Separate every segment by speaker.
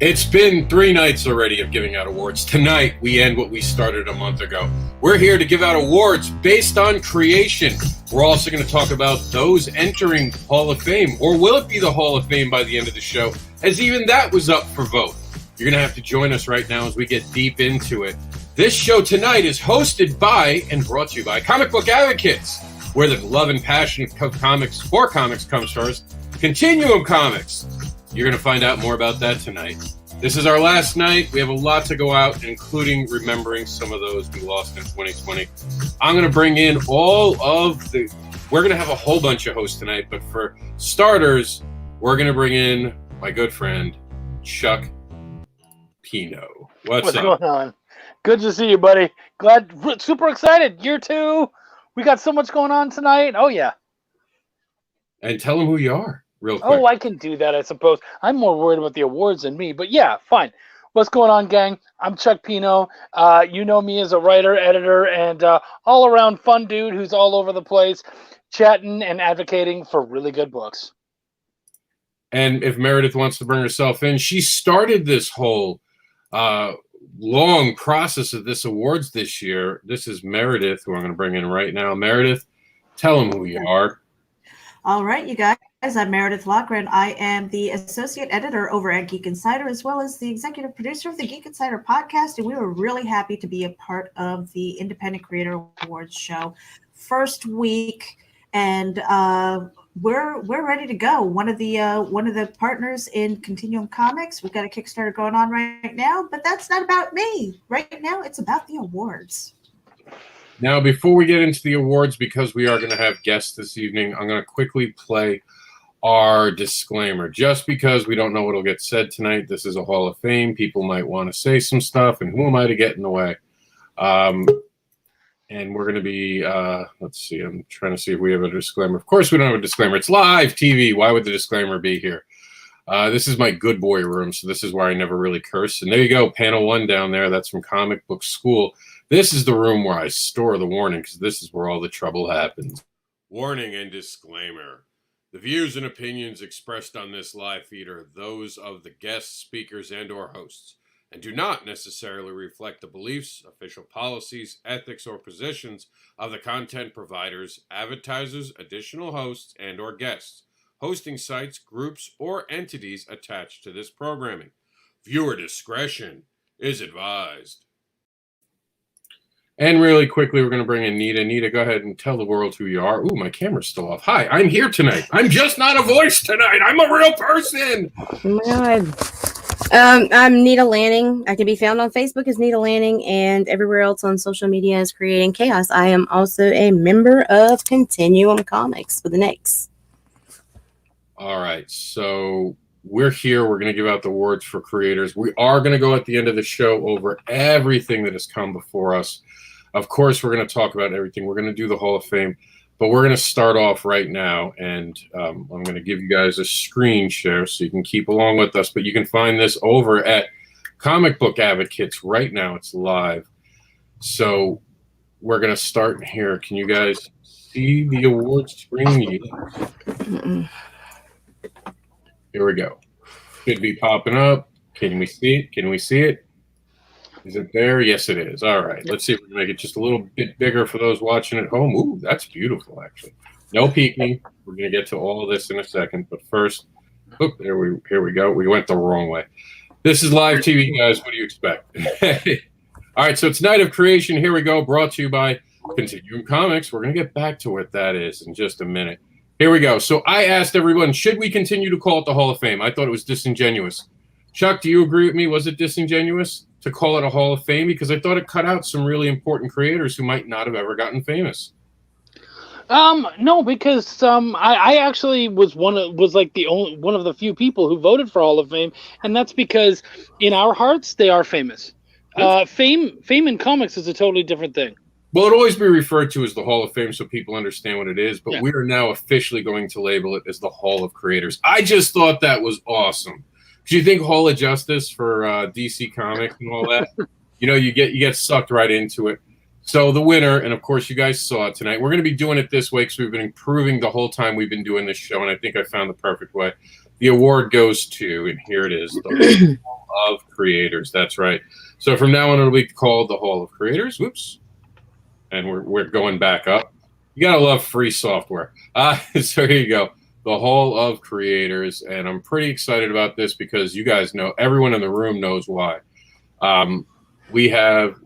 Speaker 1: It's been 3 nights already of giving out awards. Tonight, we end what we started a month ago. We're here to give out awards based on creation. We're also going to talk about those entering Hall of Fame, or will it be the Hall of Fame by the end of the show, as even that was up for vote. You're going to have to join us right now as we get deep into it. This show tonight is hosted by and brought to you by Comic Book Advocates, where the love and passion of comics for comics comes first. Continuum Comics. You're going to find out more about that tonight. This is our last night. We have a lot to go out, including remembering some of those we lost in 2020. I'm going to bring in all of the... We're going to have a whole bunch of hosts tonight, but for starters, we're going to bring in my good friend, Chuck Pino. What's up?
Speaker 2: Going on? Good to see you, buddy. Glad, super excited. Year 2. We got so much going on tonight. Oh, yeah.
Speaker 1: And tell them who you are. Real quick.
Speaker 2: Oh, I can do that, I suppose. I'm more worried about the awards than me, but yeah, fine. What's going on, gang? I'm Chuck Pino. You know me as a writer, editor, and all-around fun dude who's all over the place, chatting and advocating for really good books.
Speaker 1: And if Meredith wants to bring herself in, she started this whole long process of this awards this year. This is Meredith, who I'm going to bring in right now. Meredith, tell them who you are.
Speaker 3: All right, you guys. I'm Meredith Lochran. I am the associate editor over at Geek Insider, as well as the executive producer of the Geek Insider podcast. And we were really happy to be a part of the Independent Creator Awards show. First week, and we're ready to go. One of the partners in Continuum Comics. We've got a Kickstarter going on right now, but that's not about me. Right now, it's about the awards.
Speaker 1: Now, before we get into the awards, because we are going to have guests this evening, I'm going to quickly play our disclaimer. Just because we don't know what will get said tonight, this is a Hall of Fame. People might want to say some stuff, and who am I to get in the way? And we're going to be, let's see, I'm trying to see if we have a disclaimer. Of course we don't have a disclaimer. It's live TV. Why would the disclaimer be here? This is my good boy room, so this is where I never really curse. And there you go, panel 1 down there. That's from Comic Book School. This is the room where I store the warning, because this is where all the trouble happens. Warning and disclaimer. The views and opinions expressed on this live feed are those of the guests, speakers, and or hosts, and do not necessarily reflect the beliefs, official policies, ethics, or positions of the content providers, advertisers, additional hosts, and or guests, hosting sites, groups, or entities attached to this programming. Viewer discretion is advised. And really quickly, we're going to bring in Nita. Nita, go ahead and tell the world who you are. Ooh, my camera's still off. Hi, I'm here tonight. I'm just not a voice tonight. I'm a real person.
Speaker 4: Oh my God. I'm Nita Lanning. I can be found on Facebook as Nita Lanning and everywhere else on social media as Creating Chaos. I am also a member of Continuum Comics with an X.
Speaker 1: All right, so we're here. We're going to give out the awards for creators. We are going to go at the end of the show over everything that has come before us. Of course, we're going to talk about everything. We're going to do the Hall of Fame, but we're going to start off right now, and I'm going to give you guys a screen share so you can keep along with us, but you can find this over at Comic Book Advocates right now. It's live. So we're going to start here. Can you guys see the awards screen? Here we go. Should be popping up. Can we see it? Can we see it? Is it there? Yes, it is. All right. Let's see if we can make it just a little bit bigger for those watching at home. Ooh, that's beautiful, actually. No peeking. We're going to get to all of this in a second. But first, here we go. We went the wrong way. This is live TV, guys. What do you expect? All right. So it's Night of Creation. Here we go. Brought to you by Continuum Comics. We're going to get back to what that is in just a minute. Here we go. So I asked everyone, should we continue to call it the Hall of Fame? I thought it was disingenuous. Chuck, do you agree with me? Was it disingenuous to call it a Hall of Fame? Because I thought it cut out some really important creators who might not have ever gotten famous.
Speaker 2: No, because I actually was one of the few people who voted for Hall of Fame, and that's because in our hearts they are famous. Fame in comics is a totally different thing.
Speaker 1: Well, it'll always be referred to as the Hall of Fame so people understand what it is, but we are now officially going to label it as the Hall of Creators. I just thought that was awesome. Do you think Hall of Justice for DC Comics and all that? You know, you get sucked right into it. So the winner, and of course you guys saw it tonight, we're going to be doing it this way because we've been improving the whole time we've been doing this show, and I think I found the perfect way. The award goes to, and here it is, the Hall of Creators. That's right. So from now on, it'll be called the Hall of Creators. Whoops. And we're going back up. You got to love free software. So here you go. The Hall of Creators. And I'm pretty excited about this because you guys know, everyone in the room knows why. We have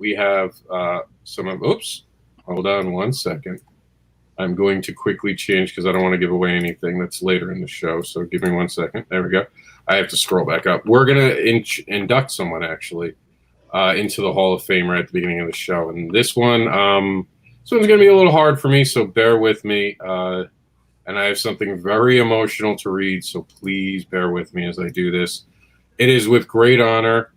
Speaker 1: some of, oops, hold on one second. I'm going to quickly change because I don't want to give away anything that's later in the show. So give me 1 second. There we go. I have to scroll back up. We're going to induct someone, actually, into the Hall of Fame right at the beginning of the show. And this one's going to be a little hard for me, so bear with me. And I have something very emotional to read, so please bear with me as I do this. It is with great honor.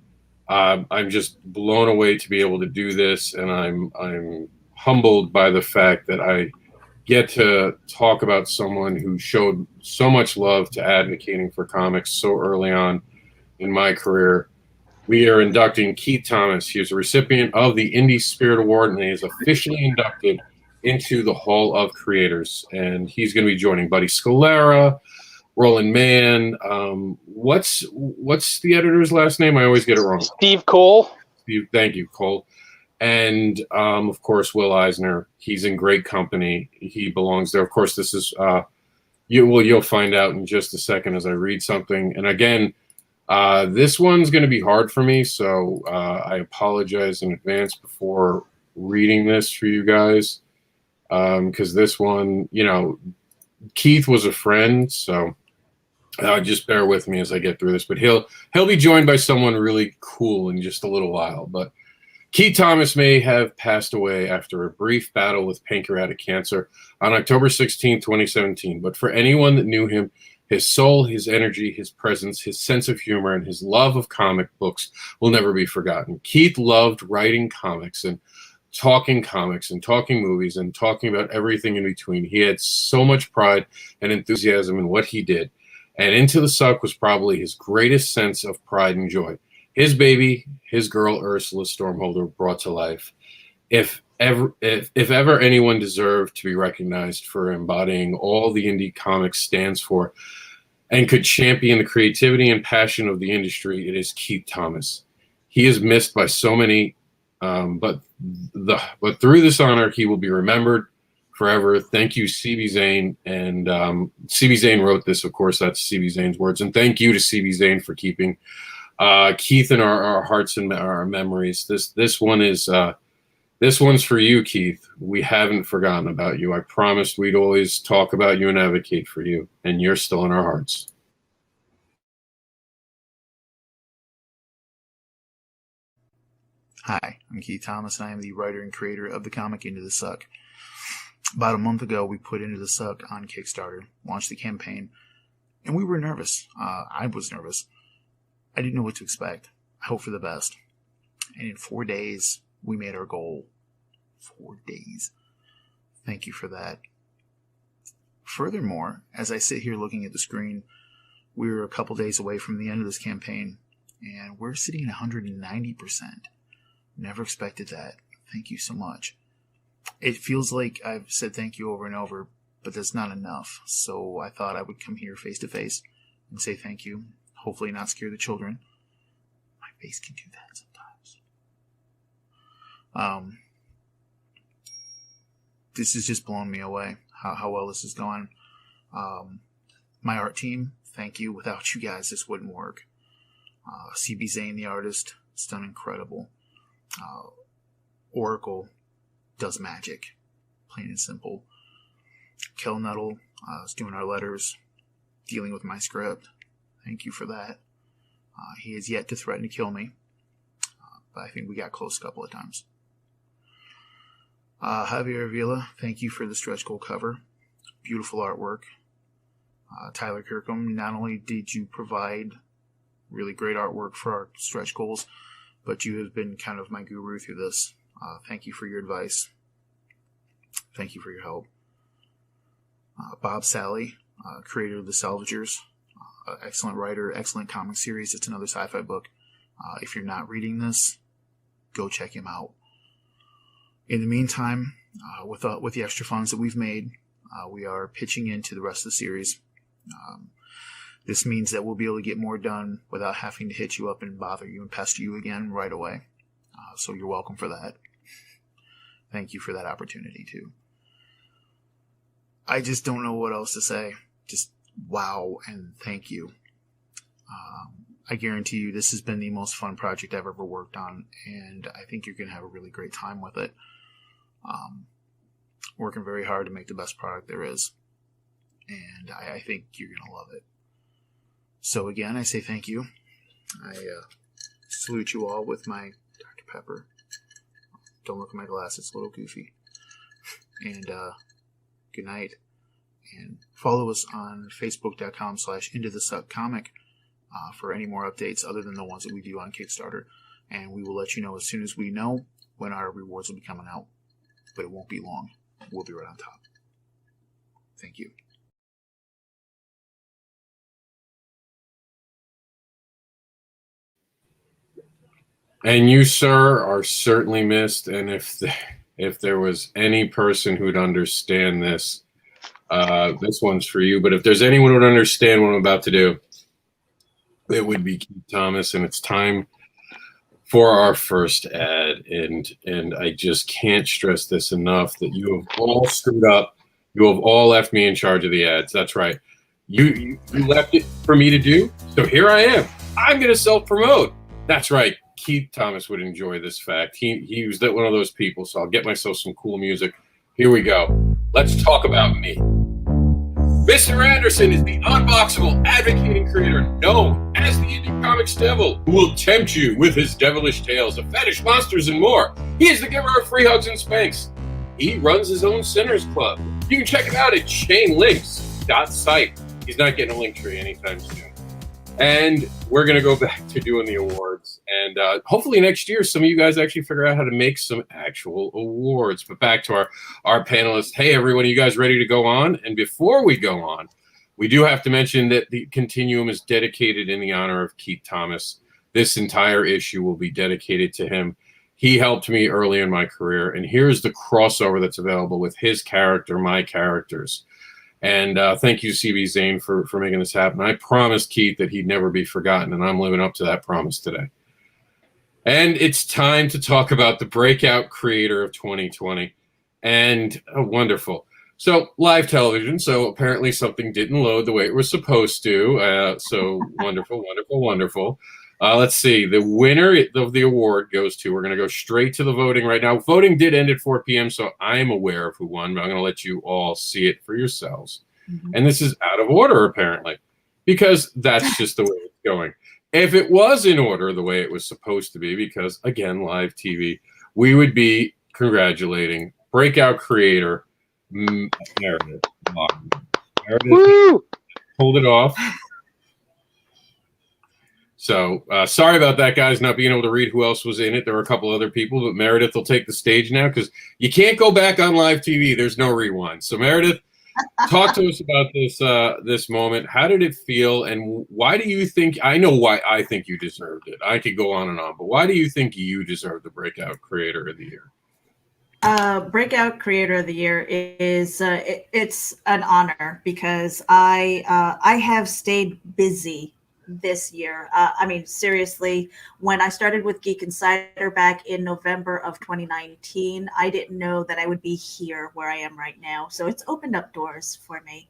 Speaker 1: I'm just blown away to be able to do this, and I'm humbled by the fact that I get to talk about someone who showed so much love to advocating for comics so early on in my career. We are inducting Keith Thomas. He is a recipient of the Indie Spirit Award, and he is officially inducted into the Hall of Creators. And he's going to be joining Buddy Scalera, Roland Mann. What's the editor's last name? I always get it wrong.
Speaker 2: Steve Cole.
Speaker 1: Steve, thank you, Cole. And of course, Will Eisner. He's in great company. He belongs there. Of course, this is you'll find out in just a second as I read something. And again, this one's going to be hard for me, so I apologize in advance before reading this for you guys, because this one, Keith was a friend, so just bear with me as I get through this. But he'll be joined by someone really cool in just a little while. But Keith Thomas may have passed away after a brief battle with pancreatic cancer on October 16, 2017. But for anyone that knew him, his soul, his energy, his presence, his sense of humor, and his love of comic books will never be forgotten. Keith loved writing comics and talking movies and talking about everything in between. He had so much pride and enthusiasm in what he did. And Into the Suck was probably his greatest sense of pride and joy. His baby, his girl Ursula Stormholder, brought to life. If ever anyone deserved to be recognized for embodying all the indie comics stands for and could champion the creativity and passion of the industry, it is Keith Thomas. He is missed by so many, but through this honor, he will be remembered forever. Thank you, CB Zane. And CB Zane wrote this, of course, that's CB Zane's words. And thank you to CB Zane for keeping Keith in our hearts and our memories. This one's for you, Keith. We haven't forgotten about you. I promised we'd always talk about you and advocate for you, and you're still in our hearts.
Speaker 5: Hi, I'm Keith Thomas, and I am the writer and creator of the comic Into the Suck. About a month ago, we put Into the Suck on Kickstarter, launched the campaign, and we were nervous. I was nervous. I didn't know what to expect. I hoped for the best. And in 4 days, we made our goal. 4 days. Thank you for that. Furthermore, as I sit here looking at the screen, we're a couple days away from the end of this campaign, and we're sitting at 190%. Never expected that. Thank you so much. It feels like I've said thank you over and over, but that's not enough. So I thought I would come here face to face and say thank you. Hopefully not scare the children. My face can do that sometimes. This has just blown me away, how well this is going. My art team, thank you. Without you guys, this wouldn't work. CB Zane, the artist, it's done incredible. Oracle does magic, plain and simple. Kel Nuttall is doing our letters, dealing with my script. Thank you for that. He has yet to threaten to kill me, but I think we got close a couple of times. Javier Avila, thank you for the stretch goal cover. Beautiful artwork. Tyler Kirkham, not only did you provide really great artwork for our stretch goals, but you have been kind of my guru through this. Thank you for your advice. Thank you for your help. Bob Sally, creator of The Salvagers, excellent writer, excellent comic series. It's another sci-fi book. If you're not reading this, go check him out. In the meantime, with the extra funds that we've made, we are pitching into the rest of the series. This means that we'll be able to get more done without having to hit you up and bother you and pester you again right away. So you're welcome for that. Thank you for that opportunity too. I just don't know what else to say. Just wow and thank you. I guarantee you this has been the most fun project I've ever worked on, and I think you're going to have a really great time with it. Working very hard to make the best product there is, and I think you're going to love it. So again, I say thank you. I salute you all with my Dr. Pepper. Don't look at my glass, it's a little goofy. And good night. And follow us on facebook.com/IntoTheSuckComic for any more updates other than the ones that we do on Kickstarter. And we will let you know as soon as we know when our rewards will be coming out. But it won't be long. We'll be right on top. Thank you.
Speaker 1: And you, sir, are certainly missed. And if there was any person who'd understand this, this one's for you. But if there's anyone who would understand what I'm about to do, it would be Keith Thomas. And it's time for our first ad. And I just can't stress this enough that you have all screwed up. You have all left me in charge of the ads. That's right. You left it for me to do. So here I am. I'm going to self-promote. That's right. Keith Thomas would enjoy this fact. He was one of those people, so I'll get myself some cool music. Here we go. Let's talk about me. Mr. Anderson is the unboxable advocating creator known as the Indie Comics Devil, who will tempt you with his devilish tales of fetish monsters and more. He is the giver of free hugs and spanks. He runs his own Sinners Club. You can check him out at chainlinks.site. He's not getting a link tree anytime soon. And we're going to go back to doing the awards. And hopefully next year, some of you guys actually figure out how to make some actual awards. But back to our panelists. Hey, everyone, are you guys ready to go on? And before we go on, we do have to mention that the Continuum is dedicated in the honor of Keith Thomas. This entire issue will be dedicated to him. He helped me early in my career. And here's the crossover that's available with his character, my characters. And thank you, CB Zane, for making this happen. I promised Keith that he'd never be forgotten, and I'm living up to that promise today. And it's time to talk about the breakout creator of 2020. And wonderful. So live television. So apparently something didn't load the way it was supposed to. So wonderful, wonderful, wonderful. Let's see. The winner of the award goes to, we're going to go straight to the voting right now. Voting did end at 4 p.m., so I'm aware of who won, but I'm going to let you all see it for yourselves. Mm-hmm. And this is out of order, apparently, because that's just the way it's going. If it was in order the way it was supposed to be, because, again, live TV, we would be congratulating breakout creator Meredith. Meredith pulled it off. So sorry about that, guys, not being able to read who else was in it. There were a couple other people, but Meredith will take the stage now because you can't go back on live TV. There's no rewind. So Meredith, talk to us about this moment. How did it feel, and why do you think? I know why I think you deserved it. I could go on and on, but why do you think you deserve the Breakout Creator of the Year?
Speaker 3: Breakout Creator of the Year is it's an honor because I have stayed busy this year. I mean, seriously, when I started with Geek Insider back in November of 2019, I didn't know that I would be here where I am right now. So it's opened up doors for me.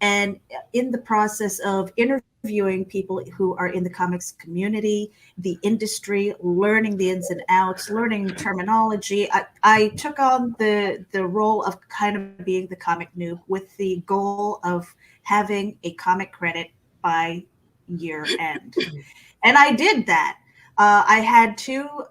Speaker 3: And in the process of interviewing people who are in the comics community, the industry, learning the ins and outs, learning terminology, I took on the role of kind of being the comic noob with the goal of having a comic credit by year end. And I did that. I had two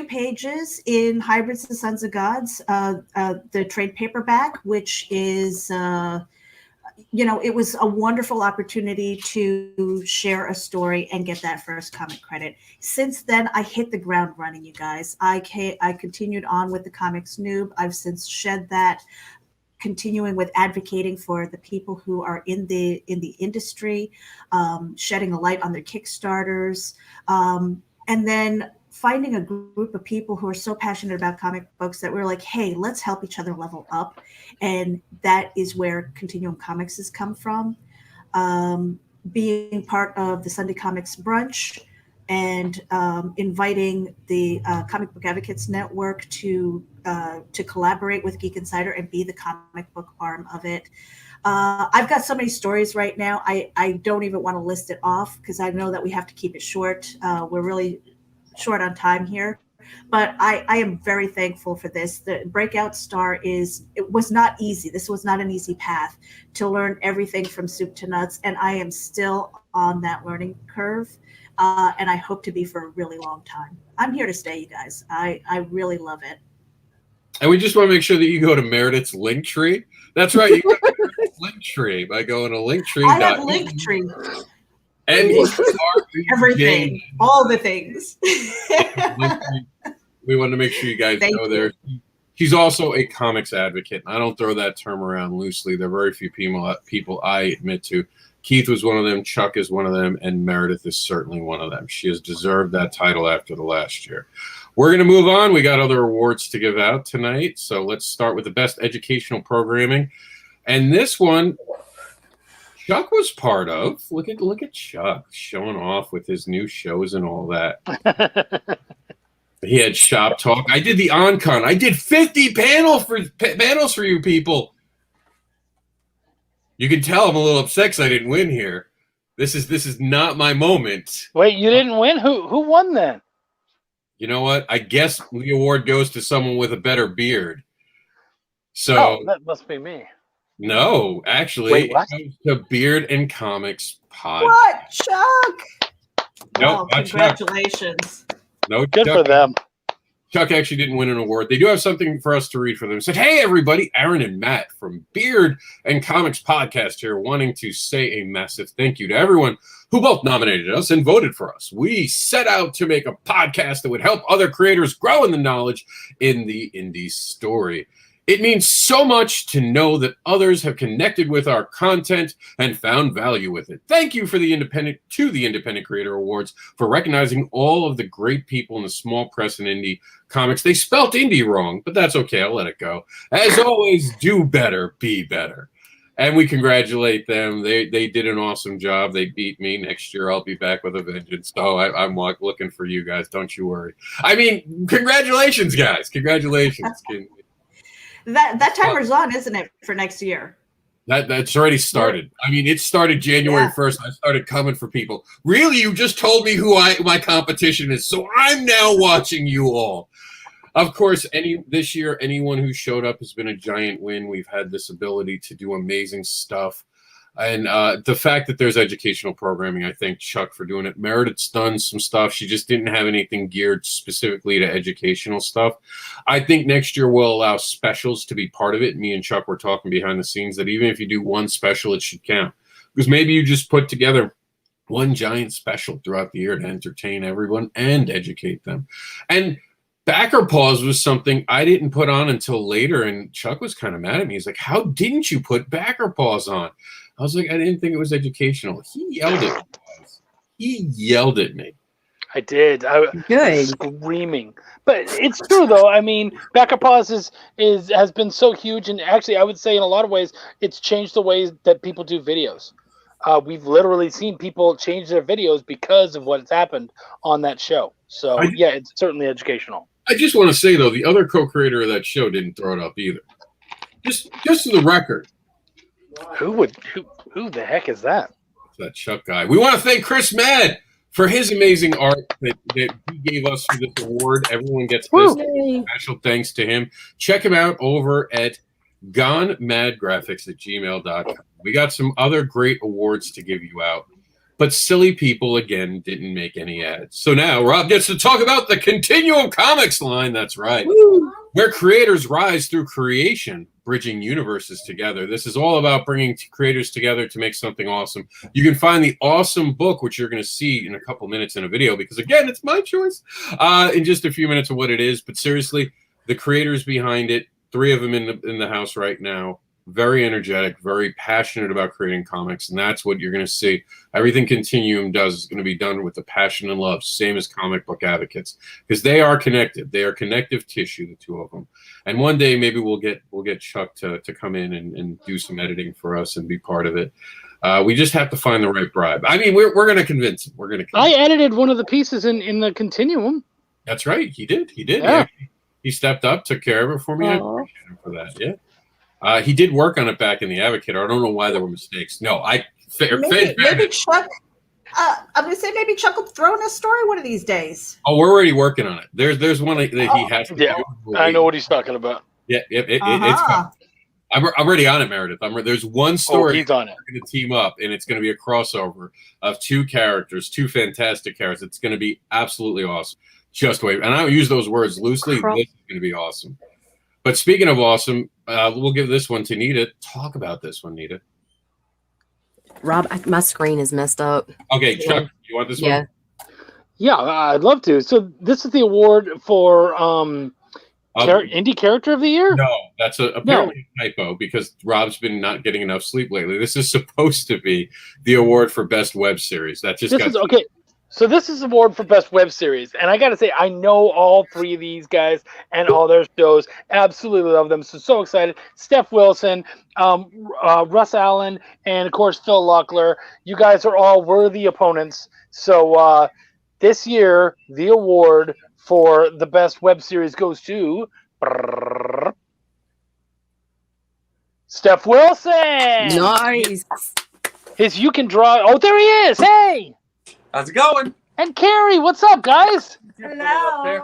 Speaker 3: pages in Hybrids and Sons of Gods, the trade paperback, which is it was a wonderful opportunity to share a story and get that first comic credit. Since then, I hit the ground running, you guys. I continued on with the Comics Noob. I've since shed that, continuing with advocating for the people who are in the industry, shedding a light on their Kickstarters, and then finding a group of people who are so passionate about comic books that we're like, hey, let's help each other level up. And that is where Continuum Comics has come from. being part of the Sunday Comics Brunch and inviting the Comic Book Advocates Network to collaborate with Geek Insider and be the comic book arm of it. I've got so many stories right now. I don't even want to list it off because I know that we have to keep it short. We're really short on time here. But I am very thankful for this. The Breakout Star it was not easy. This was not an easy path to learn everything from soup to nuts. And I am still on that learning curve. And I hope to be for a really long time. I'm here to stay, you guys. I really love it.
Speaker 1: And we just want to make sure that you go to Meredith's Linktree. That's right. You go to Meredith's Linktree by going to Linktree.
Speaker 3: I have Linktree.
Speaker 1: And
Speaker 3: everything, all the things.
Speaker 1: We want to make sure you guys go there. She's also a comics advocate. I don't throw that term around loosely. There are very few people I admit to. Keith was one of them. Chuck is one of them. And Meredith is certainly one of them. She has deserved that title after the last year. We're going to move on. We got other awards to give out tonight. So let's start with the best educational programming. And this one, Chuck was part of. Look at Chuck showing off with his new shows and all that. He had Shop Talk. I did the OnCon. I did 50 panels for you people. You can tell I'm a little upset because I didn't win here. This is not my moment.
Speaker 2: Wait, you didn't win? Who won then?
Speaker 1: You know what? I guess the award goes to someone with a better beard. So
Speaker 2: that must be me.
Speaker 1: No, actually,
Speaker 2: wait, what?
Speaker 1: It goes to Beard and Comics Pod.
Speaker 3: What, Chuck?
Speaker 1: No,
Speaker 3: congratulations.
Speaker 1: No,
Speaker 2: good for them.
Speaker 1: Chuck actually didn't win an award. They do have something for us to read for them. Said, hey, everybody, Aaron and Matt from Beard and Comics Podcast here, wanting to say a massive thank you to everyone who both nominated us and voted for us. We set out to make a podcast that would help other creators grow in the knowledge in the indie story. It means so much to know that others have connected with our content and found value with it. Thank you for the Independent Creator Awards for recognizing all of the great people in the small press and indie comics. They spelt indie wrong, but that's okay. I'll let it go. As always, do better, be better. And we congratulate them. They did an awesome job. They beat me. Next year, I'll be back with a vengeance. So I'm looking for you guys. Don't you worry. I mean, congratulations, guys. Congratulations.
Speaker 3: That timer's on, isn't it, for next year?
Speaker 1: That's already started. I mean, it started January 1st. I started coming for people. Really, you just told me who my competition is, so I'm now watching you all. Of course, this year, anyone who showed up has been a giant win. We've had this ability to do amazing stuff. And the fact that there's educational programming, I thank Chuck for doing it. Meredith's done some stuff. She just didn't have anything geared specifically to educational stuff. I think next year we'll allow specials to be part of it. Me and Chuck were talking behind the scenes that even if you do one special, it should count. Because maybe you just put together one giant special throughout the year to entertain everyone and educate them. And Backer Paws was something I didn't put on until later, and Chuck was kind of mad at me. He's like, how didn't you put Backer Paws on? I was like, I didn't think it was educational. He yelled at me. He yelled at me.
Speaker 2: I did. I was screaming. But it's true, though. I mean, Backer Paws has been so huge, and actually, I would say in a lot of ways, it's changed the ways that people do videos. We've literally seen people change their videos because of what's happened on that show. So, yeah, it's certainly educational.
Speaker 1: I just want to say, though, the other co-creator of that show didn't throw it up either. Just for the record.
Speaker 2: Who the heck is that?
Speaker 1: It's that Chuck guy. We want to thank Chris Mad for his amazing art that he gave us for this award. Everyone gets this. Special thanks to him. Check him out over at gonemadgraphics@gmail.com. We got some other great awards to give you out. But silly people, again, didn't make any ads. So now Rob gets to talk about the Continuum Comics line. That's right. Woo! Where creators rise through creation, bridging universes together. This is all about bringing creators together to make something awesome. You can find the awesome book, which you're going to see in a couple minutes in a video, because, again, it's my choice, in just a few minutes of what it is. But seriously, the creators behind it, 3 of them in the house right now, very energetic, very passionate about creating comics, and that's what you're going to see. Everything Continuum does is going to be done with the passion and love, same as Comic Book Advocates, because they are connected. They are connective tissue, the 2 of them. And one day maybe we'll get Chuck to come in and do some editing for us and be part of it. We just have to find the right bribe. I mean, we're going to convince him. We're going to.
Speaker 2: I edited one of the pieces in the Continuum.
Speaker 1: That's right. He did.
Speaker 2: Yeah.
Speaker 1: He stepped up, took care of it for me. I
Speaker 4: Aw.
Speaker 1: appreciate him for that. Yeah. He did work on it back in the Advocate. I don't know why there were mistakes. No,
Speaker 3: Maybe Chuck. I'm going to say maybe Chuck will throw in a story one of these days.
Speaker 1: Oh, we're already working on it. There's one that he has to
Speaker 2: Yeah,
Speaker 1: do.
Speaker 2: I know what he's talking about.
Speaker 1: Yeah, it's
Speaker 3: Uh-huh.
Speaker 1: I'm already on it, Meredith. There's one story
Speaker 2: he's on it.
Speaker 1: we're going to team up, and it's going to be a crossover of two characters, two fantastic characters. It's going to be absolutely awesome. Just wait. And I don't use those words loosely. This is going to be awesome. But speaking of awesome, we'll give this one to Nita. Talk about this one, Nita.
Speaker 4: Rob, my screen is messed up.
Speaker 1: Okay, Chuck, you want this one?
Speaker 2: Yeah, I'd love to. So this is the award for Indie Character of the Year?
Speaker 1: No, that's apparently a typo because Rob's been not getting enough sleep lately. This is supposed to be the award for Best Web Series. That just
Speaker 2: okay. So this is the award for Best Web Series. And I got to say, I know all three of these guys and all their shows. Absolutely love them. So excited. Steph Wilson, Russ Allen, and, of course, Phil Luckler. You guys are all worthy opponents. So this year, the award for the Best Web Series goes to Steph Wilson.
Speaker 4: Nice.
Speaker 2: His You Can Draw. Oh, there he is. Hey.
Speaker 6: How's it going?
Speaker 2: And Carrie, what's up, guys?
Speaker 3: Hello.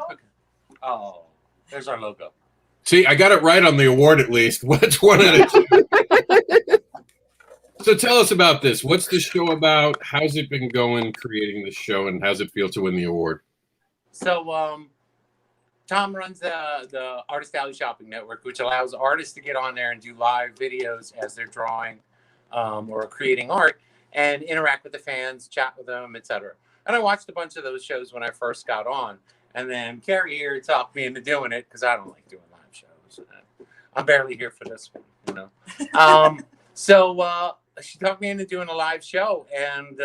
Speaker 6: Oh, there's our logo.
Speaker 1: See, I got it right on the award at least. What's one out of two? So tell us about this. What's the show about? How's it been going creating the show, and how's it feel to win the award?
Speaker 6: So, Tom runs the Artist Alley Shopping Network, which allows artists to get on there and do live videos as they're drawing or creating art and interact with the fans, chat with them, etc. And I watched a bunch of those shows when I first got on. And then Carrie here talked me into doing it because I don't like doing live shows. I'm barely here for this one, you know. So she talked me into doing a live show, and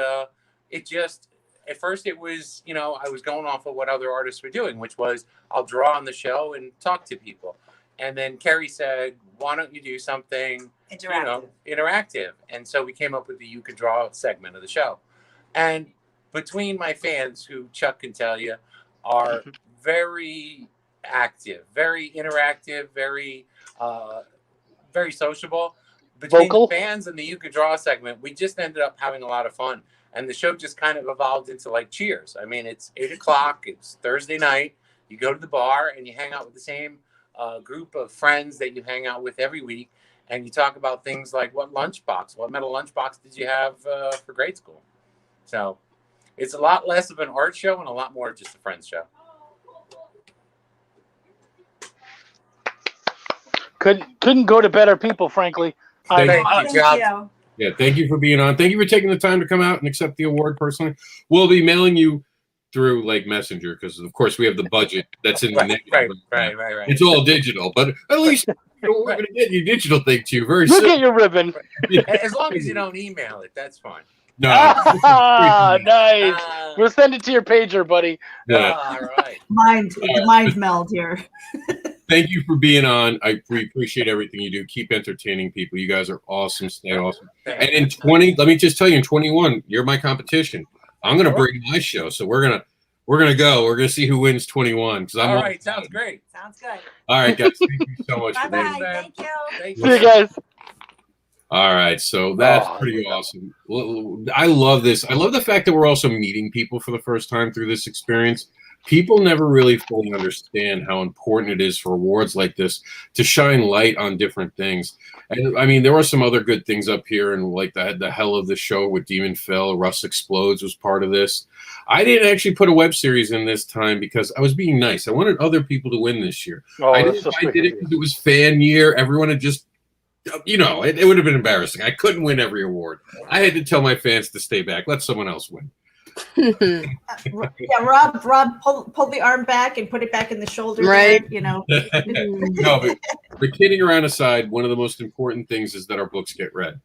Speaker 6: it just, at first it was, you know, I was going off of what other artists were doing, which was I'll draw on the show and talk to people. And then Carrie said, why don't you do something interactive? And so we came up with the You Can Draw segment of the show. And between my fans, who Chuck can tell you, are very active, very interactive, very sociable. Between
Speaker 2: Vocal.
Speaker 6: the fans and the You Can Draw segment, we just ended up having a lot of fun. And the show just kind of evolved into like Cheers. I mean, it's 8 o'clock, it's Thursday night. You go to the bar and you hang out with the same group of friends that you hang out with every week. And you talk about things like what metal lunchbox did you have for grade school? So it's a lot less of an art show and a lot more just a friends show.
Speaker 2: Couldn't go to better people, frankly.
Speaker 1: Thank
Speaker 6: Thank you.
Speaker 1: Yeah, thank you for being on. Thank you for taking the time to come out and accept the award personally. We'll be mailing you through like Messenger because, of course, we have the budget that's in the negative.
Speaker 6: Right.
Speaker 1: It's all digital, but at least we're going to get your digital thing to you very
Speaker 2: Look
Speaker 1: soon.
Speaker 2: at your ribbon.
Speaker 6: As long as you don't email it, that's fine.
Speaker 1: No.
Speaker 2: Nice. We'll send it to your pager, buddy.
Speaker 1: Yeah.
Speaker 6: All right.
Speaker 3: Mind meld here.
Speaker 1: Thank you for being on. We appreciate everything you do. Keep entertaining people. You guys are awesome. Stay awesome. And in 20, let me just tell you, in 21, you're my competition. I'm going to bring my show. So we're going to go. We're going to see who wins 21.
Speaker 6: All right. Sounds great.
Speaker 3: Sounds good.
Speaker 1: All right, guys. Thank you so much for
Speaker 3: Bye-bye.
Speaker 1: being here.
Speaker 3: Thank you.
Speaker 6: Thank
Speaker 2: See you guys.
Speaker 1: All right, so that's pretty awesome. I love this. I love the fact that we're also meeting people for the first time through this experience. People never really fully understand how important it is for awards like this to shine light on different things. And I mean, there were some other good things up here, and like the hell of the show with Demon Phil, Russ Explodes was part of this. I didn't actually put a web series in this time because I was being nice. I wanted other people to win this year. I did it because it was fan year. Everyone had just, you know, it would have been embarrassing. I couldn't win every award. I had to tell my fans to stay back. Let someone else win.
Speaker 3: Yeah, Rob pulled the arm back and put it back in the shoulder.
Speaker 4: Right.
Speaker 3: There, you know.
Speaker 1: No, but kidding around aside, one of the most important things is that our books get read.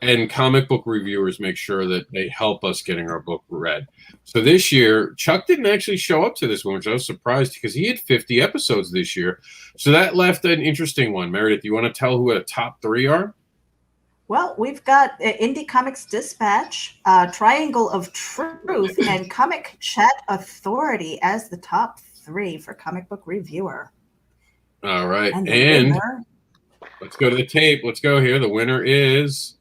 Speaker 1: And comic book reviewers make sure that they help us getting our book read. So this year, Chuck didn't actually show up to this one, which I was surprised because he had 50 episodes this year. So that left an interesting one. Meredith, you want to tell who the top 3 are?
Speaker 3: Well, we've got Indie Comics Dispatch, Triangle of Truth, and Comic Chat Authority as the top 3 for Comic Book Reviewer.
Speaker 1: All right.
Speaker 3: And the
Speaker 1: And
Speaker 3: winner,
Speaker 1: let's go to the tape. Let's go here. The winner is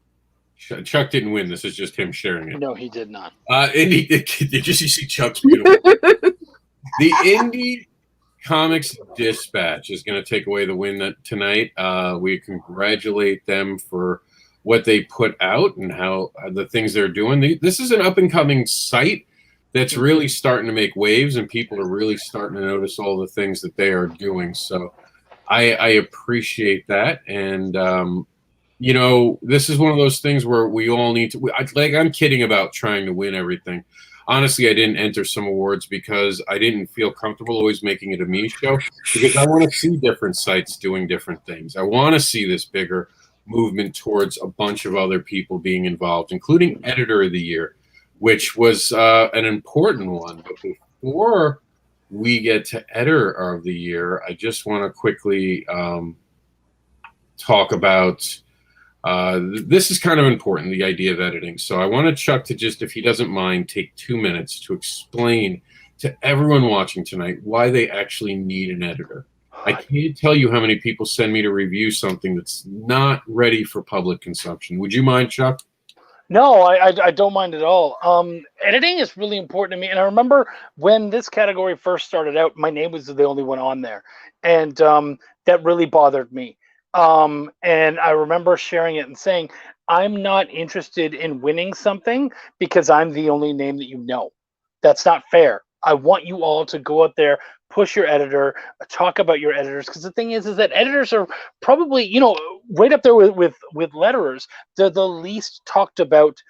Speaker 1: Chuck didn't win. This is just him sharing it.
Speaker 2: No, he did not.
Speaker 1: Indie, did you see Chuck's beautiful? The Indie Comics Dispatch is going to take away the win tonight. We congratulate them for what they put out and how the things they're doing. This is an up-and-coming site that's really starting to make waves, and people are really starting to notice all the things that they are doing. So I appreciate that. And, you know, this is one of those things where we all need to – I'm kidding about trying to win everything. Honestly, I didn't enter some awards because I didn't feel comfortable always making it a me show, because I want to see different sites doing different things. I want to see this bigger movement towards a bunch of other people being involved, including Editor of the Year, which was an important one. But before we get to Editor of the Year, I just want to quickly talk about this is kind of important, the idea of editing. So I wanted Chuck to just, if he doesn't mind, take 2 minutes to explain to everyone watching tonight why they actually need an editor. I can't tell you how many people send me to review something that's not ready for public consumption. Would you mind, Chuck?
Speaker 2: No, I don't mind at all. Editing is really important to me. And I remember when this category first started out, my name was the only one on there. And that really bothered me. And I remember sharing it and saying, I'm not interested in winning something because I'm the only name that you know. That's not fair. I want you all to go out there, push your editor, talk about your editors, because the thing is that editors are probably, you know, right up there with letterers. They're the least talked about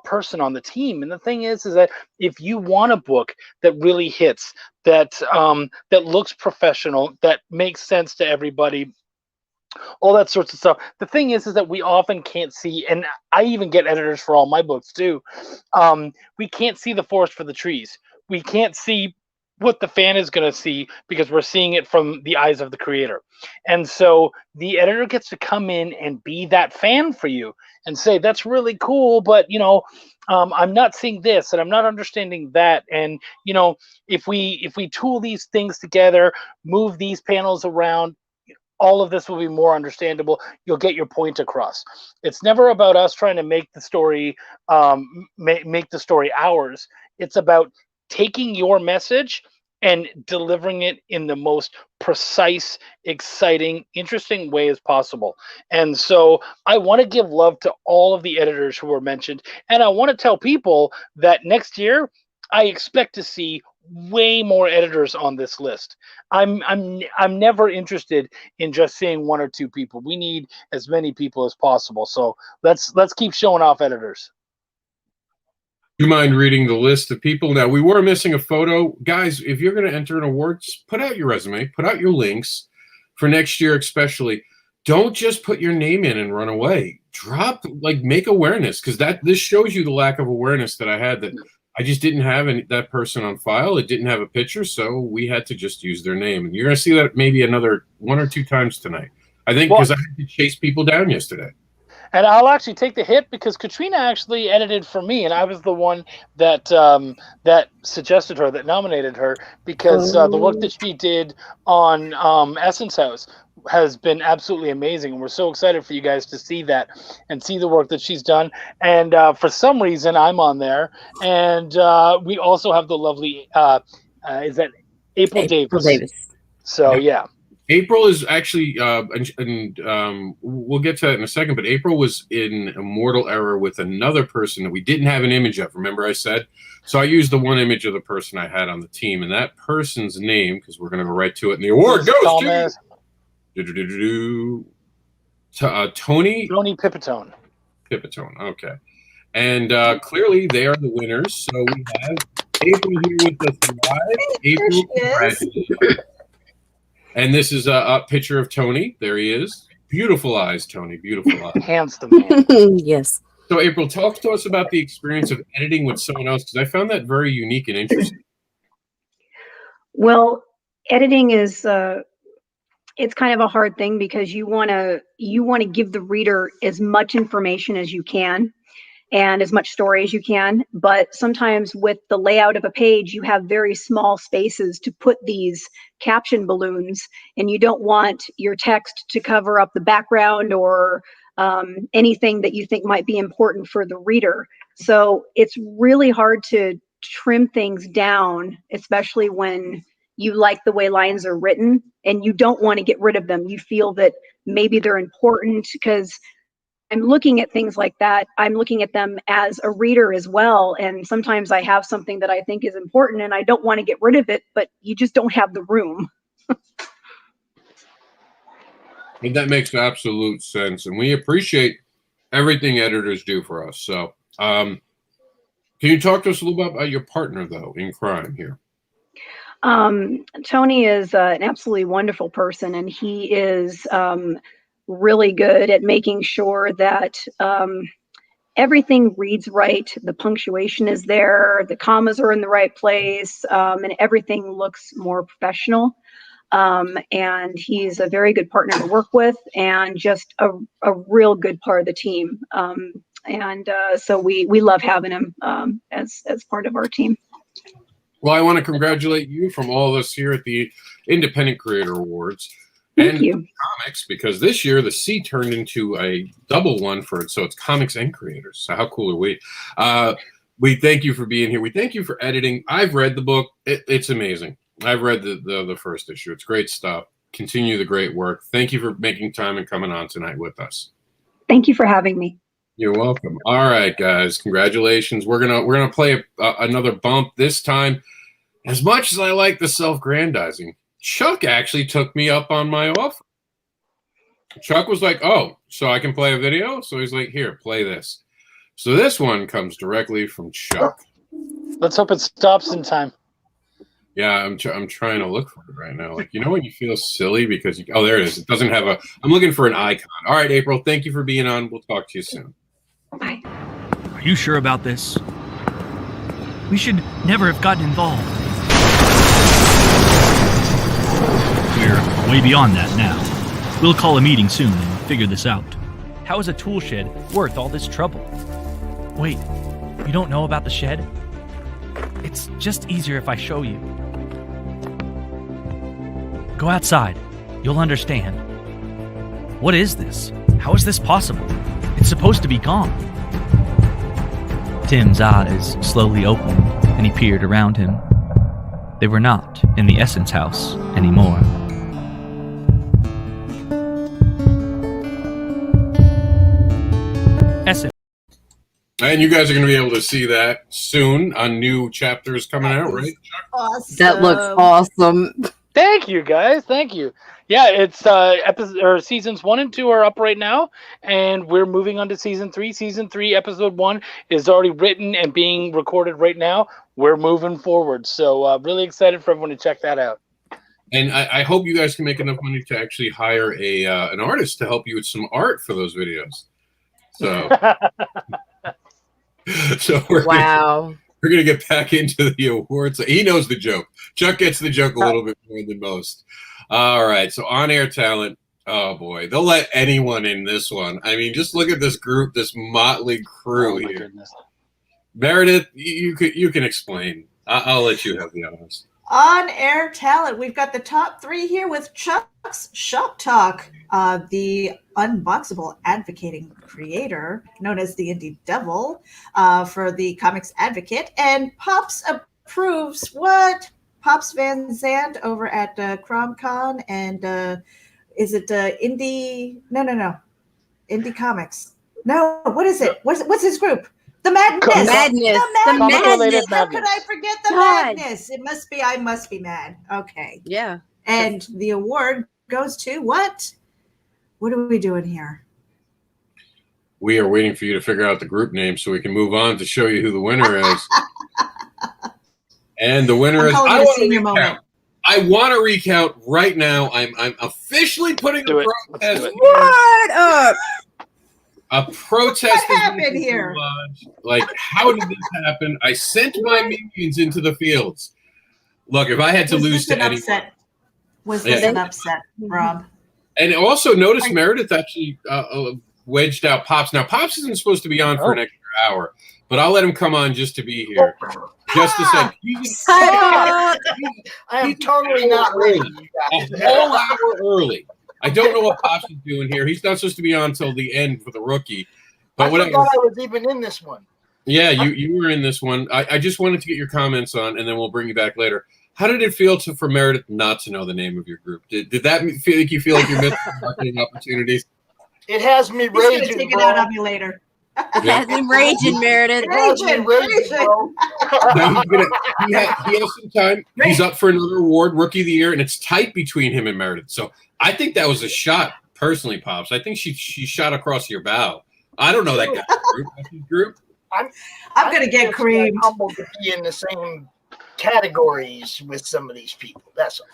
Speaker 2: person on the team. And the thing is that if you want a book that really hits, that that looks professional, that makes sense to everybody, all that sorts of stuff. The thing is that we often can't see, and I even get editors for all my books too. We can't see the forest for the trees. We can't see what the fan is going to see because we're seeing it from the eyes of the creator. And so the editor gets to come in and be that fan for you and say, that's really cool, but you know, I'm not seeing this and I'm not understanding that. And you know, if we tool these things together, move these panels around, all of this will be more understandable. You'll get your point across. It's never about us trying to make the story make the story ours. It's about taking your message and delivering it in the most precise, exciting, interesting way as possible. And so I want to give love to all of the editors who were mentioned. And I want to tell people that next year, I expect to see way more editors on this list. I'm never interested in just seeing 1 or 2 people. We need as many people as possible. So let's keep showing off editors.
Speaker 1: Do you mind reading the list of people? Now, we were missing a photo. Guys, if you're going to enter an award, put out your resume, put out your links for next year especially. Don't just put your name in and run away. Make awareness, because this shows you the lack of awareness that I had, that I just didn't have that person on file. It didn't have a picture, so we had to just use their name. And you're going to see that maybe another 1 or 2 times tonight. I think because I had to chase people down yesterday.
Speaker 2: And I'll actually take the hit because Katrina actually edited for me, and I was the one that that suggested her, that nominated her, because the work that she did on Essence House has been absolutely amazing. And we're so excited for you guys to see that and see the work that she's done. And for some reason, I'm on there. And we also have the lovely, is that April Davis? So, yeah.
Speaker 1: April is actually, and we'll get to that in a second, but April was in Immortal Error with another person that we didn't have an image of. Remember I said? So I used the one image of the person I had on the team, and that person's name, because we're going to go right to it, and the award goes to Tony
Speaker 2: Pipitone.
Speaker 1: Okay. And clearly they are the winners. So we have April here with us live. April, congratulations. And this is a picture of Tony. There he is. Beautiful eyes, Tony. Beautiful eyes.
Speaker 2: Handsome man.
Speaker 4: Yes.
Speaker 1: So, April, talk to us about the experience of editing with someone else, because I found that very unique and interesting.
Speaker 7: Well, editing is it's kind of a hard thing because you want to give the reader as much information as you can and as much story as you can. But sometimes with the layout of a page, you have very small spaces to put these caption balloons, and you don't want your text to cover up the background or anything that you think might be important for the reader. So it's really hard to trim things down, especially when you like the way lines are written and you don't want to get rid of them. You feel that maybe they're important, because I'm looking at things like that. I'm looking at them as a reader as well. And sometimes I have something that I think is important and I don't want to get rid of it, but you just don't have the room.
Speaker 1: And that makes absolute sense. And we appreciate everything editors do for us. So can you talk to us a little bit about your partner, though, in crime here?
Speaker 7: Tony is an absolutely wonderful person, and he is really good at making sure that everything reads right, the punctuation is there, the commas are in the right place, and everything looks more professional. And he's a very good partner to work with, and just a real good part of the team. So we love having him as part of our team.
Speaker 1: Well, I want to congratulate you from all of us here at the Independent Creator Awards.
Speaker 7: Thank you.
Speaker 1: COMiX, because this year the C turned into a double one for it, so it's COMiX and creators. So how cool are we? We thank you for being here. We thank you for editing. I've read the book. It's amazing. I've read the first issue. It's great stuff. Continue the great work. Thank you for making time and coming on tonight with us.
Speaker 7: Thank you for having me.
Speaker 1: You're welcome. All right, guys. Congratulations. We're gonna play another bump this time. As much as I like the self-grandizing, Chuck actually took me up on my offer. Chuck was like, "Oh, so I can play a video?" So he's like, "Here, play this." So this one comes directly from Chuck.
Speaker 2: Let's hope it stops in time.
Speaker 1: Yeah, I'm trying to look for it right now. Like, you know when you feel silly because oh, there it is. It doesn't have a. I'm looking for an icon. All right, April. Thank you for being on. We'll talk to you soon.
Speaker 7: Bye.
Speaker 8: Are you sure about this? We should never have gotten involved. We're way beyond that now. We'll call a meeting soon and figure this out.
Speaker 9: How is a tool shed worth all this trouble? Wait, you don't know about the shed? It's just easier if I show you. Go outside. You'll understand. What is this? How is this possible? It's supposed to be gone. Tim's eyes slowly opened, and he peered around him. They were not in the Essence House anymore. Essence.
Speaker 1: And you guys are going to be able to see that soon on new chapters coming out, right?
Speaker 3: Awesome.
Speaker 4: That looks awesome.
Speaker 2: Thank you, guys. Thank you. Yeah, it's seasons 1 and 2 are up right now, and we're moving on to season 3. Season 3, episode 1 is already written and being recorded right now. We're moving forward, so really excited for everyone to check that out.
Speaker 1: And I hope you guys can make enough money to actually hire an artist to help you with some art for those videos. So, we're gonna get back into the awards. He knows the joke. Chuck gets the joke a little bit more than most. All right, so on-air talent. Oh boy, they'll let anyone in this one. I mean, just look at this group, this motley crew here. Goodness. Meredith, you can explain. I'll let you have the honors.
Speaker 3: On-air talent. We've got the top 3 here with Chuck's Shop Talk, the unboxable advocating creator known as the Indie Devil for the Comics Advocate, and Pops approves what? Pops Van Zandt over at CromCon, and is it Indie? No. Indie Comics. No, what is it? What's his group? The Madness.
Speaker 4: The Madness.
Speaker 3: How could I forget the Madness? It must be. I must be mad. Okay.
Speaker 4: Yeah.
Speaker 3: And the award goes to what? What are we doing here?
Speaker 1: We are waiting for you to figure out the group name so we can move on to show you who the winner is. And the winner is. I want to recount right now. I'm officially putting a protest.
Speaker 4: What up?
Speaker 1: A protest.
Speaker 3: What happened here?
Speaker 1: Like, how did this happen? I sent my minions into the fields. Look, if I had to lose to anyone,
Speaker 3: Was this
Speaker 1: Yeah.
Speaker 3: an upset, Rob?
Speaker 1: And also notice Meredith actually wedged out Pops. Now, Pops isn't supposed to be on for an extra hour, but I'll let him come on just to be here. Just to say,
Speaker 10: I am totally not ready.
Speaker 1: A whole hour early. I don't know what Pops is doing here. He's not supposed to be on until the end for the rookie. But
Speaker 10: I
Speaker 1: whatever.
Speaker 10: forgot I was even in this one.
Speaker 1: Yeah, you were in this one. I just wanted to get your comments on, and then we'll bring you back later. How did it feel for Meredith not to know the name of your group? Did that feel like you missed marketing opportunities?
Speaker 10: It has me
Speaker 3: He's going
Speaker 10: raging,
Speaker 3: to take it
Speaker 10: bro.
Speaker 3: out on me later.
Speaker 4: It has me raging, Meredith.
Speaker 10: It has me raging, bro.
Speaker 1: No, he has some time. He's up for another award, Rookie of the Year, and it's tight between him and Meredith. So I think that was a shot, personally, Pops. I think she shot across your bow. I don't know that group.
Speaker 3: I'm going to get creamed.
Speaker 10: Humbled to be in the same categories with some of these people. That's all.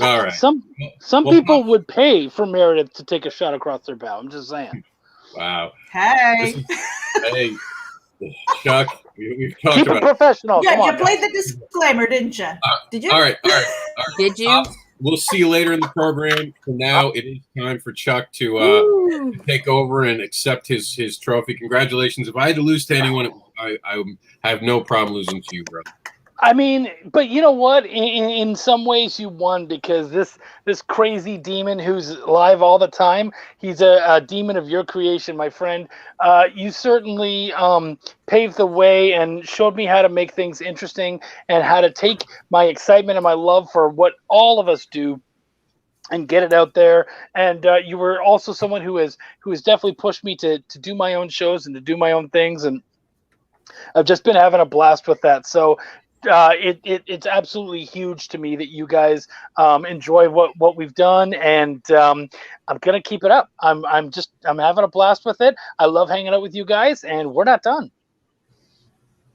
Speaker 1: All right.
Speaker 2: Some people would pay for Meredith to take a shot across their bow. I'm just saying.
Speaker 1: Wow.
Speaker 3: Hey.
Speaker 1: Hey, Chuck, we've talked
Speaker 2: Keep it
Speaker 1: about
Speaker 2: professional.
Speaker 3: Yeah,
Speaker 2: Come on,
Speaker 3: you played the disclaimer, didn't you? Did you?
Speaker 1: All right.
Speaker 4: Did you?
Speaker 1: We'll see you later in the program. For now, it is time for Chuck to take over and accept his trophy. Congratulations. If I had to lose to anyone, I have no problem losing to you, brother.
Speaker 2: I mean, but you know what? In some ways, you won because this crazy demon who's live all the time, he's a demon of your creation, my friend. You certainly paved the way and showed me how to make things interesting and how to take my excitement and my love for what all of us do and get it out there. And you were also someone who has definitely pushed me to do my own shows and to do my own things. And I've just been having a blast with that. So it's absolutely huge to me that you guys enjoy what we've done, and I'm gonna keep it up. I'm having a blast with it. I love hanging out with you guys, and we're not done.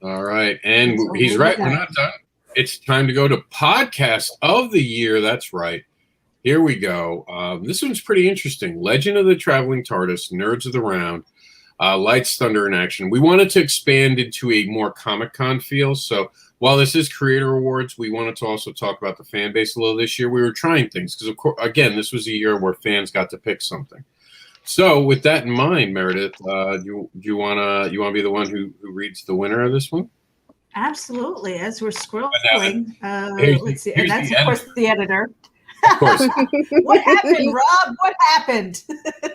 Speaker 1: All right, and he's right. We're not done. It's time to go to Podcast of the Year. That's right. Here we go. This one's pretty interesting. Legend of the Traveling TARDIS, Nerds of the Round, Lights, Thunder, and Action. We wanted to expand into a more Comic-Con feel, so while this is Creator Awards, we wanted to also talk about the fan base a little this year. We were trying things because, of course, again, this was a year where fans got to pick something. So, with that in mind, Meredith, do you wanna be the one who reads the winner of this one?
Speaker 3: Absolutely. As we're scrolling, let's see, and
Speaker 1: here's
Speaker 3: that's
Speaker 1: the
Speaker 3: of course the editor.
Speaker 1: Of course.
Speaker 3: What happened, Rob? What happened?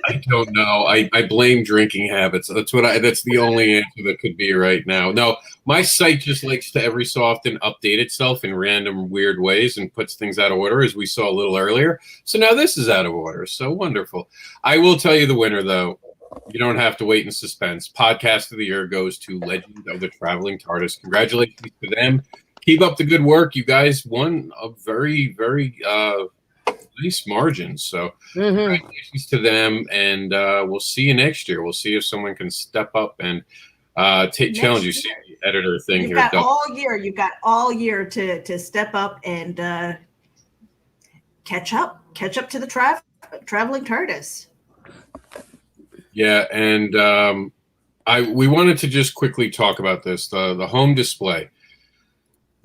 Speaker 1: I don't know. I blame drinking habits. That's the only answer that could be right now. No, my site just likes to every so often update itself in random weird ways and puts things out of order, as we saw a little earlier. So now this is out of order. So wonderful. I will tell you the winner, though. You don't have to wait in suspense. Podcast of the Year goes to Legend of the Traveling TARDIS. Congratulations to them. Keep up the good work. You guys won a very, very nice margin. So congratulations to them, and we'll see you next year. We'll see if someone can step up and take challenge. You see the editor thing
Speaker 3: You've
Speaker 1: here.
Speaker 3: got all year. You've got all year to step up and catch up to the traveling TARDIS.
Speaker 1: Yeah, and we wanted to just quickly talk about this, the home display.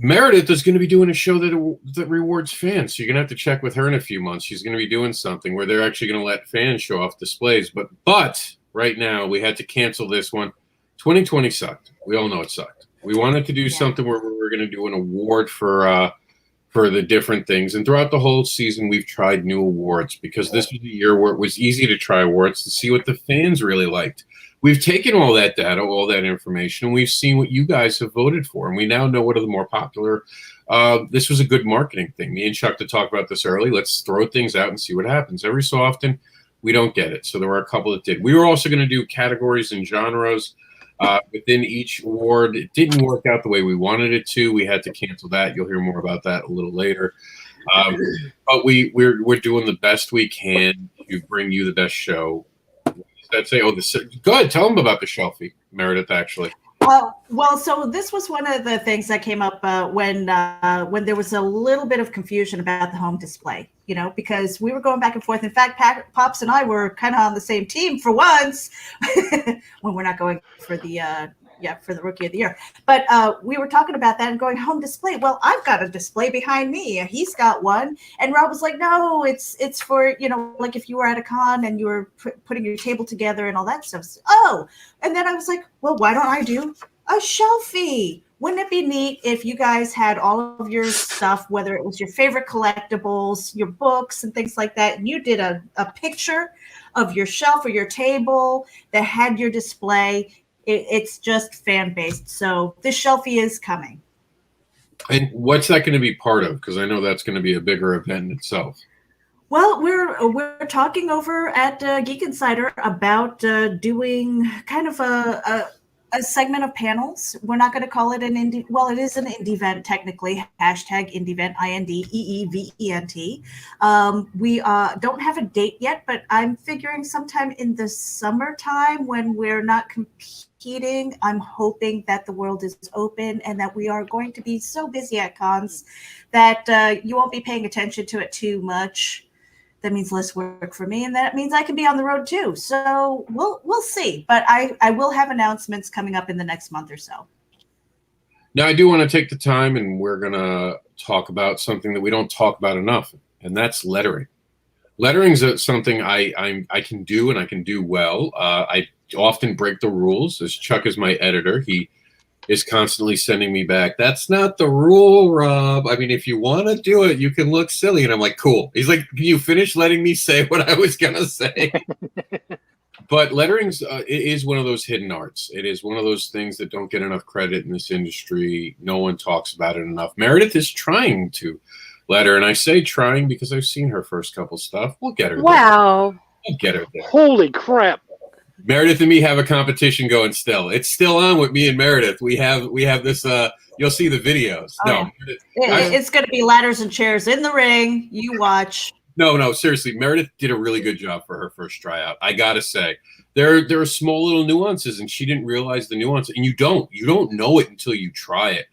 Speaker 1: Meredith is going to be doing a show that rewards fans. So you're going to have to check with her in a few months. She's going to be doing something where they're actually going to let fans show off displays. But right now we had to cancel this one. 2020 sucked. We all know it sucked. We wanted to do something where we were going to do an award for the different things. And throughout the whole season, we've tried new awards because this was a year where it was easy to try awards to see what the fans really liked. We've taken all that data, all that information, and we've seen what you guys have voted for, and we now know what are the more popular. This was a good marketing thing. Me and Chuck to talk about this early. Let's throw things out and see what happens. Every so often, we don't get it. So there were a couple that did. We were also going to do categories and genres within each award. It didn't work out the way we wanted it to. We had to cancel that. You'll hear more about that a little later. But we're doing the best we can to bring you the best show. Go ahead, tell them about the shelfie, Meredith, actually.
Speaker 3: Well, so this was one of the things that came up when there was a little bit of confusion about the home display, because we were going back and forth. In fact, Pops and I were kind of on the same team for once when we're not going for the yeah, for the Rookie of the Year. But we were talking about that and going home display. Well, I've got a display behind me. He's got one, and Rob was like, "No, it's for like if you were at a con and you were putting your table together and all that stuff." Oh, and then I was like, "Well, why don't I do a shelfie? Wouldn't it be neat if you guys had all of your stuff, whether it was your favorite collectibles, your books, and things like that, and you did a picture of your shelf or your table that had your display." It's just fan-based. So this shelfie is coming.
Speaker 1: And what's that going to be part of? Because I know that's going to be a bigger event in itself.
Speaker 3: Well, we're talking over at Geek Insider about doing kind of a segment of panels. We're not going to call it an indie. Well, it is an indie event technically. Hashtag IndieVent, INDEEVENT. We don't have a date yet, but I'm figuring sometime in the summertime when we're not competing. I'm hoping that the world is open and that we are going to be so busy at cons that you won't be paying attention to it too much. That means less work for me, and that means I can be on the road too. So we'll see. But I will have announcements coming up in the next month or so.
Speaker 1: Now, I do want to take the time, and we're going to talk about something that we don't talk about enough, and that's lettering. Lettering is something I can do, and I can do well. I often break the rules. As Chuck is my editor, he is constantly sending me back, "That's not the rule, Rob. I mean, if you want to do it, you can look silly." And I'm like, cool. He's like, "Can you finish letting me say what I was going to say?" But lettering is one of those hidden arts. It is one of those things that don't get enough credit in this industry. No one talks about it enough. Meredith is trying to letter, and I say trying because I've seen her first couple stuff. We'll get her there.
Speaker 4: Wow.
Speaker 1: We'll get her there.
Speaker 2: Holy crap.
Speaker 1: Meredith and me have a competition going still. It's still on with me and Meredith. We have this, you'll see the videos. No,
Speaker 3: it's going to be ladders and chairs in the ring. You watch.
Speaker 1: No, seriously. Meredith did a really good job for her first tryout. I got to say, there are small little nuances, and she didn't realize the nuance. And you don't know it until you try it.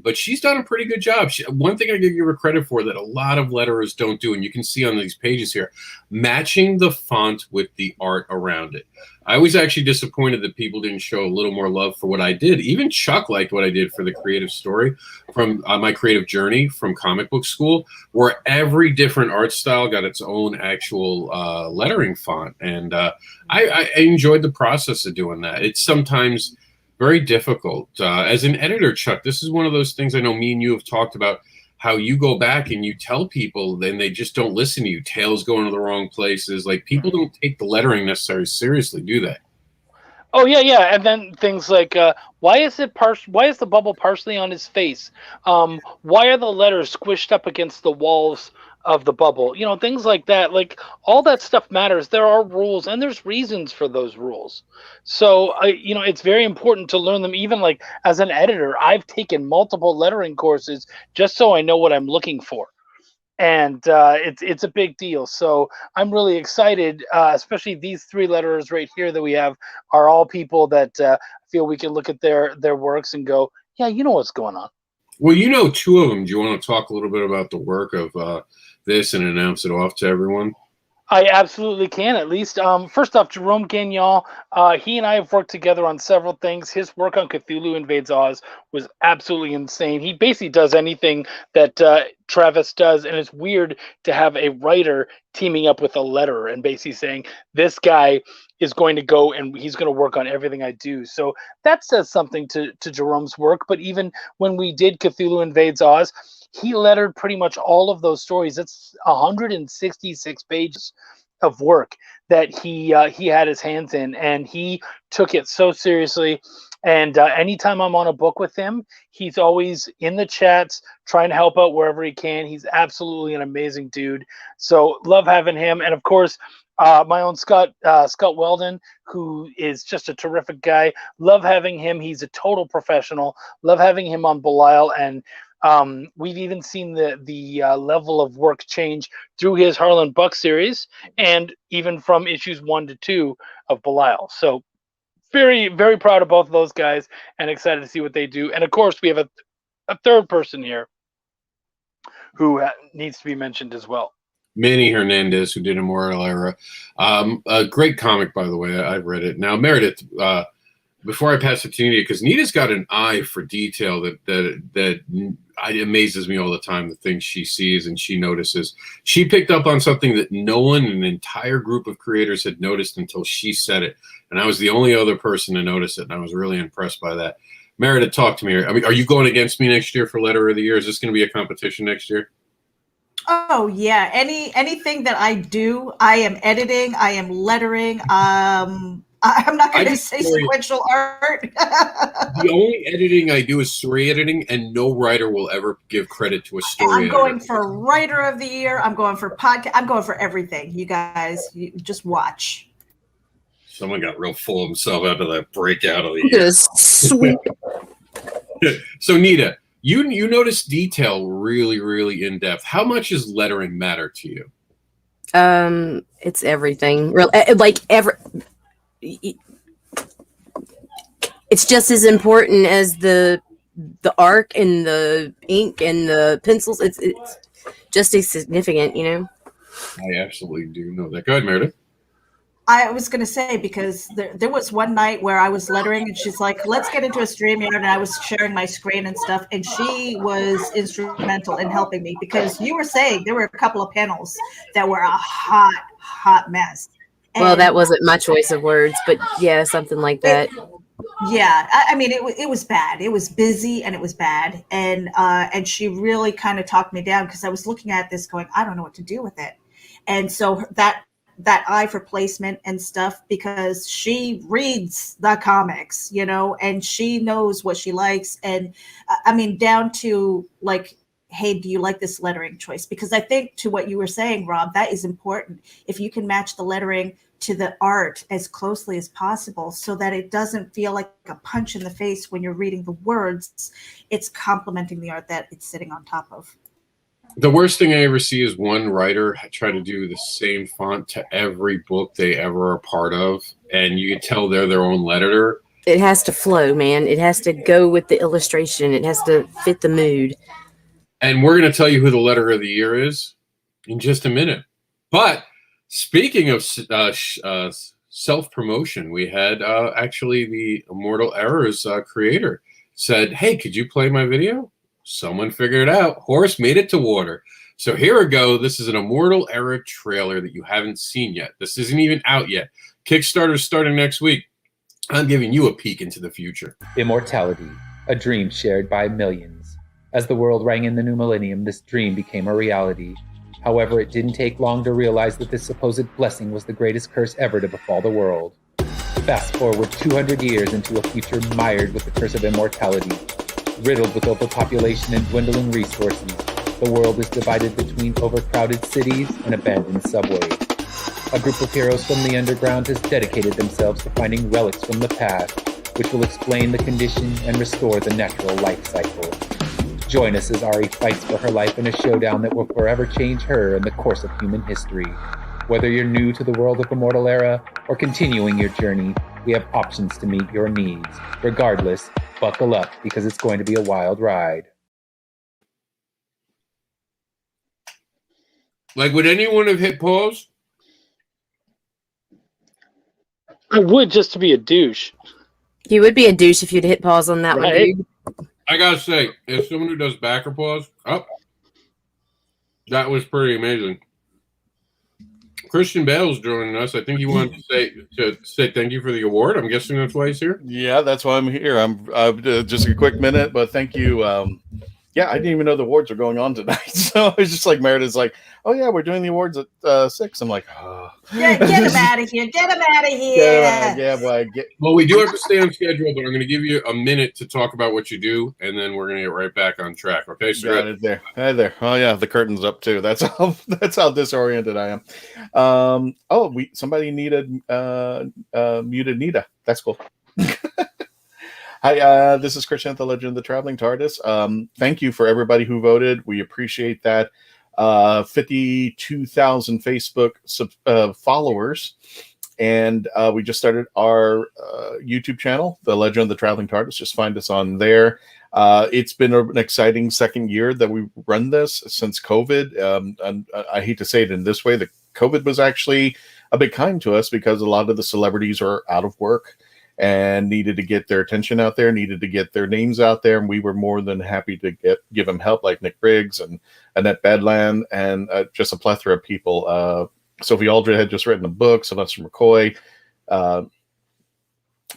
Speaker 1: But she's done a pretty good job. One thing I give her credit for that a lot of letterers don't do, and you can see on these pages here, matching the font with the art around it. I was actually disappointed that people didn't show a little more love for what I did. Even Chuck liked what I did for the creative story from my creative journey from comic book school, where every different art style got its own actual lettering font. And I enjoyed the process of doing that. It's sometimes very difficult. As an editor, Chuck, this is one of those things I know me and you have talked about, how you go back and you tell people, then they just don't listen to you. Tails going to the wrong places. Like, people don't take the lettering necessarily seriously, do they?
Speaker 2: Oh yeah. And then things like, why is the bubble partially on his face? Why are the letters squished up against the walls of the bubble? Things like that. Like, all that stuff matters. There are rules and there's reasons for those rules. So it's very important to learn them. Even like as an editor, I've taken multiple lettering courses just so I know what I'm looking for. And it's a big deal. So I'm really excited, especially these three letterers right here that we have are all people that feel we can look at their works and go, yeah, you know what's going on.
Speaker 1: Well, you know two of them. Do you want to talk a little bit about the work of this and announce it off to everyone?
Speaker 2: I absolutely can, at least. First off, Jerome Gagnon, he and I have worked together on several things. His work on Cthulhu Invades Oz was absolutely insane. He basically does anything that Travis does, and it's weird to have a writer teaming up with a letterer and basically saying, this guy is going to go and he's going to work on everything I do. So that says something to Jerome's work. But even when we did Cthulhu Invades Oz, he lettered pretty much all of those stories. It's 166 pages of work that he had his hands in, and he took it so seriously. And anytime I'm on a book with him, he's always in the chats trying to help out wherever he can. He's absolutely an amazing dude. So love having him. And of course, my own Scott Weldon, who is just a terrific guy. Love having him. He's a total professional. Love having him on Belial. And we've even seen the level of work change through his Harlan Buck series, and even from issues 1 to 2 of Belial. So very, very proud of both of those guys and excited to see what they do. And of course, we have a third person here who needs to be mentioned as well.
Speaker 1: Manny Hernandez, who did Immortal Era. A great comic, by the way. I've read it. Now, Meredith, before I pass it to Nita, because Nita's got an eye for detail that amazes me all the time, the things she sees and she notices. She picked up on something that no one in an entire group of creators had noticed until she said it. And I was the only other person to notice it, and I was really impressed by that. Meredith, talk to me. I mean, are you going against me next year for Letter of the Year? Is this going to be a competition next year?
Speaker 3: Oh yeah, anything that I do, I am editing, I am lettering. I'm not going to say sequential art.
Speaker 1: The only editing I do is story editing, and no writer will ever give credit to a story editor.
Speaker 3: I'm going for Writer of the Year. I'm going for podcast. I'm going for everything. You guys, you just watch.
Speaker 1: Someone got real full of himself after that breakout of the year.
Speaker 4: Just sweet.
Speaker 1: So Nita, you notice detail really, really in depth. How much does lettering matter to you?
Speaker 4: It's everything. It's just as important as the arc and the ink and the pencils. It's just as significant, you know.
Speaker 1: I absolutely do know that. Go ahead, Meredith.
Speaker 3: I was going to say, because there was one night where I was lettering and she's like, let's get into a StreamYard, and I was sharing my screen and stuff, and she was instrumental in helping me, because you were saying there were a couple of panels that were a hot mess.
Speaker 4: Well, that wasn't my choice of words, but yeah, something like that.
Speaker 3: I mean, it was bad. It was busy and it was bad. And she really kind of talked me down, because I was looking at this going, I don't know what to do with it. And so that eye for placement and stuff, because she reads the comics, you know, and she knows what she likes. And I mean, down to like, hey, do you like this lettering choice? Because I think, to what you were saying, Rob, that is important. If you can match the lettering to the art as closely as possible, so that it doesn't feel like a punch in the face when you're reading the words, it's complementing the art that it's sitting on top of.
Speaker 1: The worst thing I ever see is one writer try to do the same font to every book they ever are part of, and you can tell they're their own letterer.
Speaker 4: It has to flow, man. It has to go with the illustration. It has to fit the mood.
Speaker 1: And we're going to tell you who the Letter of the Year is in just a minute. But speaking of self-promotion, we had actually the Immortal Errors creator said, hey, could you play my video? Someone figured it out. Horace made it to water. So here we go. This is an Immortal Era trailer that you haven't seen yet. This isn't even out yet. Kickstarter's starting next week. I'm giving you a peek into the future.
Speaker 11: Immortality, a dream shared by millions. As the world rang in the new millennium, this dream became a reality. However, it didn't take long to realize that this supposed blessing was the greatest curse ever to befall the world. Fast forward 200 years into a future mired with the curse of immortality. Riddled with overpopulation and dwindling resources, the world is divided between overcrowded cities and abandoned subways. A group of heroes from the underground has dedicated themselves to finding relics from the past, which will explain the condition and restore the natural life cycle. Join us as Ari fights for her life in a showdown that will forever change her and the course of human history. Whether you're new to the world of Immortal Era or continuing your journey, we have options to meet your needs. Regardless, buckle up, because it's going to be a wild ride.
Speaker 1: Like, would anyone have hit pause?
Speaker 2: I would, just to be a douche.
Speaker 4: You would be a douche if you'd hit pause on that one,
Speaker 2: Right.
Speaker 4: dude.
Speaker 1: I gotta say, as someone who does backer pause, that was pretty amazing. Christian Bale's joining us. I think he wanted to say thank you for the award. I'm guessing that's why he's here.
Speaker 12: Yeah, that's why I'm here. I'm just a quick minute, but thank you. Yeah, I didn't even know the awards are going on tonight. So it's just like Meredith's like, oh yeah, we're doing the awards at 6. I'm like, oh.
Speaker 3: Get him out of here. Get him out of here.
Speaker 1: Well, we do have to stay on schedule, but I'm going to give you a minute to talk about what you do, and then we're going to get right back on track. Okay, so
Speaker 12: got it there. Hi there. Oh yeah, the curtain's up too. That's how disoriented I am. Somebody needed muted Nita. That's cool. Hi, this is Christian, the Legend of the Traveling TARDIS. Thank you for everybody who voted. We appreciate that. 52,000 Facebook followers. And we just started our YouTube channel, The Legend of the Traveling TARDIS. Just find us on there. It's been an exciting second year that we run this since COVID. And I hate to say it in this way, that COVID was actually a bit kind to us, because a lot of the celebrities are out of work. and needed to get their attention out there, needed to get their names out there, and we were more than happy to give them help, like Nick Briggs and Annette Badland, and just a plethora of people. Sophie Aldred had just written a book, Sylvester McCoy, Paul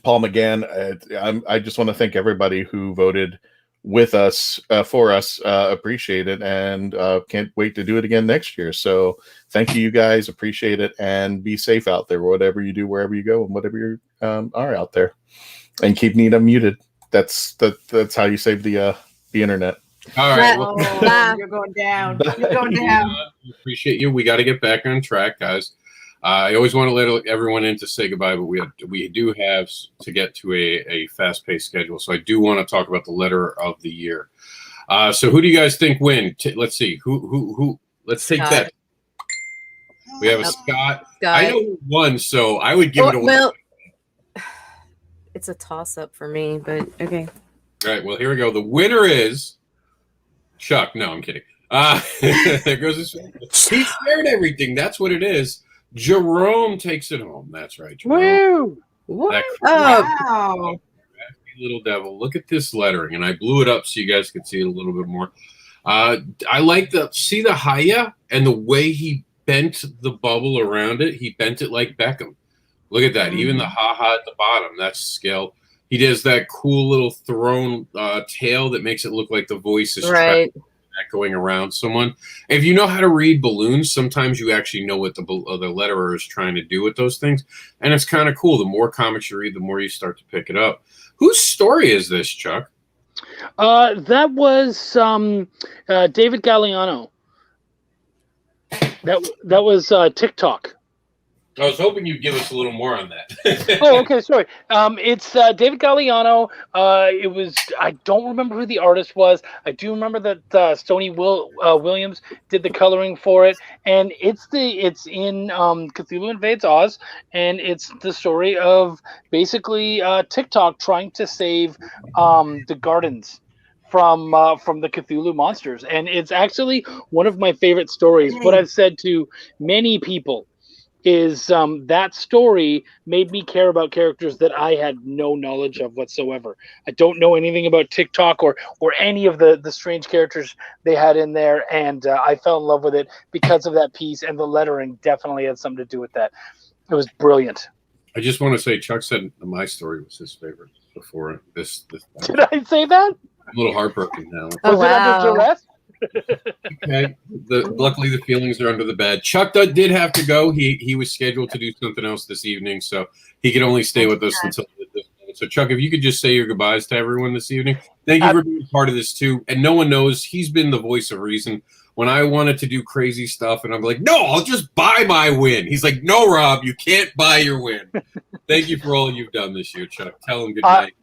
Speaker 12: McGann. I just want to thank everybody who voted with us, for us, appreciate it, and can't wait to do it again next year. So thank you guys, appreciate it, and be safe out there, whatever you do, wherever you go, and whatever you are out there, and keep Nita muted. That's how you save the internet.
Speaker 1: All right.
Speaker 3: You're going down. You're going down.
Speaker 1: Appreciate you. We got to get back on track, guys. I always want to let everyone in to say goodbye, but we do have to get to a fast-paced schedule. So I do want to talk about the letter of the year. So who do you guys think win? Let's see. Who? Let's take that. We have a Scott. I know who won, so I would give it a win.
Speaker 4: Well, it's a toss-up for me, but okay.
Speaker 1: All right. Well, here we go. The winner is Chuck. No, I'm kidding. There goes his. He shared everything. That's what it is. Jerome takes it home. That's right. Jerome.
Speaker 2: Woo!
Speaker 1: That
Speaker 3: Wow.
Speaker 1: little devil. Look at this lettering, and I blew it up so you guys could see it a little bit more. I like the Haya and the way he bent the bubble around it. He bent it like Beckham. Look at that. Even the ha-ha at the bottom. That's skill. He does that cool little thrown tail that makes it look like the voice is echoing around someone. If you know how to read balloons, sometimes you actually know what the letterer is trying to do with those things, and it's kind of cool. The more comics you read, the more you start to pick it up. Whose story is this, Chuck?
Speaker 2: That was David Galliano. That was TikTok.
Speaker 1: I was hoping you'd give us a little more on that.
Speaker 2: Oh, okay, sorry. It's David Galliano. It was, I don't remember who the artist was. I do remember that Stoney Williams did the coloring for it, and it's in Cthulhu Invades Oz, and it's the story of basically TikTok trying to save the gardens from the Cthulhu monsters, and it's actually one of my favorite stories. What I've said to many people is that story made me care about characters that I had no knowledge of whatsoever. I don't know anything about TikTok or any of the strange characters they had in there, and I fell in love with it because of that piece, and the lettering definitely had something to do with that. It was brilliant.
Speaker 1: I just want to say, Chuck said my story was his favorite before this.
Speaker 2: Did I say that?
Speaker 1: I'm a little heartbroken now.
Speaker 2: Was it under duress?
Speaker 1: Okay. Luckily, the feelings are under the bed. Chuck did have to go. He was scheduled to do something else this evening, so he could only stay with us until this moment. So, Chuck, if you could just say your goodbyes to everyone this evening. Thank you for being part of this, too. And no one knows he's been the voice of reason. When I wanted to do crazy stuff, and I'm like, no, I'll just buy my win. He's like, no, Rob, you can't buy your win. Thank you for all you've done this year, Chuck. Tell him good night.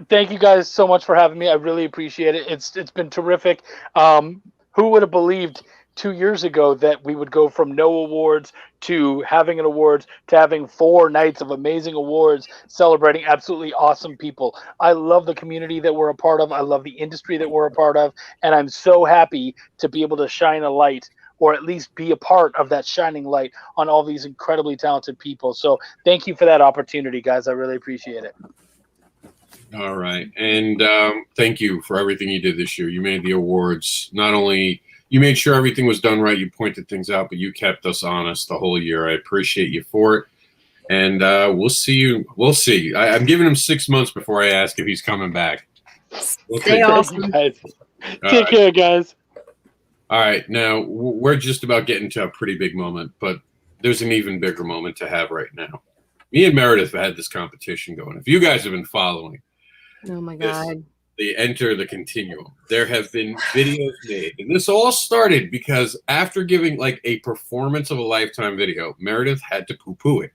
Speaker 2: Thank you guys so much for having me. I really appreciate it. It's been terrific. Who would have believed 2 years ago that we would go from no awards to having an awards to having 4 nights of amazing awards celebrating absolutely awesome people. I love the community that we're a part of. I love the industry that we're a part of. And I'm so happy to be able to shine a light, or at least be a part of that shining light on all these incredibly talented people. So thank you for that opportunity, guys. I really appreciate it.
Speaker 1: All right. And thank you for everything you did this year. You made the awards. Not only you made sure everything was done right, you pointed things out, but you kept us honest the whole year. I appreciate you for it. And we'll see you. We'll see. I'm giving him 6 months before I ask if he's coming back.
Speaker 4: Stay awesome.
Speaker 2: Take care, guys.
Speaker 1: All right. Now, we're just about getting to a pretty big moment, but there's an even bigger moment to have right now. Me and Meredith have had this competition going. If you guys have been following,
Speaker 4: oh my God,
Speaker 1: they enter the continuum. There have been videos made, and this all started because after giving like a performance of a lifetime video, Meredith had to poo-poo it.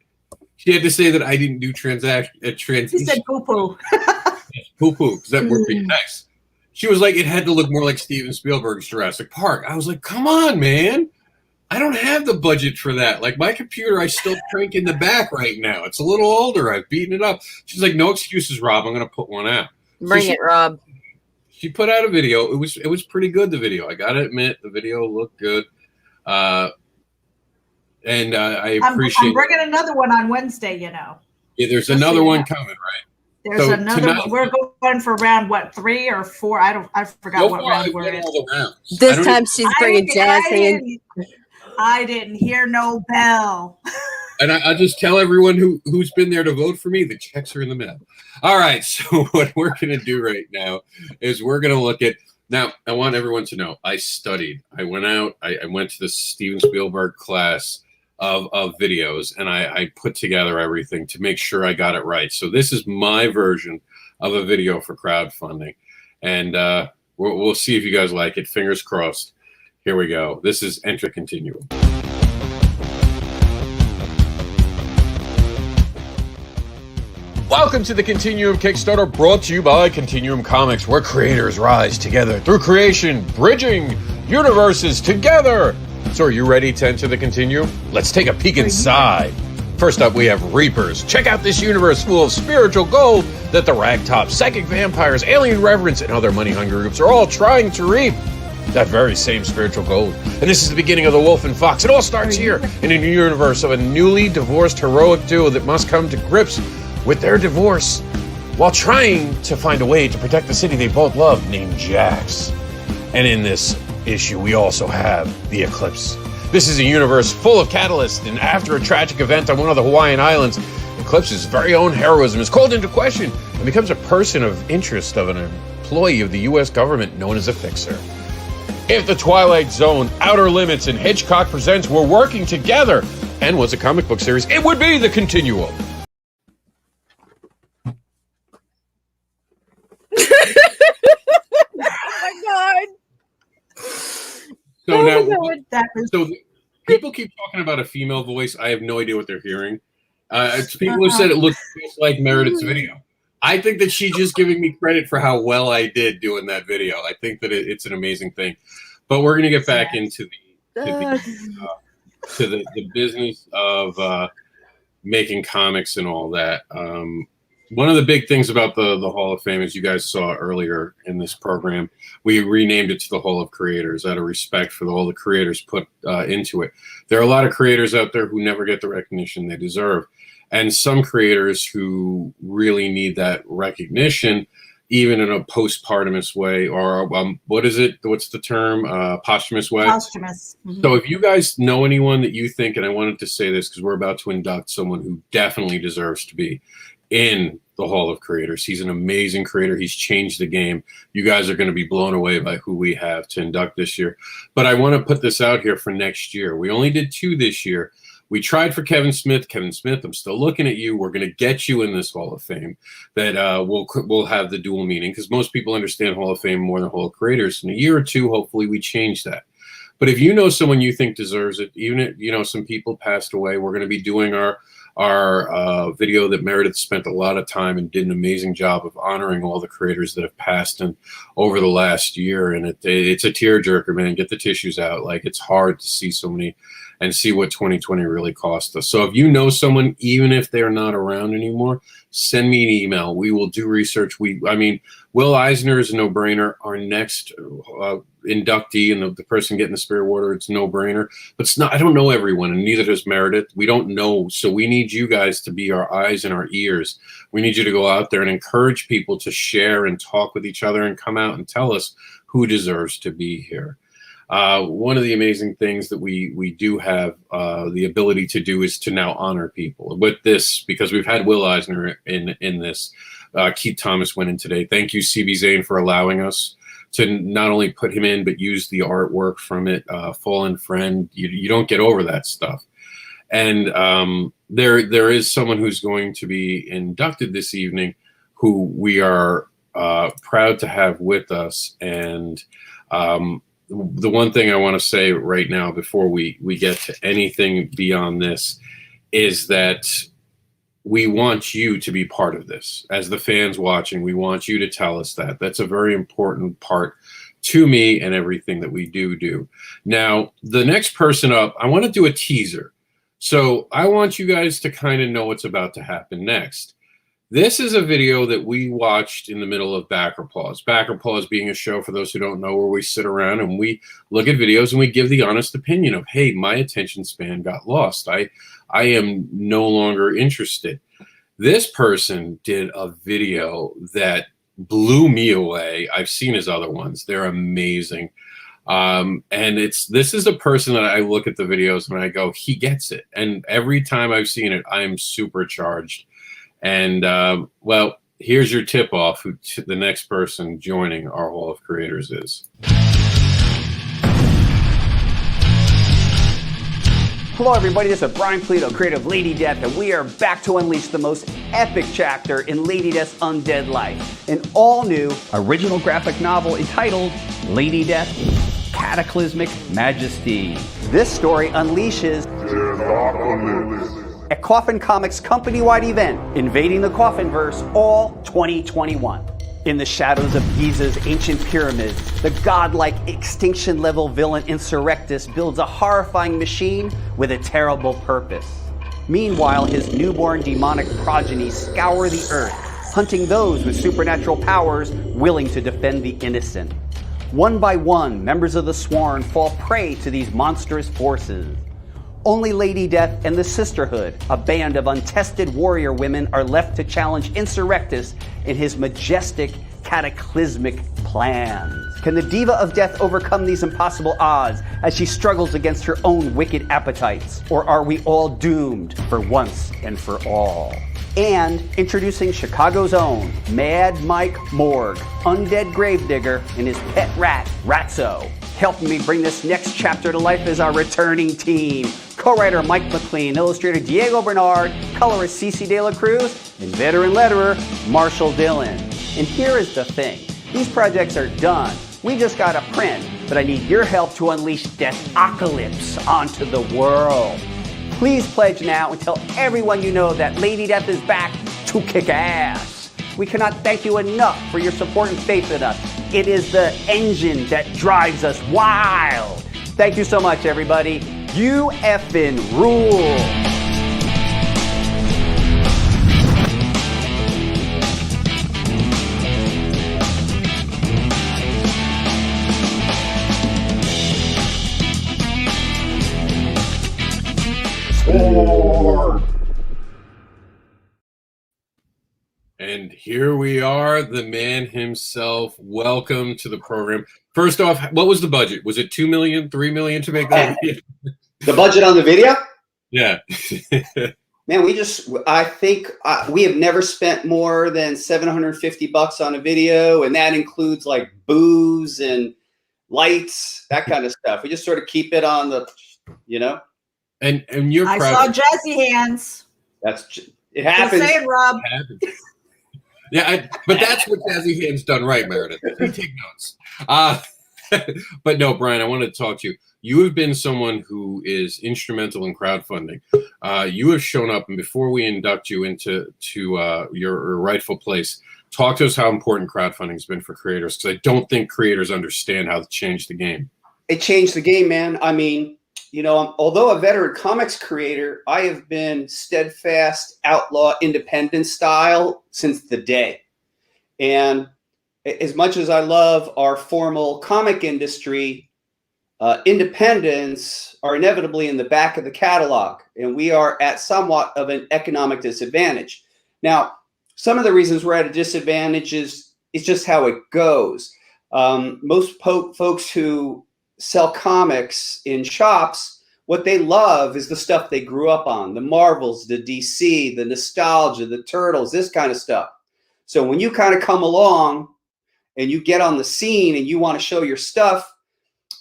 Speaker 1: She had to say that I didn't do transition.
Speaker 3: She said poo-poo.
Speaker 1: Poo-poo, because that would be nice. She was like, it had to look more like Steven Spielberg's Jurassic Park. I was like, come on, man. I don't have the budget for that. Like, my computer, I still crank in the back right now. It's a little older. I've beaten it up. She's like, no excuses, Rob. I'm going to put one out.
Speaker 4: Bring it, Rob.
Speaker 1: She put out a video. It was pretty good, the video. I got to admit, the video looked good. And I appreciate
Speaker 3: I'm bringing another one on Wednesday, you know.
Speaker 1: Yeah, there's
Speaker 3: Let's
Speaker 1: another
Speaker 3: see.
Speaker 1: one coming, right?
Speaker 3: There's
Speaker 1: So
Speaker 3: another
Speaker 1: tonight-
Speaker 3: one. We're going for round what, 3 or 4? I forgot
Speaker 1: So
Speaker 3: what
Speaker 1: far,
Speaker 3: round
Speaker 1: I've
Speaker 3: we're
Speaker 1: done
Speaker 3: in.
Speaker 1: all the rounds.
Speaker 4: This
Speaker 1: I don't
Speaker 4: time
Speaker 1: even-
Speaker 4: she's bringing jazz hands.
Speaker 3: I didn't hear no bell.
Speaker 1: And I'll just tell everyone who's been there to vote for me, the checks are in the mail. All right, so what we're going to do right now is we're going to look at, now I want everyone to know, I studied. I went out, I went to the Steven Spielberg class of videos, and I put together everything to make sure I got it right. So this is my version of a video for crowdfunding. And we'll see if you guys like it. Fingers crossed. Here we go. This is Enter Continuum. Welcome to the Continuum Kickstarter, brought to you by Continuum Comics, where creators rise together through creation, bridging universes together. So are you ready to enter the Continuum? Let's take a peek inside. First up, we have Reapers. Check out this universe full of spiritual gold that the ragtop, psychic vampires, alien reverence, and other money-hungry groups are all trying to reap. That very same spiritual gold. And this is the beginning of the Wolf and Fox. It all starts here in a new universe of a newly divorced heroic duo that must come to grips with their divorce while trying to find a way to protect the city they both love, named Jax. And in this issue, we also have the Eclipse. This is a universe full of catalysts, and after a tragic event on one of the Hawaiian Islands, Eclipse's very own heroism is called into question and becomes a person of interest of an employee of the U.S. government known as a fixer. If the Twilight Zone, Outer Limits, and Hitchcock Presents were working together and was a comic book series, it would be the Continuum.
Speaker 4: Oh
Speaker 1: So now,
Speaker 3: That was
Speaker 1: so people keep talking about a female voice. I have no idea what they're hearing. It's people who said it looks just like Meredith's video. I think that she's just giving me credit for how well I did doing that video. I think that it's an amazing thing. But we're going to get back into the business of making comics and all that. One of the big things about the Hall of Fame, as you guys saw earlier in this program, we renamed it to the Hall of Creators out of respect for all the creators put into it. There are a lot of creators out there who never get the recognition they deserve. And some creators who really need that recognition, even in a postpartumous way, or what is it? What's the term? Posthumous way?
Speaker 3: posthumous. Mhm.
Speaker 1: So if you guys know anyone that you think, and I wanted to say this because we're about to induct someone who definitely deserves to be in the Hall of Creators. He's an amazing creator. He's changed the game. You guys are going to be blown away by who we have to induct this year. But I want to put this out here for next year. We only did 2 this year. We tried for Kevin Smith. Kevin Smith, I'm still looking at you. We're going to get you in this Hall of Fame. That we'll have the dual meaning, because most people understand Hall of Fame more than Hall of Creators. In a year or 2, hopefully we change that. But if you know someone you think deserves it, even if some people passed away, we're going to be doing our video that Meredith spent a lot of time and did an amazing job of honoring all the creators that have passed and over the last year. And it's a tearjerker, man. Get the tissues out. Like, it's hard to see so many and see what 2020 really cost us. So if you know someone, even if they're not around anymore, send me an email. We will do research. Will Eisner is a no-brainer. Our next inductee and the person getting the Spirit Water, it's no-brainer. But it's not. I don't know everyone, and neither does Meredith. We don't know. So we need you guys to be our eyes and our ears. We need you to go out there and encourage people to share and talk with each other and come out and tell us who deserves to be here. One of the amazing things that we do have the ability to do is to now honor people with this, because we've had Will Eisner in this. Keith Thomas went in today. Thank you, CB Zane, for allowing us to not only put him in, but use the artwork from it. Fallen Friend, you don't get over that stuff. And there is someone who's going to be inducted this evening who we are proud to have with us. And the one thing I want to say right now before we get to anything beyond this is that we want you to be part of this. As the fans watching, we want you to tell us that. That's a very important part to me and everything that we do. Now, the next person up, I want to do a teaser. So I want you guys to kind of know what's about to happen next. This is a video that we watched in the middle of Backer Paws. Backer Paws being a show, for those who don't know, where we sit around and we look at videos and we give the honest opinion of, hey, my attention span got lost. I am no longer interested. This person did a video that blew me away. I've seen his other ones. They're amazing. And this is a person that I look at the videos and I go, he gets it. And every time I've seen it, I'm supercharged. And well, here's your tip off who the next person joining our Hall of Creators is.
Speaker 13: Hello everybody, this is Brian Polito, creator of Lady Death, and we are back to unleash the most epic chapter in Lady Death's undead life. An all-new original graphic novel entitled Lady Death, Cataclysmic Majesty. This story unleashes a Coffin Comics company-wide event, Invading the Coffinverse, all 2021. In the shadows of Giza's ancient pyramids, the godlike extinction-level villain Insurrectus builds a horrifying machine with a terrible purpose. Meanwhile, his newborn demonic progeny scour the earth, hunting those with supernatural powers willing to defend the innocent. One by one, members of the Sworn fall prey to these monstrous forces. Only Lady Death and the Sisterhood, a band of untested warrior women, are left to challenge Insurrectus in his majestic, cataclysmic plans. Can the Diva of Death overcome these impossible odds as she struggles against her own wicked appetites? Or are we all doomed for once and for all? And introducing Chicago's own Mad Mike Morg, undead gravedigger, and his pet rat, Ratso. Helping me bring this next chapter to life is our returning team. Co-writer Mike McLean, illustrator Diego Bernard, colorist Cece De La Cruz, and veteran letterer Marshall Dillon. And here is the thing. These projects are done. We just got a print, but I need your help to unleash Deathocalypse onto the world. Please pledge now and tell everyone you know that Lady Death is back to kick ass. We cannot thank you enough for your support and faith in us. It is the engine that drives us wild. Thank you so much, everybody. You effing rule.
Speaker 1: And here we are, the man himself. Welcome to the program. First off, what was the budget? Was it $2 million, $3 million to make that video?
Speaker 14: The budget on the video?
Speaker 1: Yeah.
Speaker 14: Man, I think we have never spent more than $750 on a video, and that includes like booze and lights, that kind of stuff. We just sort of keep it on the,
Speaker 1: And you're
Speaker 3: I
Speaker 1: proud.
Speaker 3: saw Jazzy hands.
Speaker 14: It happens.
Speaker 3: Just saying, Rob.
Speaker 1: It happens. Yeah, but that's what Jazzy Hand's done right, Meredith. You take notes. But no, Brian, I want to talk to you. You have been someone who is instrumental in crowdfunding. You have shown up, and before we induct you into your rightful place, talk to us how important crowdfunding has been for creators, because I don't think creators understand how to change the game.
Speaker 14: It changed the game, man. I mean, although a veteran comics creator, I have been steadfast, outlaw, independent style since the day. And as much as I love our formal comic industry, independents are inevitably in the back of the catalog, and we are at somewhat of an economic disadvantage. Now, some of the reasons we're at a disadvantage is just how it goes. Most folks who sell comics in shops, what they love is the stuff they grew up on, the Marvels, the DC, the nostalgia, the Turtles, this kind of stuff. So when you kind of come along and you get on the scene and you want to show your stuff,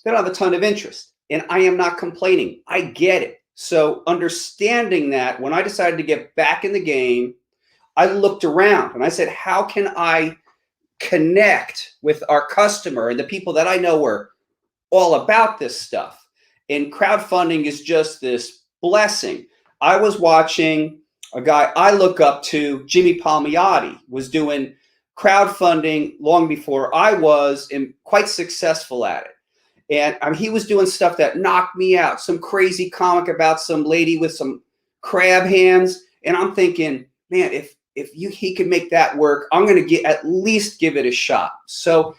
Speaker 14: they don't have a ton of interest. And I am not complaining. I get it. So understanding that, when I decided to get back in the game, I looked around and I said, how can I connect with our customer and the people that I know were all about this stuff? And crowdfunding is just this blessing. I was watching a guy I look up to, Jimmy Palmiotti, was doing crowdfunding long before I was, and quite successful at it. And he was doing stuff that knocked me out, some crazy comic about some lady with some crab hands. And I'm thinking, man, if he can make that work, I'm going to at least give it a shot. So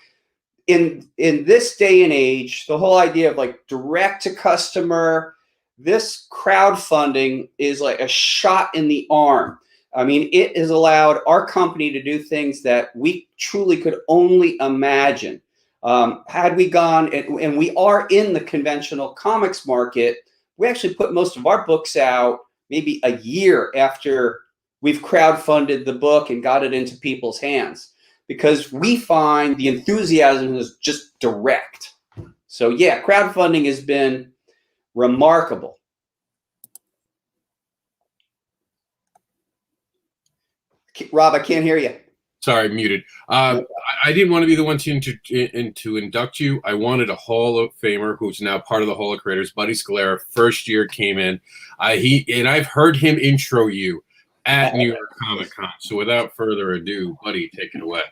Speaker 14: in this day and age, the whole idea of like direct to customer, this crowdfunding is like a shot in the arm. I mean, it has allowed our company to do things that we truly could only imagine. Had we gone, and we are in the conventional comics market, we actually put most of our books out maybe a year after we've crowdfunded the book and got it into people's hands, because we find the enthusiasm is just direct. So yeah, crowdfunding has been remarkable. Rob, I can't hear you.
Speaker 1: Sorry, muted. I didn't want to be the one to induct you. I wanted a Hall of Famer who's now part of the Hall of Creators. Buddy Scalera, first year came in. I've heard him intro you at New York Comic Con. So without further ado, Buddy, take it away.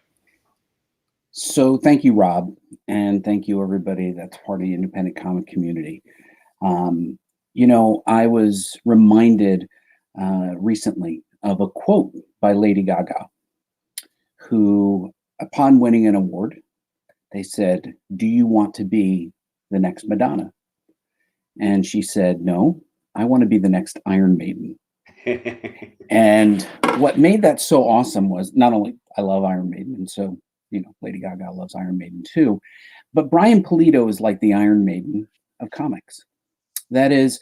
Speaker 15: So thank you, Rob, and thank you everybody that's part of the independent comic community. You know, I was reminded recently of a quote by Lady Gaga, who, upon winning an award, they said, "Do you want to be the next Madonna?" And she said, "No, I want to be the next Iron Maiden." And what made that so awesome was not only I love Iron Maiden, and so, you know, Lady Gaga loves Iron Maiden too, but Brian Pulido is like the Iron Maiden of comics. That is,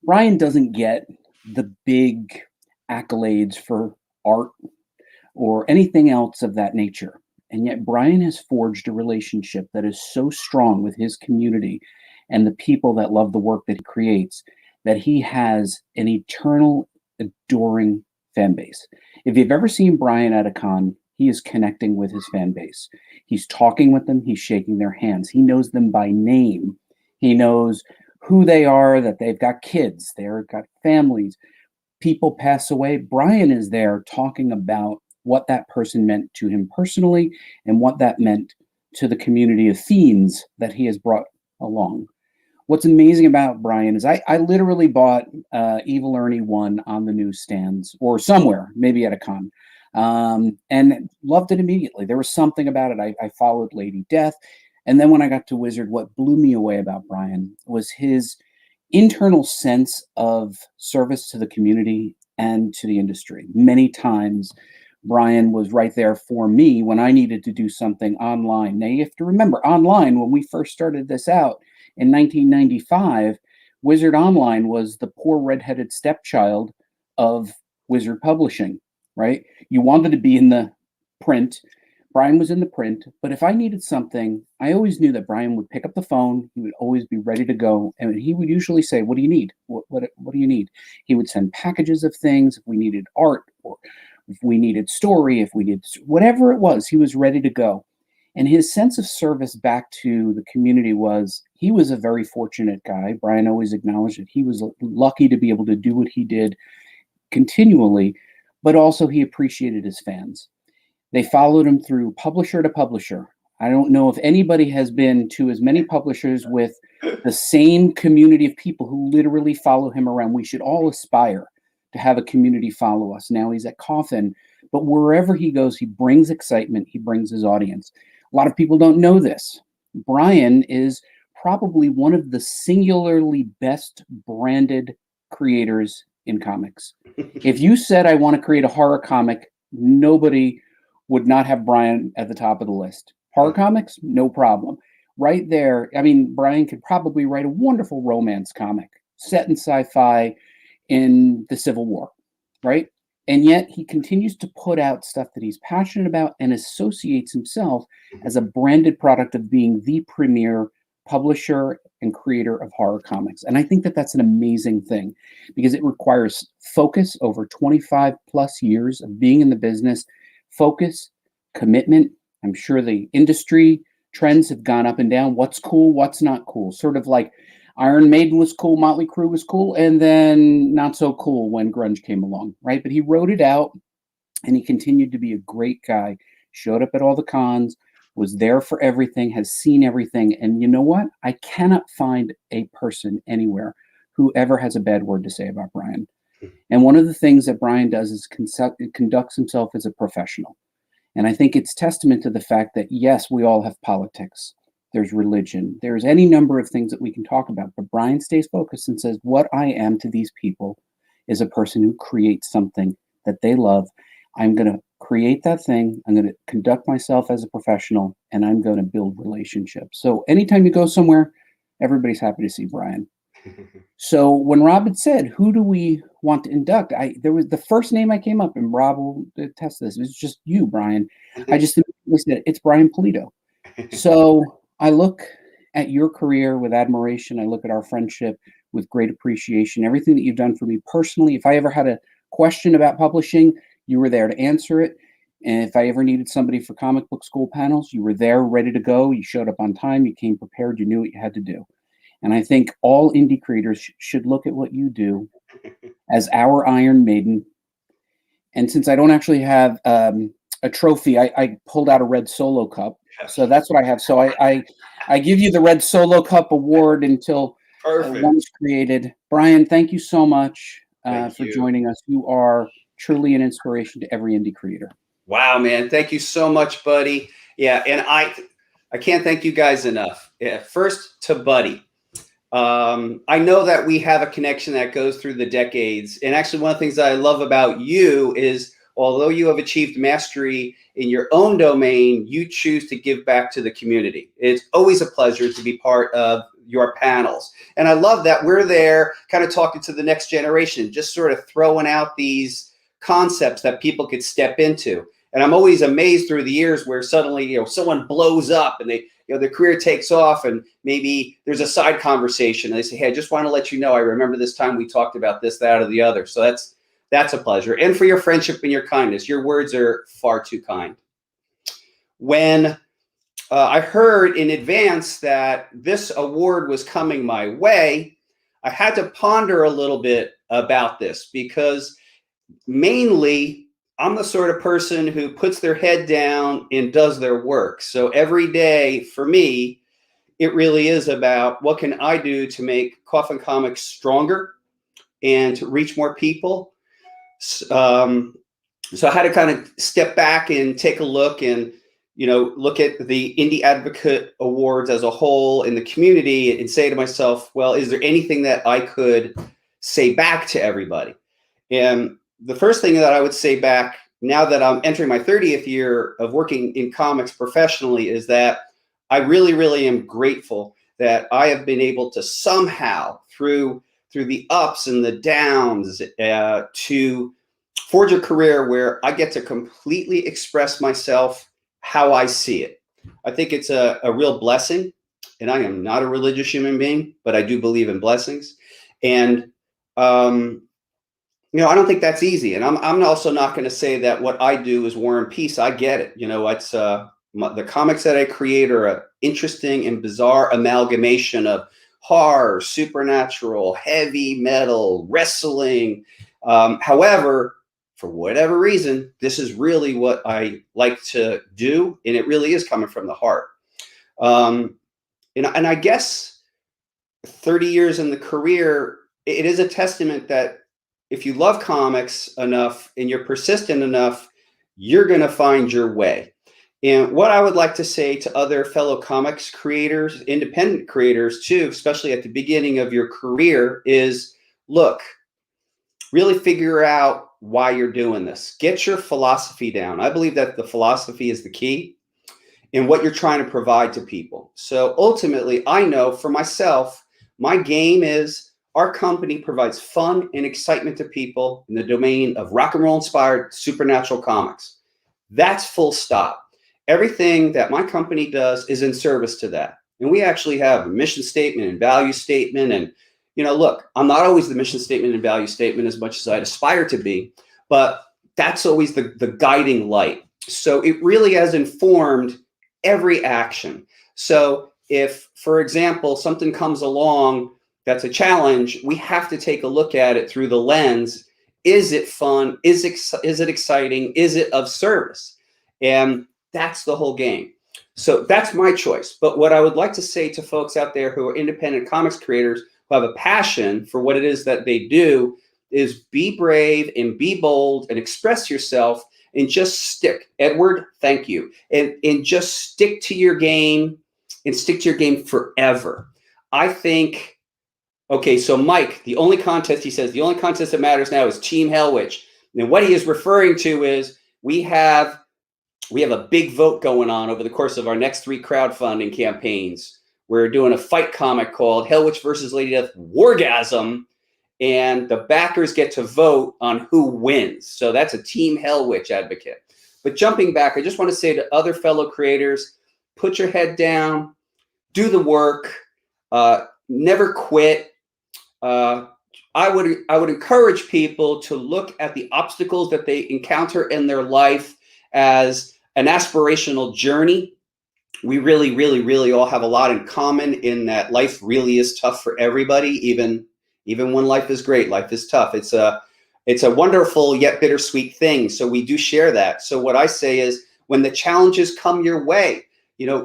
Speaker 15: Brian doesn't get the big accolades for art or anything else of that nature. And yet Brian has forged a relationship that is so strong with his community and the people that love the work that he creates, that he has an eternal, adoring fan base. If you've ever seen Brian at a con, he is connecting with his fan base. He's talking with them. He's shaking their hands. He knows them by name. He knows who they are, that they've got kids, they've got families. People pass away. Brian is there talking about what that person meant to him personally and what that meant to the community of fiends that he has brought along. What's amazing about Brian is I literally bought Evil Ernie 1 on the newsstands or somewhere, maybe at a con, and loved it immediately. There was something about it. I followed Lady Death. And then when I got to Wizard, what blew me away about Brian was his internal sense of service to the community and to the industry. Many times, Brian was right there for me when I needed to do something online. Now, you have to remember, online, when we first started this out in 1995, Wizard Online was the poor redheaded stepchild of Wizard Publishing, right? You wanted to be in the print. Brian was in the print, but if I needed something, I always knew that Brian would pick up the phone. He would always be ready to go, and he would usually say, "What do you need? What do you need?" He would send packages of things. If we needed art, or if we needed story, if we needed whatever it was, he was ready to go. And his sense of service back to the community was, he was a very fortunate guy. Brian always acknowledged that he was lucky to be able to do what he did continually, but also he appreciated his fans. They followed him through publisher to publisher. I don't know if anybody has been to as many publishers with the same community of people who literally follow him around. We should all aspire to have a community follow us. Now he's at Coffin, but wherever he goes, he brings excitement. He brings his audience. A lot of people don't know this. Brian is probably one of the singularly best branded creators in comics. If you said, I want to create a horror comic, nobody would not have Brian at the top of the list. Horror comics, no problem. Right there, I mean, Brian could probably write a wonderful romance comic set in sci-fi in the Civil War, right? And yet he continues to put out stuff that he's passionate about and associates himself as a branded product of being the premier publisher and creator of horror comics. And I think that that's an amazing thing, because it requires focus over 25 plus years of being in the business, focus, commitment. I'm sure the industry trends have gone up and down. What's cool, what's not cool. Sort of like Iron Maiden was cool, Motley Crue was cool, and then not so cool when grunge came along, right? But he wrote it out, and he continued to be a great guy, showed up at all the cons, was there for everything, has seen everything. And you know what? I cannot find a person anywhere who ever has a bad word to say about Brian. And one of the things that Brian does is conducts himself as a professional. And I think it's testament to the fact that, yes, we all have politics. There's religion. There's any number of things that we can talk about. But Brian stays focused and says, what I am to these people is a person who creates something that they love. I'm going to create that thing. I'm going to conduct myself as a professional, and I'm going to build relationships. So anytime you go somewhere, everybody's happy to see Brian. So when Rob had said, who do we want to induct? There was the first name I came up, and Rob will attest this. It was just you, Brian. I just said, it's Brian Polito. So I look at your career with admiration. I look at our friendship with great appreciation. Everything that you've done for me personally. If I ever had a question about publishing, you were there to answer it. And if I ever needed somebody for comic book school panels, you were there ready to go. You showed up on time. You came prepared. You knew what you had to do. And I think all indie creators should look at what you do as our Iron Maiden. And since I don't actually have a trophy, I pulled out a red Solo Cup. So that's what I have. So I give you the red Solo Cup award until one is created. Brian, thank you so much for joining us. You are truly an inspiration to every indie creator.
Speaker 14: Wow, man. Thank you so much, buddy. Yeah, and I can't thank you guys enough. Yeah, first to Buddy. I know that we have a connection that goes through the decades. And actually, one of the things that I love about you is, although you have achieved mastery in your own domain, you choose to give back to the community. It's always a pleasure to be part of your panels. And I love that we're there kind of talking to the next generation, just sort of throwing out these concepts that people could step into. And I'm always amazed through the years where suddenly, someone blows up and their career takes off, and maybe there's a side conversation. And they say, hey, I just want to let you know, I remember this time we talked about this, that, or the other. So that's a pleasure. And for your friendship and your kindness. Your words are far too kind. When I heard in advance that this award was coming my way, I had to ponder a little bit about this, because mainly I'm the sort of person who puts their head down and does their work. So every day for me, it really is about what can I do to make Coffin Comics stronger and to reach more people. So I had to kind of step back and take a look and, look at the Indie Advocate Awards as a whole in the community and say to myself, well, is there anything that I could say back to everybody? And the first thing that I would say back, now that I'm entering my 30th year of working in comics professionally, is that I really, really am grateful that I have been able to somehow, through the ups and the downs, to forge a career where I get to completely express myself how I see it. I think it's a real blessing, and I am not a religious human being, but I do believe in blessings. And I don't think that's easy. And I'm also not going to say that what I do is War and Peace. I get it. It's the comics that I create are an interesting and bizarre amalgamation of horror, supernatural, heavy metal, wrestling. However, for whatever reason, this is really what I like to do, and it really is coming from the heart. And I guess 30 years in the career, it is a testament that if you love comics enough and you're persistent enough, you're going to find your way. And what I would like to say to other fellow comics creators, independent creators too, especially at the beginning of your career, is look, really figure out why you're doing this. Get your philosophy down. I believe that the philosophy is the key in what you're trying to provide to people. So ultimately, I know for myself, my game is our company provides fun and excitement to people in the domain of rock and roll inspired supernatural comics. That's full stop. Everything that my company does is in service to that. And we actually have a mission statement and value statement. And, look, I'm not always the mission statement and value statement as much as I'd aspire to be, but that's always the guiding light. So it really has informed every action. So if, for example, something comes along that's a challenge, we have to take a look at it through the lens. Is it fun? Is it exciting? Is it of service? And that's the whole game. So that's my choice. But what I would like to say to folks out there who are independent comics creators who have a passion for what it is that they do is be brave and be bold and express yourself and just stick. Edward, thank you. And just stick to your game and stick to your game forever. I think, okay, so Mike, the only contest, he says, the only contest that matters now is Team Hell Witch. And what he is referring to is we have a big vote going on over the course of our next 3 crowdfunding campaigns. We're doing a fight comic called Hell Witch versus Lady Death Wargasm, and the backers get to vote on who wins. So that's a Team Hell Witch advocate. But jumping back, I just want to say to other fellow creators, put your head down, do the work, never quit. I would encourage people to look at the obstacles that they encounter in their life as an aspirational journey. We really, really, really all have a lot in common in that life really is tough for everybody. Even when life is great, life is tough. It's a wonderful yet bittersweet thing. So we do share that. So what I say is, when the challenges come your way,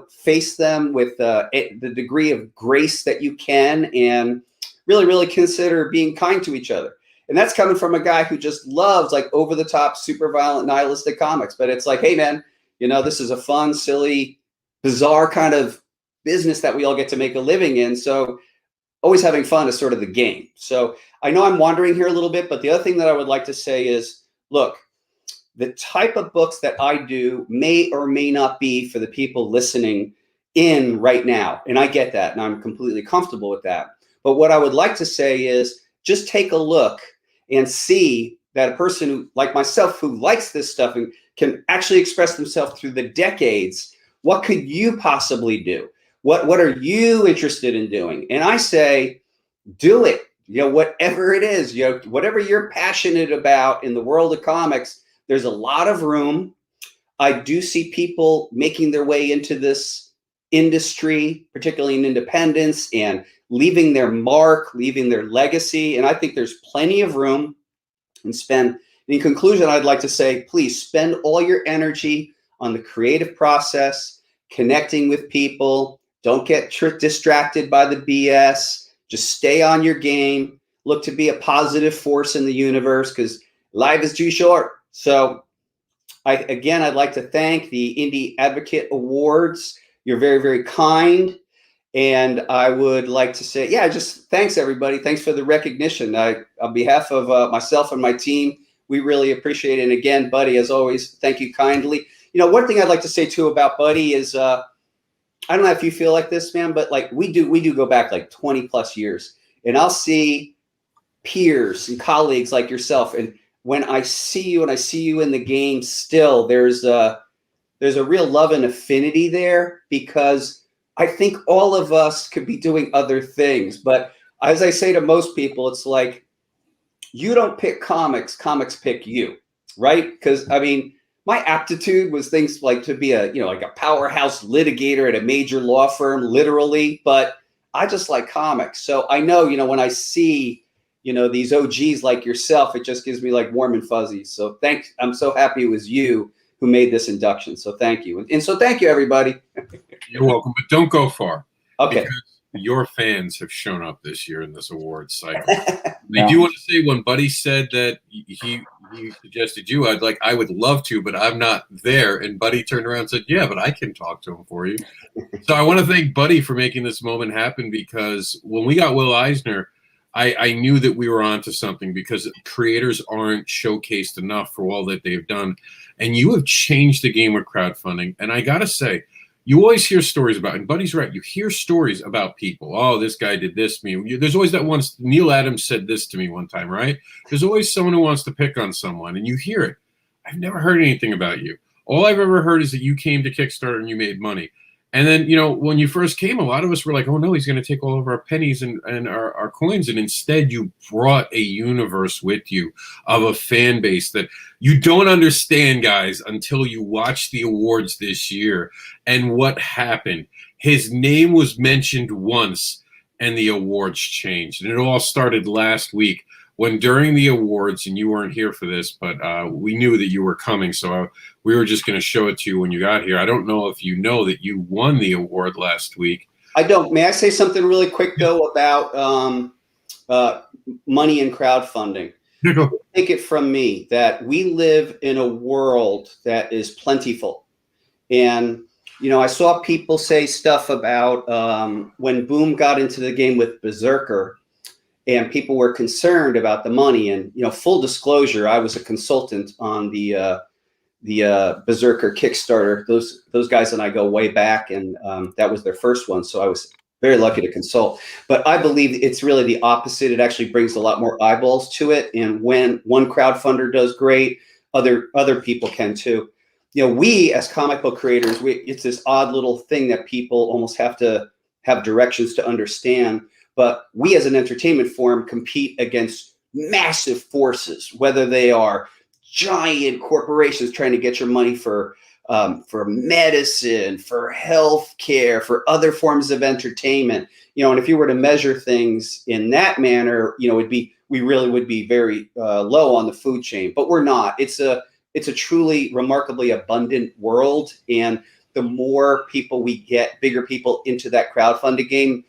Speaker 14: face them with the degree of grace that you can, and really, really consider being kind to each other. And that's coming from a guy who just loves like over the top, super violent, nihilistic comics. But it's like, hey man, this is a fun, silly, bizarre kind of business that we all get to make a living in. So always having fun is sort of the game. So I know I'm wandering here a little bit, but the other thing that I would like to say is, look, the type of books that I do may or may not be for the people listening in right now. And I get that, and I'm completely comfortable with that. But what I would like to say is, just take a look and see that a person who, like myself, who likes this stuff and can actually express themselves through the decades, what could you possibly do? What are you interested in doing? And I say, do it. Whatever it is, whatever you're passionate about in the world of comics, there's a lot of room. I do see people making their way into this industry, particularly in independence, and leaving their mark, leaving their legacy. And I think there's plenty of room. And in conclusion, I'd like to say, please spend all your energy on the creative process, connecting with people. Don't get distracted by the BS. Just stay on your game. Look to be a positive force in the universe, because life is too short. So I'd like to thank the Indie Advocate Awards. You're very, very kind. And I would like to say, just thanks, everybody. Thanks for the recognition. On behalf of myself and my team, we really appreciate it. And again, Buddy, as always, thank you kindly. One thing I'd like to say too about Buddy is, I don't know if you feel like this, man, but like we do go back like 20 plus years, and I'll see peers and colleagues like yourself. And when I see you and I see you in the game still, there's a real love and affinity there, because I think all of us could be doing other things. But as I say to most people, it's like, you don't pick comics, comics pick you, right? Because I mean, my aptitude was things like to be like a powerhouse litigator at a major law firm, literally, but I just like comics. So I know, when I see, these OGs like yourself, it just gives me like warm and fuzzy. So I'm so happy it was you who made this induction. So thank you. And so thank you, everybody.
Speaker 1: You're welcome, but don't go far.
Speaker 14: Okay.
Speaker 1: Because your fans have shown up this year in this awards cycle. I do want to say, when Buddy said that he suggested you, I would love to, but I'm not there. And Buddy turned around and said, yeah, but I can talk to him for you. So I want to thank Buddy for making this moment happen, because when we got Will Eisner, I knew that we were onto something, because creators aren't showcased enough for all that they've done. And you have changed the game with crowdfunding. And I got to say, you always hear stories about, and Buddy's right, you hear stories about people. Oh, this guy did this to me. There's always that one, Neil Adams said this to me one time, right? There's always someone who wants to pick on someone, and you hear it. I've never heard anything about you. All I've ever heard is that you came to Kickstarter and you made money. And then, when you first came, a lot of us were like, oh no, he's going to take all of our pennies and our coins. And instead you brought a universe with you of a fan base that you don't understand, guys, until you watch the awards this year. And what happened? His name was mentioned once and the awards changed. And it all started last week, when during the awards, and you weren't here for this, but we knew that you were coming. So we were just going to show it to you when you got here. I don't know if you know that you won the award last week.
Speaker 14: I don't. May I say something really quick, though, about money and crowdfunding? Take it from me that we live in a world that is plentiful. And, I saw people say stuff about when Boom got into the game with Berserker. and people were concerned about the money. And, you know, full disclosure, I was a consultant on the Berserker Kickstarter. Those guys and I go way back, and that was their first one. So I was very lucky to consult. But I believe it's really the opposite. It actually brings a lot more eyeballs to it. And when one crowdfunder does great, other people can too. You know, we as comic book creators, it's this odd little thing that people almost have to have directions to understand. But we as an entertainment forum compete against massive forces, whether they are giant corporations trying to get your money for medicine, for healthcare, for other forms of entertainment. You know, and if you were to measure things in that manner, you know, we really would be very low on the food chain, but we're not. It's a truly remarkably abundant world, and the more people we get, bigger people into that crowdfunding game,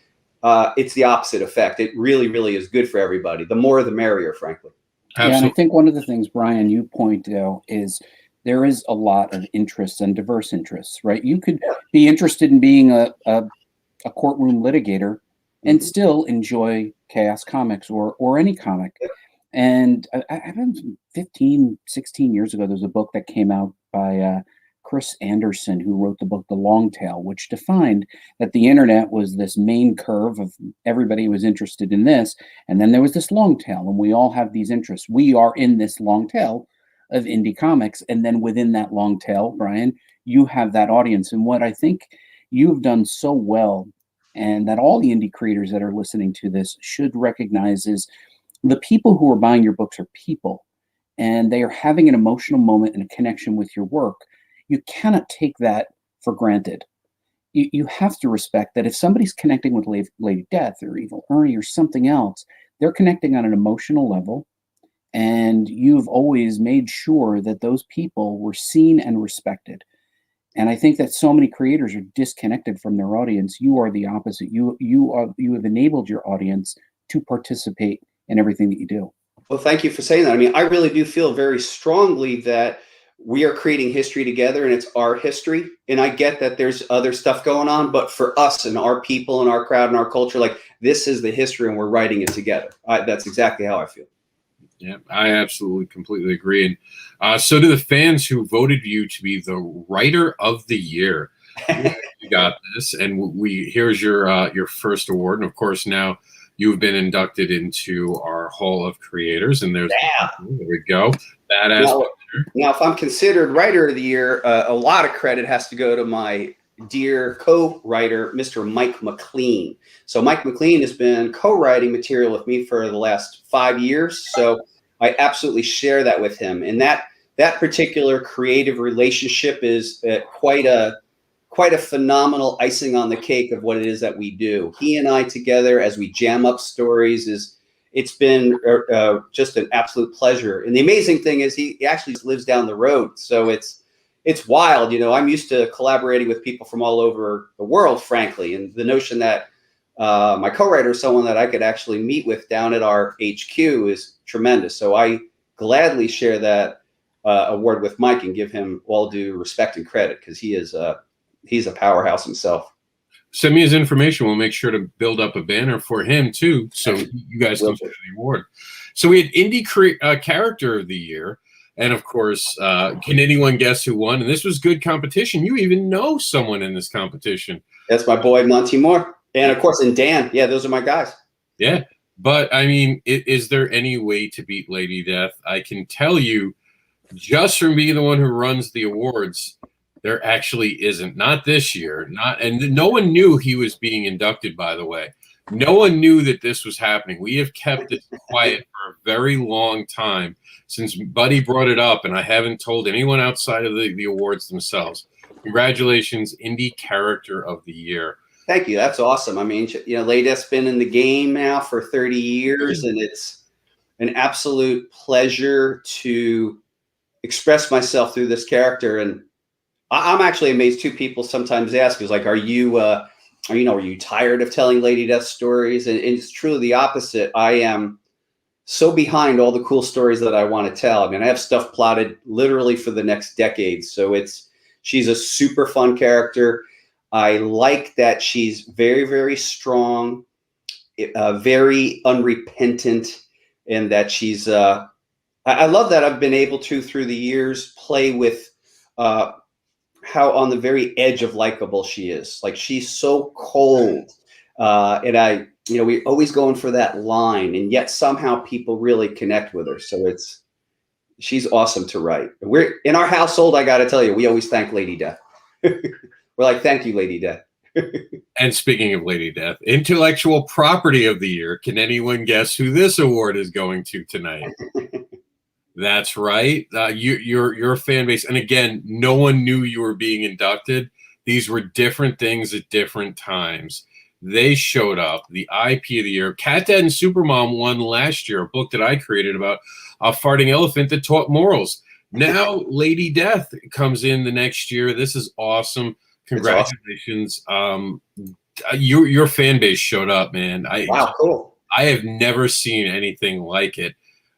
Speaker 14: it's the opposite effect. It really, really is good for everybody. The more, the merrier, frankly.
Speaker 15: Yeah, and I think one of the things, Brian, you point out is there is a lot of interests and diverse interests, right? You could be interested in being a courtroom litigator and still enjoy Chaos Comics or any comic. And I 15, 16 years ago, there's a book that came out by Chris Anderson, who wrote the book The Long Tail, which defined that the internet was this main curve of everybody was interested in this, and then there was this long tail, and we all have these interests. We are in this long tail of indie comics, and then within that long tail, Brian, you have that audience. And what I think you've done so well, and that all the indie creators that are listening to this should recognize, is the people who are buying your books are people, and they are having an emotional moment and a connection with your work. You cannot take that for granted. You have to respect that if somebody's connecting with Lady Death or Evil Ernie or something else, they're connecting on an emotional level, and you've always made sure that those people were seen and respected. And I think that so many creators are disconnected from their audience. You are the opposite. You have enabled your audience to participate in everything that you do.
Speaker 14: Well, thank you for saying that. I mean, I really do feel very strongly that we are creating history together, and it's our history. And I get that there's other stuff going on, but for us and our people and our crowd and our culture, like, this is the history and we're writing it together. That's exactly how I feel.
Speaker 1: Yeah, I absolutely completely agree. And so do the fans who voted you to be the Writer of the Year. You got this. And here's your first award. And of course, now you've been inducted into our Hall of Creators. And there we go. Badass.
Speaker 14: Now, if I'm considered Writer of the Year, a lot of credit has to go to my dear co-writer, Mr. Mike McLean. So Mike McLean has been co-writing material with me for the last 5 years. So I absolutely share that with him. And that particular creative relationship is quite a phenomenal icing on the cake of what it is that we do. He and I together, as we jam up stories, it's been just an absolute pleasure. And the amazing thing is he actually lives down the road. So it's wild. You know, I'm used to collaborating with people from all over the world, frankly. And the notion that my co-writer is someone that I could actually meet with down at our HQ is tremendous. So I gladly share that award with Mike and give him all due respect and credit, because he's a powerhouse himself.
Speaker 1: Send me his information. We'll make sure to build up a banner for him too, so you guys can share the award. So we had Indie Character of the Year, and of course, can anyone guess who won? And this was good competition. You even know someone in this competition.
Speaker 14: That's my boy Monty Moore, and of course, and Dan. Yeah, those are my guys.
Speaker 1: Yeah, but I mean, is there any way to beat Lady Death? I can tell you, just from being the one who runs the awards, there actually isn't. Not this year. And no one knew he was being inducted, by the way. No one knew that this was happening. We have kept this quiet for a very long time since Buddy brought it up, and I haven't told anyone outside of the awards themselves. Congratulations, Indie Character of the Year.
Speaker 14: Thank you. That's awesome. I mean, you know, Lady Death's been in the game now for 30 years, and it's an absolute pleasure to express myself through this character. And I'm actually amazed too. People sometimes ask, is like, are you tired of telling Lady Death stories? And it's truly the opposite. I am so behind all the cool stories that I want to tell. I mean, I have stuff plotted literally for the next decade. So she's a super fun character. I like that she's very, very strong. very unrepentant, and that she's. I love that I've been able to, through the years, play with how on the very edge of likable she is. Like, she's so cold, and we're always going for that line, and yet somehow people really connect with her. So she's awesome to write. We're in our household. I got to tell you, we always thank Lady Death. We're like, thank you, Lady Death.
Speaker 1: And speaking of Lady Death, Intellectual Property of the Year. Can anyone guess who this award is going to tonight? That's right. Your fan base. And again, no one knew you were being inducted. These were different things at different times. They showed up. The IP of the Year. Cat Dad and Supermom won last year, a book that I created about a farting elephant that taught morals. Now Lady Death comes in the next year. This is awesome. Congratulations. Awesome. Your fan base showed up, man.
Speaker 14: Wow, cool.
Speaker 1: I have never seen anything like it.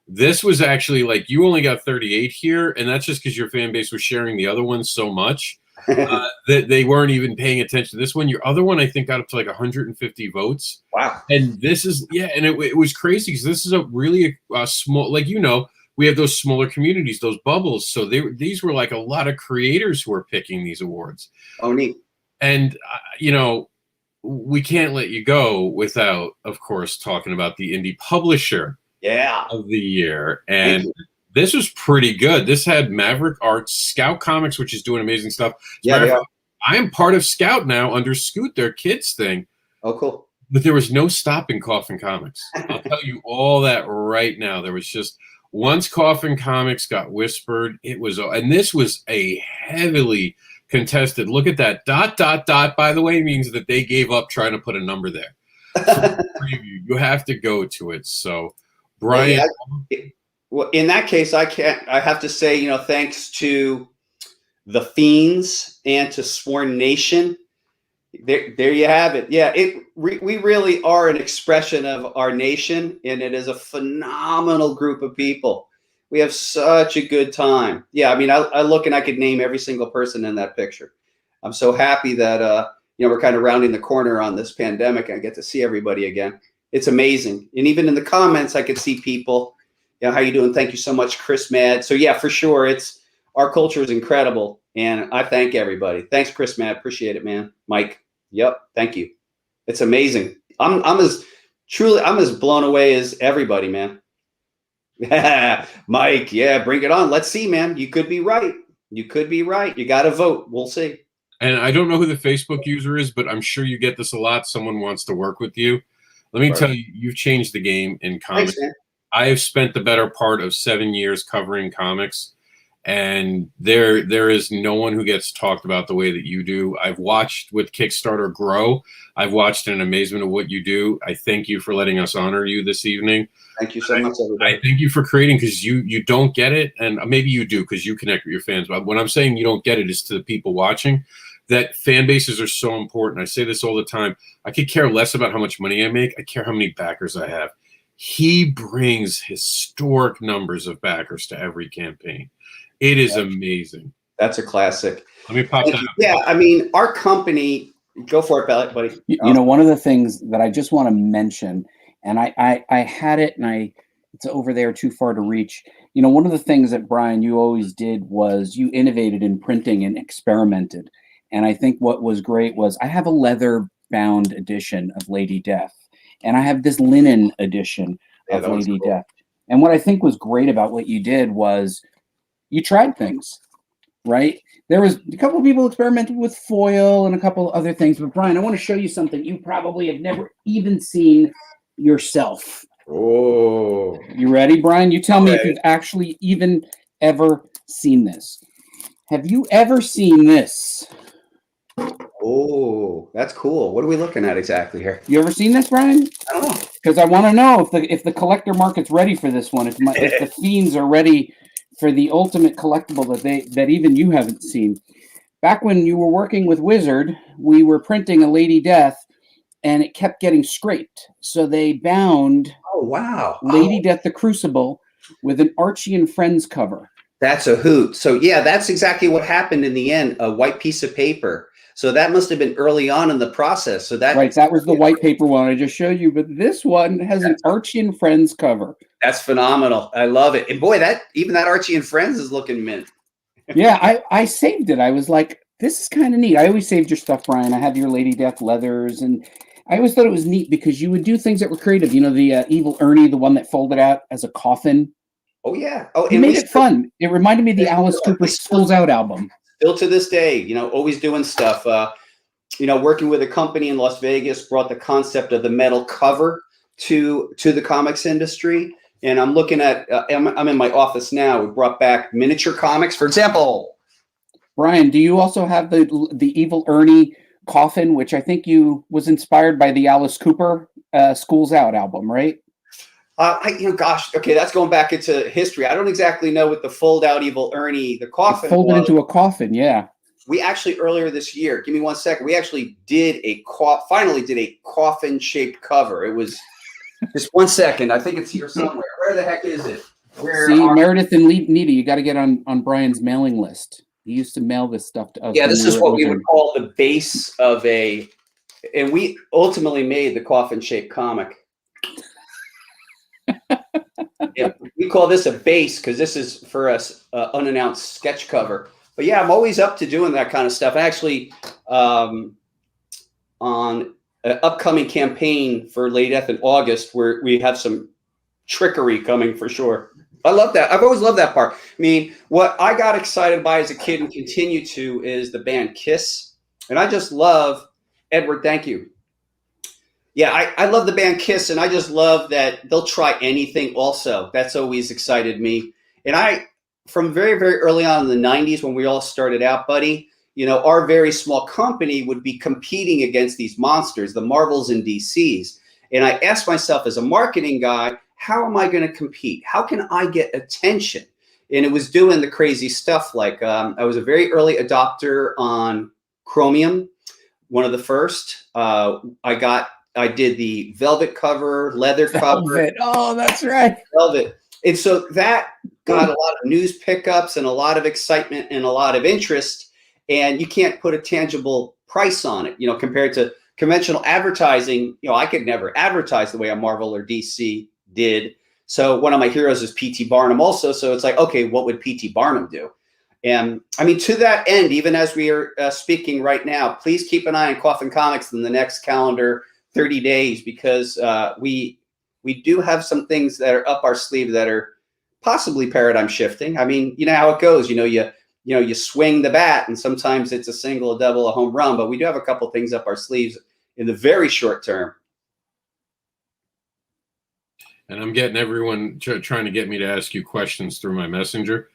Speaker 1: This was actually like, you only got 38 here, and that's just because your fan base was sharing the other ones so much that they weren't even paying attention to this one. Your other one, I think, got up to like 150 votes.
Speaker 14: Wow.
Speaker 1: And this is, and it was crazy because this is a really small, like, we have those smaller communities, those bubbles. So these were like a lot of creators who are picking these awards.
Speaker 14: Oh, neat.
Speaker 1: And, we can't let you go without, of course, talking about the Indie Publisher of the Year. And this was pretty good. This had Maverick Arts, Scout Comics, which is doing amazing stuff. I am part of Scout now under Scoot, their kids thing.
Speaker 14: Oh, cool.
Speaker 1: But there was no stopping Coffin Comics. I'll tell you all that right now. There was just, once Coffin Comics got whispered, it was, and this was a heavily contested. Look at that dot, by the way, means that they gave up trying to put a number there. Preview, you have to go to it. So, Brian.
Speaker 14: Well, in that case, I have to say, thanks to the Fiends and to Sworn Nation. There you have it. Yeah, we really are an expression of our nation, and it is a phenomenal group of people. We have such a good time. Yeah, I mean, I look and I could name every single person in that picture. I'm so happy that we're kind of rounding the corner on this pandemic, and I get to see everybody again. It's amazing. And even in the comments, I could see people. How you doing? Thank you so much, Chris Mad. So yeah, for sure, our culture is incredible, and I thank everybody. Thanks, Chris Mad. Appreciate it, man. Mike. Yep. Thank you. It's amazing. I'm as blown away as everybody, man. Mike, yeah, bring it on. Let's see, man. You could be right. You got to vote. We'll see.
Speaker 1: And I don't know who the Facebook user is, but I'm sure you get this a lot. Someone wants to work with you. Let me tell you, you've changed the game in comics.
Speaker 14: Thanks,
Speaker 1: I have spent the better part of 7 years covering comics, and there is no one who gets talked about the way that you do. I've watched with Kickstarter grow. I've watched in amazement of what you do. I thank you for letting us honor you this evening.
Speaker 14: Thank you so much, everybody.
Speaker 1: I thank you for creating, because you don't get it, and maybe you do because you connect with your fans. But when I'm saying you don't get it, is to the people watching. That fan bases are so important. I say this all the time. I could care less about how much money I make. I care how many backers I have. He brings historic numbers of backers to every campaign. It is amazing.
Speaker 14: That's a classic.
Speaker 1: Let me pop that up.
Speaker 14: Yeah, I mean, our company, go for it, buddy.
Speaker 15: One of the things that I just want to mention, and I had it, and it's over there too far to reach. One of the things that, Brian, you always did was you innovated in printing and experimented. And I think what was great was I have a leather-bound edition of Lady Death, and I have this linen edition of Lady Death. And what I think was great about what you did was you tried things, right? There was a couple of people experimented with foil and a couple of other things. But Brian, I want to show you something you probably have never even seen yourself.
Speaker 14: Oh.
Speaker 15: You ready, Brian? You tell me if you've actually even ever seen this. Have you ever seen this?
Speaker 14: Oh, that's cool. What are we looking at exactly here?
Speaker 15: You ever seen this, Brian?
Speaker 14: I don't know.
Speaker 15: Because I want to know if the collector market's ready for this one. If the fiends are ready for the ultimate collectible that even you haven't seen. Back when you were working with Wizard, we were printing a Lady Death, and it kept getting scraped. So they bound Lady Death the Crucible with an Archie and Friends cover.
Speaker 14: That's a hoot. So yeah, that's exactly what happened in the end. A white piece of paper So that must have been early on in the process. So that
Speaker 15: Right, that was the white paper one I just showed you, but this one has an Archie and Friends cover.
Speaker 14: That's phenomenal. I love it. And boy, that Archie and Friends is looking mint.
Speaker 15: Yeah, I saved it. I was like, this is kind of neat. I always saved your stuff, Brian. I had your Lady Death leathers, and I always thought it was neat because you would do things that were creative. You know, the Evil Ernie, the one that folded out as a coffin.
Speaker 14: Oh yeah. Oh,
Speaker 15: It made it fun. It reminded me of the Alice Cooper Schools Out album.
Speaker 14: Still to this day, you know, always doing stuff. You know, working with a company in Las Vegas brought the concept of the metal cover to the comics industry. And I'm looking at, I'm in my office now. We brought back miniature comics, for example.
Speaker 15: Brian, do you also have the Evil Ernie coffin, which I think was inspired by the Alice Cooper Schools Out album, right?
Speaker 14: Gosh, okay, that's going back into history. I don't exactly know what the fold-out Evil Ernie, the coffin
Speaker 15: folded into a coffin, yeah.
Speaker 14: We actually earlier this year, give me 1 second. We actually finally did a coffin-shaped cover. It was just 1 second. I think it's here somewhere. Where the heck is it?
Speaker 15: Meredith and Nita, you got to get on Brian's mailing list. He used to mail this stuff to us.
Speaker 14: Yeah, this is what we would call the base of and we ultimately made the coffin-shaped comic. Yeah, we call this a base because this is for us unannounced sketch cover. But yeah, I'm always up to doing that kind of stuff. Actually, on an upcoming campaign for Lady Death in August, where we have some trickery coming for sure. I love that. I've always loved that part. I mean, what I got excited by as a kid and continue to is the band Kiss. And I just love, Edward, thank you. Yeah, I love the band Kiss, and I just love that they'll try anything also. That's always excited me. And from very, very early on in the 90s when we all started out, buddy, you know, our very small company would be competing against these monsters, the Marvels and DCs. And I asked myself as a marketing guy, how am I going to compete? How can I get attention? And it was doing the crazy stuff like I was a very early adopter on Chromium, one of the first. I did the velvet cover, leather cover.
Speaker 15: Oh, that's right.
Speaker 14: Velvet. And so that got a lot of news pickups and a lot of excitement and a lot of interest. And you can't put a tangible price on it, you know, compared to conventional advertising. You know, I could never advertise the way a Marvel or DC did. So one of my heroes is P.T. Barnum also. So it's like, okay, what would P.T. Barnum do? And I mean, to that end, even as we are speaking right now, please keep an eye on Coffin Comics in the next calendar 30 days, because we do have some things that are up our sleeve that are possibly paradigm shifting. I mean, you know how it goes. You swing the bat, and sometimes it's a single, a double, a home run. But we do have a couple things up our sleeves in the very short term.
Speaker 1: And I'm getting everyone trying to get me to ask you questions through my messenger.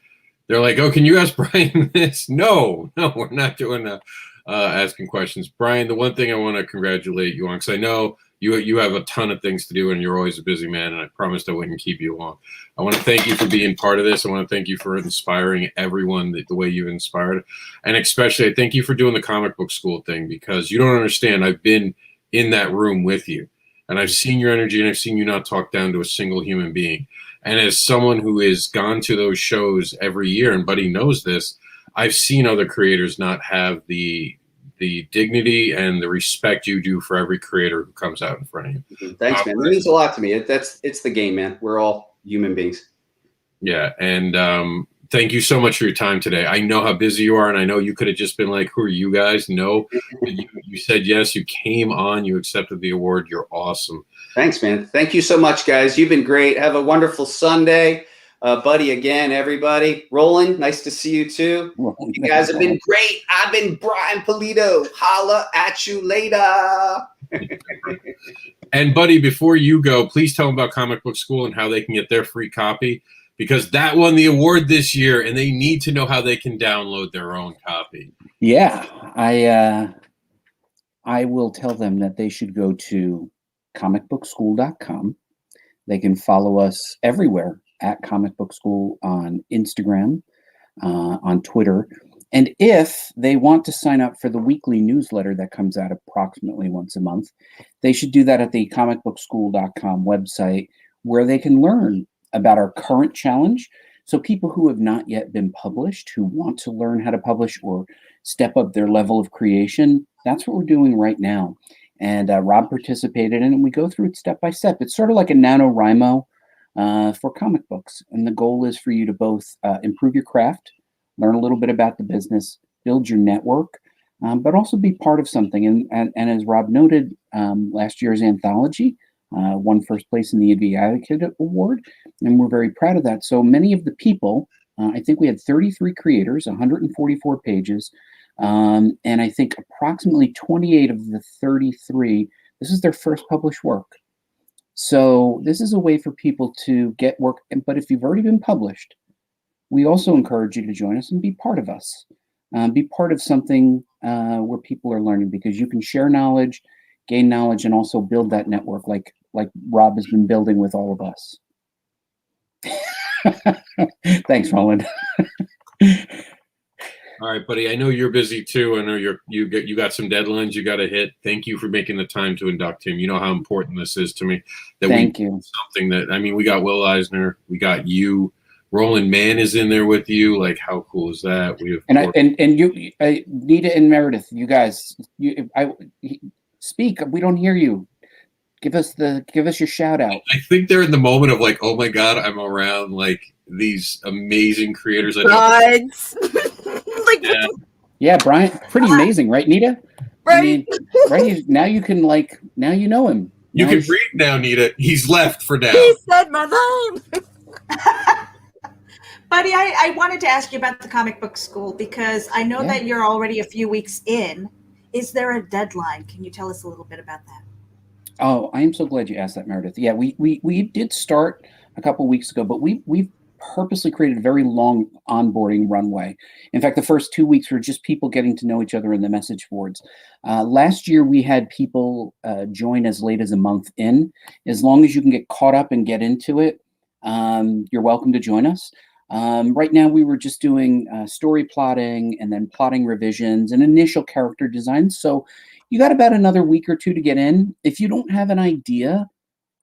Speaker 1: They're like, "Oh, can you ask Brian this?" No, we're not doing asking questions. Brian, the one thing I want to congratulate you on, because I know you have a ton of things to do and you're always a busy man, and I promised I wouldn't keep you long. I want to thank you for being part of this. I want to thank you for inspiring everyone the way you've inspired. And especially I thank you for doing the comic book school thing, because you don't understand. I've been in that room with you, and I've seen your energy, and I've seen you not talk down to a single human being. And as someone who has gone to those shows every year, and Buddy knows this, I've seen other creators not have the dignity and the respect you do for every creator who comes out in front of you.
Speaker 14: Thanks, man. It means a lot to me. It's the game, man. We're all human beings.
Speaker 1: Yeah, and thank you so much for your time today. I know how busy you are, and I know you could have just been like, "Who are you guys?" No, you said yes. You came on. You accepted the award. You're awesome.
Speaker 14: Thanks, man. Thank you so much, guys. You've been great. Have a wonderful Sunday. Buddy, again, everybody. Roland, nice to see you too. You guys have been great. I've been Brian Polito. Holla at you later.
Speaker 1: And Buddy, before you go, please tell them about Comic Book School and how they can get their free copy, because that won the award this year, and they need to know how they can download their own copy.
Speaker 15: Yeah, I will tell them that they should go to comicbookschool.com. They can follow us everywhere at Comic Book School on Instagram, on Twitter. And if they want to sign up for the weekly newsletter that comes out approximately once a month, they should do that at the comicbookschool.com website, where they can learn about our current challenge. So people who have not yet been published, who want to learn how to publish or step up their level of creation, that's what we're doing right now. And Rob participated in it, and we go through it step by step. It's sort of like a NaNoWriMo for comic books. And the goal is for you to both improve your craft, learn a little bit about the business, build your network, but also be part of something. And as Rob noted, last year's anthology won first place in the Indie Advocate Award, and we're very proud of that. So many of the people, I think we had 33 creators, 144 pages, and I think approximately 28 of the 33, this is their first published work. So this is a way for people to get work. But if you've already been published, we also encourage you to join us and be part of us. Be part of something where people are learning, because you can share knowledge, gain knowledge, and also build that network like Rob has been building with all of us. Thanks, Roland.
Speaker 1: All right, buddy. I know you're busy too. I know you got some deadlines you got to hit. Thank you for making the time to induct him. You know how important this is to me.
Speaker 15: Thank you.
Speaker 1: Something that, I mean, we got Will Eisner, we got you. Roland Mann is in there with you. Like, how cool is that? We have
Speaker 15: and you, Nita and Meredith, you guys, speak. We don't hear you. Give us your shout out.
Speaker 1: I think they're in the moment of like, oh my God, I'm around like these amazing creators.
Speaker 15: Yeah, Brian, pretty amazing, right, Nita? Right. I mean, right now you can now you know him.
Speaker 1: You can breathe now, Nita. He's left for now.
Speaker 3: He said my name. Buddy, I wanted to ask you about the comic book school, because I know that you're already a few weeks in. Is there a deadline? Can you tell us a little bit about that?
Speaker 15: Oh, I am so glad you asked that, Meredith. Yeah, we did start a couple weeks ago, but we've purposely created a very long onboarding runway. In fact, the first 2 weeks were just people getting to know each other in the message boards. Last year, we had people join as late as a month in. As long as you can get caught up and get into it, you're welcome to join us. Right now, we were just doing story plotting and then plotting revisions and initial character designs. So you got about another week or two to get in. If you don't have an idea,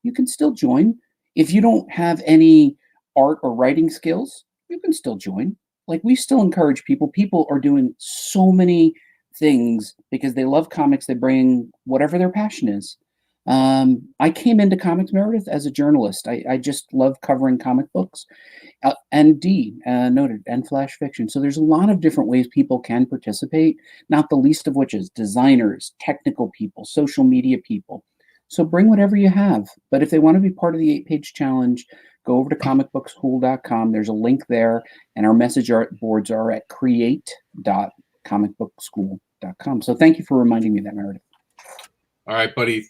Speaker 15: you can still join. If you don't have any art or writing skills, you can still join. Like, we still encourage people. People are doing so many things because they love comics. They bring whatever their passion is. I came into comics, Meredith, as a journalist. I just love covering comic books. And noted, and flash fiction. So there's a lot of different ways people can participate, not the least of which is designers, technical people, social media people. So bring whatever you have. But if they want to be part of the 8-page challenge, go over to comicbookschool.com. There's a link there, and our message boards are at create.comicbookschool.com. So thank you for reminding me of that, Meredith.
Speaker 1: All right, buddy.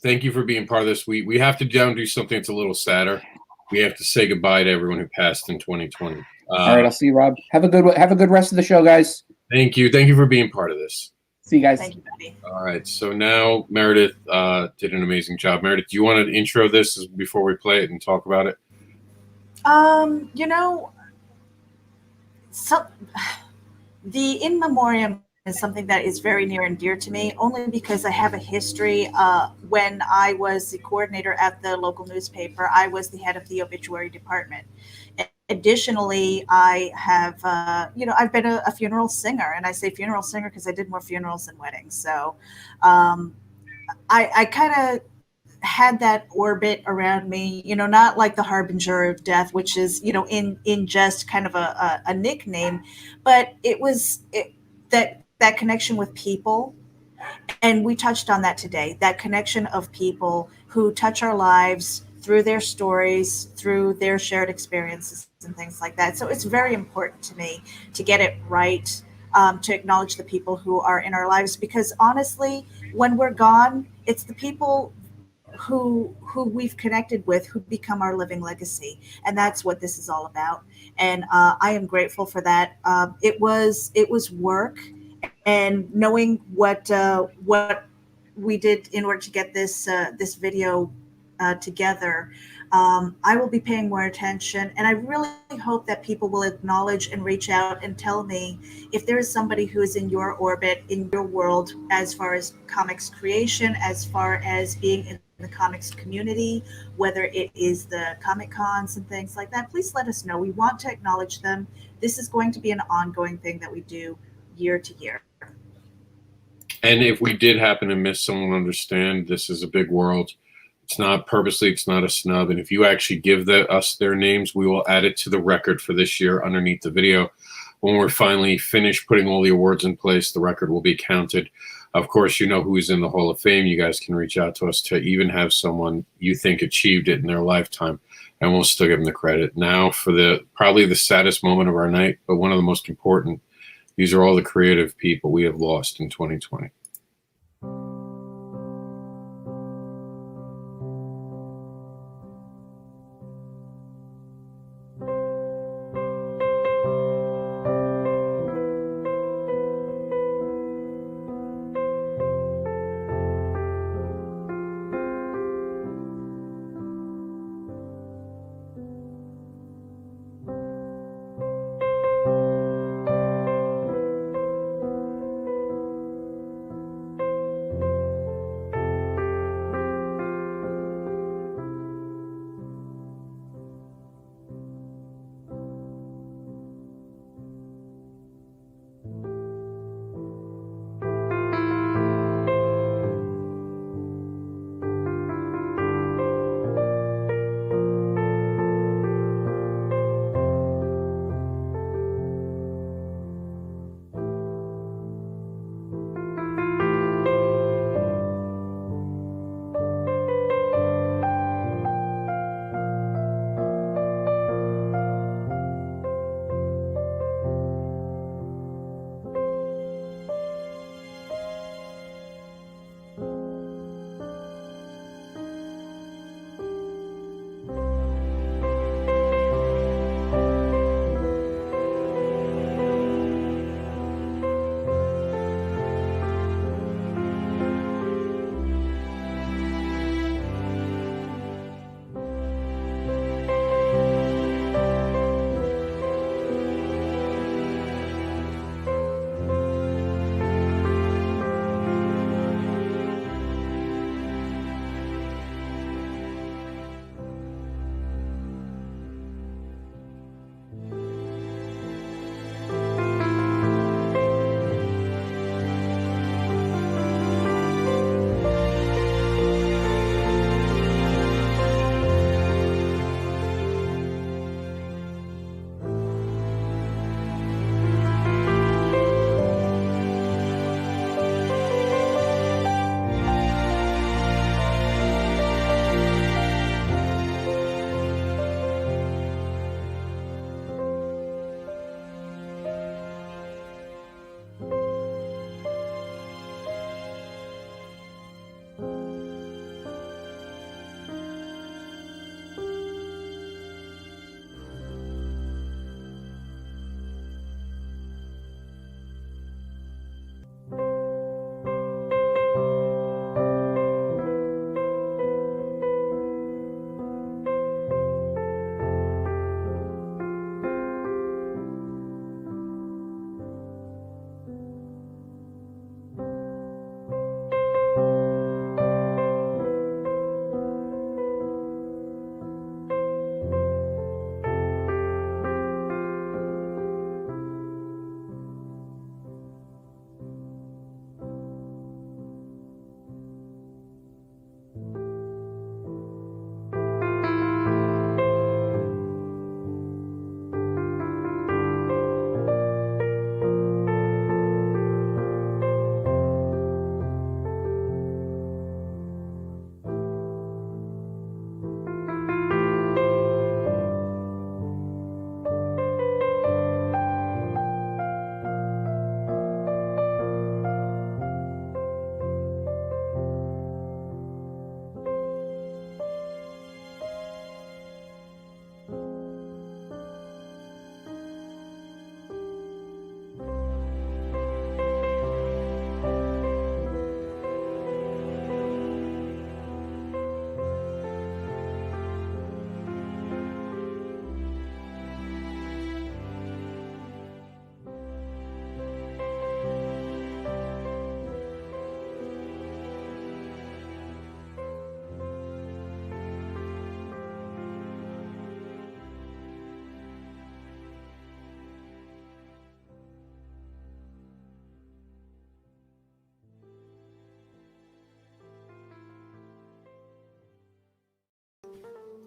Speaker 1: Thank you for being part of this. We have to do something that's a little sadder. We have to say goodbye to everyone who passed in 2020.
Speaker 15: All right, I'll see you, Rob. Have a good rest of the show, guys.
Speaker 1: Thank you. Thank you for being part of this.
Speaker 15: See you guys.
Speaker 3: Thank you, buddy.
Speaker 1: All right. So now Meredith did an amazing job. Meredith, do you want to intro this before we play it and talk about it?
Speaker 3: The in memoriam is something that is very near and dear to me, only because I have a history. When I was the coordinator at the local newspaper, I was the head of the obituary department. Additionally, I have, I've been a funeral singer, and I say funeral singer because I did more funerals than weddings. So I kind of had that orbit around me, not like the harbinger of death, which is, in just kind of a nickname, but it was that connection with people. And we touched on that today, that connection of people who touch our lives through their stories, through their shared experiences and things like that. So it's very important to me to get it right, to acknowledge the people who are in our lives, because honestly, when we're gone, it's the people who we've connected with who become our living legacy. And that's what this is all about. And I am grateful for that. It was work, and knowing what we did in order to get this video together, I will be paying more attention, and I really hope that people will acknowledge and reach out and tell me if there is somebody who is in your orbit, in your world, as far as comics creation, as far as being in the comics community, whether it is the Comic Cons and things like that, please let us know. We want to acknowledge them. This is going to be an ongoing thing that we do year to year.
Speaker 1: And if we did happen to miss someone, understand this is a big world. It's not purposely, it's not a snub. And if you actually give us their names, we will add it to the record for this year underneath the video. When we're finally finished putting all the awards in place, the record will be counted. Of course, you know who's in the Hall of Fame. You guys can reach out to us to even have someone you think achieved it in their lifetime, and we'll still give them the credit. Now for probably the saddest moment of our night, but one of the most important. These are all the creative people we have lost in 2020.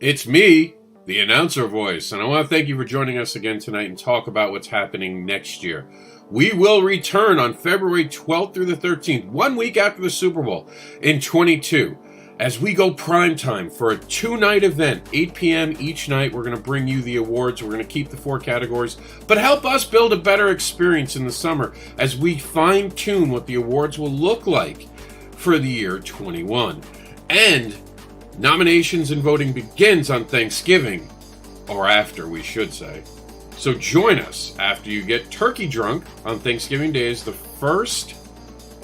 Speaker 1: It's me, the announcer voice, and I want to thank you for joining us again tonight and talk about what's happening next year. We will return on February 12th through the 13th, 1 week after the Super Bowl in 22, as we go prime time for a 2-night event, 8 p.m. each night. We're going to bring you the awards. We're going to keep the 4 categories, but help us build a better experience in the summer as we fine-tune what the awards will look like for the year 21. And nominations and voting begins on Thanksgiving, or after, we should say. So join us after you get turkey drunk on Thanksgiving Day. As the first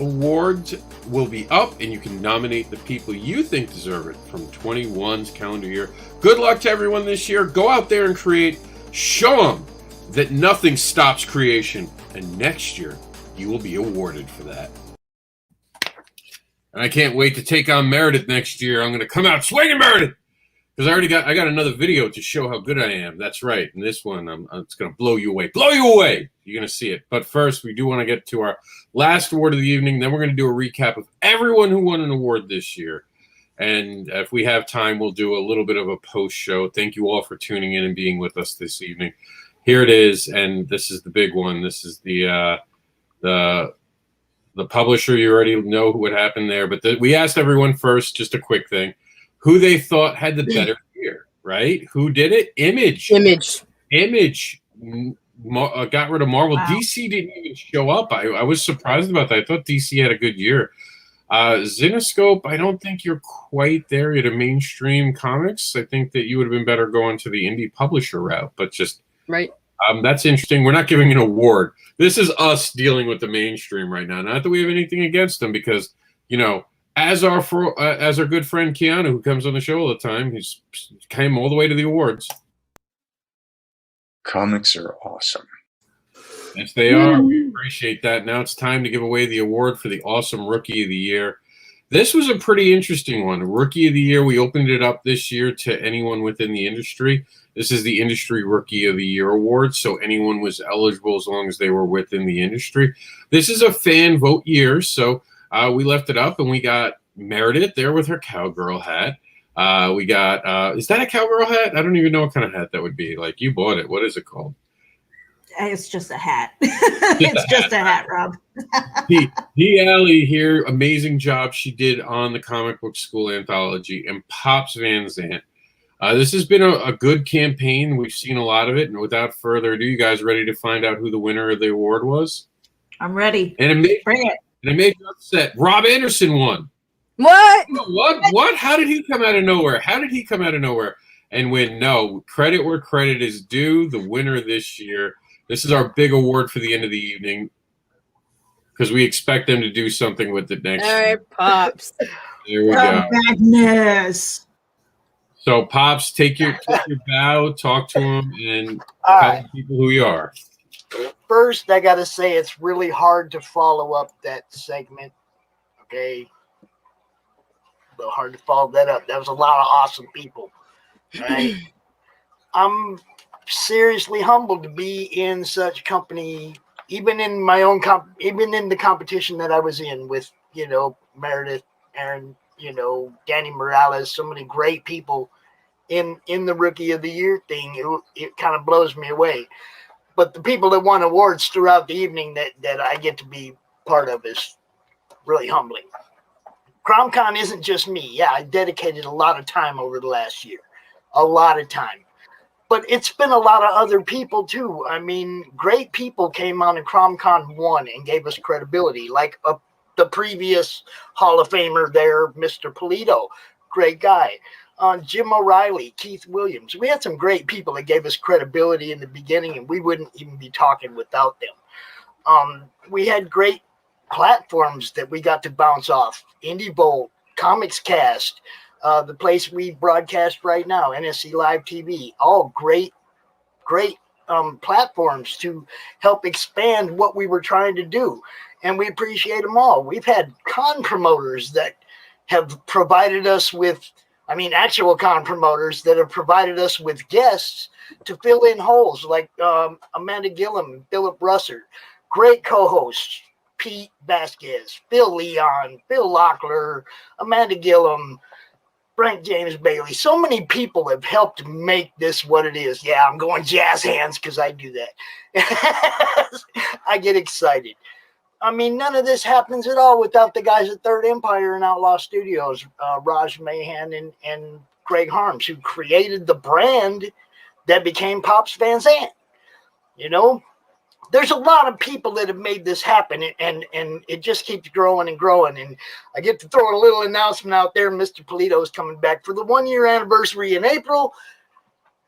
Speaker 1: awards will be up, and you can nominate the people you think deserve it from 21's calendar year. Good luck to everyone this year. Go out there and create. Show them that nothing stops creation, and next year you will be awarded for that. And I can't wait to take on Meredith next year. I'm going to come out swinging, Meredith, because I got another video to show how good I am. That's right. And this one, it's going to blow you away. Blow you away. You're going to see it. But first, we do want to get to our last award of the evening. Then we're going to do a recap of everyone who won an award this year. And if we have time, we'll do a little bit of a post show. Thank you all for tuning in and being with us this evening. Here it is, and this is the big one. This is the publisher. You already know what happened there, but we asked everyone first, just a quick thing, who they thought had the better year, right? Who did it? Image got rid of Marvel. Wow. DC didn't even show up. I was surprised about that. I thought DC had a good year. Zenoscope, I don't think you're quite there at a mainstream comics. I think that you would have been better going to the indie publisher route, but just
Speaker 4: right.
Speaker 1: That's interesting. We're not giving an award. This is us dealing with the mainstream right now. Not that we have anything against them, because, you know, as our good friend Keanu, who comes on the show all the time, he's came all the way to the awards.
Speaker 16: Comics are awesome.
Speaker 1: Yes, they are. We appreciate that. Now it's time to give away the award for the Awesome Rookie of the Year. This was a pretty interesting one. Rookie of the Year, we opened it up this year to anyone within the industry. This is the Industry Rookie of the Year award, so anyone was eligible as long as they were within the industry. This is a fan vote year, so we left it up, and we got Meredith there with her cowgirl hat. We got, is that a cowgirl hat? I don't even know what kind of hat that would be. Like, you bought it. What is it called?
Speaker 3: It's just a hat. It's just a hat, Rob.
Speaker 1: Allie here, amazing job she did on the Comic Book School anthology, and Pops Van Zandt. This has been a good campaign. We've seen a lot of it, and without further ado, you guys ready to find out who the winner of the award was?
Speaker 3: I'm ready.
Speaker 1: And
Speaker 3: Bring it.
Speaker 1: And it made you upset. Rob Anderson won.
Speaker 4: What?
Speaker 1: What? How did he come out of nowhere? And win? No, credit where credit is due. The winner this year. This is our big award for the end of the evening, because we expect them to do something with it next year.
Speaker 4: All right, Pops.
Speaker 1: There we go.
Speaker 3: Madness.
Speaker 1: So, Pops, take your bow, talk to them, and tell people who you are.
Speaker 10: First, I got to say it's really hard to follow up that segment. Okay. A little hard to follow that up. That was a lot of awesome people. Right? I'm seriously humbled to be in such company, even in my own even in the competition that I was in with, you know, Meredith, Aaron, you know, Danny Morales, so many great people in the Rookie of the Year thing. It kind of blows me away. But the people that won awards throughout the evening that I get to be part of is really humbling. COMiX isn't just me. Yeah, I dedicated a lot of time over the last year. A lot of time. But it's been a lot of other people, too. I mean, great people came on and COMiX won and gave us credibility, like the previous Hall of Famer there, Mr. Polito. Great guy. Jim O'Reilly, Keith Williams. We had some great people that gave us credibility in the beginning, and we wouldn't even be talking without them. We had great platforms that we got to bounce off. Indie Bolt, COMiX Cast, the place we broadcast right now, NSC Live TV, all great platforms to help expand what we were trying to do. And we appreciate them all. We've had con promoters that have provided us with, actual con promoters that have provided us with guests to fill in holes, like Amanda Gillum, Philip Russert, great co-hosts, Pete Vasquez, Phil Leon, Phil Locklear, Amanda Gillum, Frank James Bailey. So many people have helped make this what it is. Yeah, I'm going jazz hands because I do that. I get excited. I mean, none of this happens at all without the guys at Third Empire and Outlaw Studios, Raj Mahan and Greg Harms, who created the brand that became Pops Van Zandt. You know, there's a lot of people that have made this happen, and it just keeps growing and growing. And I get to throw a little announcement out there. Mr. Polito is coming back for the 1-year anniversary in April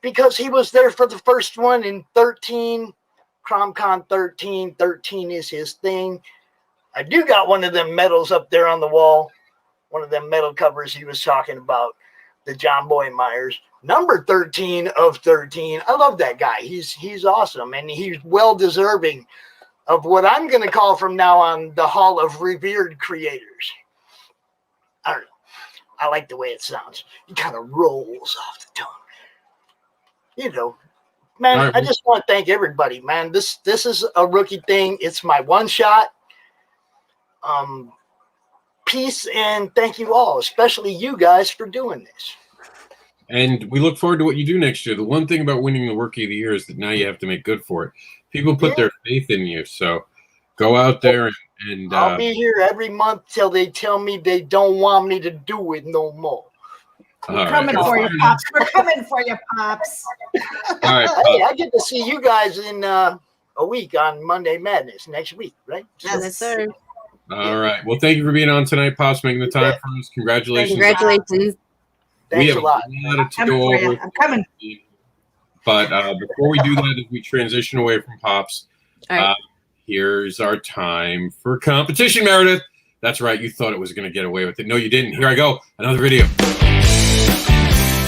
Speaker 10: because he was there for the first one in 13, CromCon 13. 13 is his thing. I do got one of them medals up there on the wall, one of them medal covers he was talking about, the John Boy Myers. Number 13 of 13. I love that guy. He's awesome, and he's well deserving of what I'm going to call from now on the Hall of Revered Creators. I don't know. I like the way it sounds. It kind of rolls off the tongue. You know, man,
Speaker 1: right.
Speaker 10: I just want to thank everybody, man. This is a rookie thing. It's my one shot. Peace and thank you all, especially you guys, for doing this.
Speaker 1: And we look forward to what you do next year. The one thing about winning the Rookie of the Year is that now you have to make good for it. People put their faith in you, so go out there and
Speaker 10: I'll be here every month till they tell me they don't want me to do it no more.
Speaker 3: We're coming for you, Pops. We're coming for you, Pops.
Speaker 1: All right,
Speaker 10: hey, I get to see you guys in a week on Monday Madness next week, right?
Speaker 4: Yes, sir.
Speaker 1: All right. Well, thank you for being on tonight, Pops, making the time for us. Congratulations.
Speaker 4: Congratulations.
Speaker 1: We have
Speaker 10: a lot.
Speaker 1: To go over.
Speaker 3: I'm coming.
Speaker 1: But before we do that, as we transition away from Pops,
Speaker 4: All right.
Speaker 1: here's our time for competition, Meredith. That's right. You thought it was going to get away with it. No, you didn't. Here I go. Another video.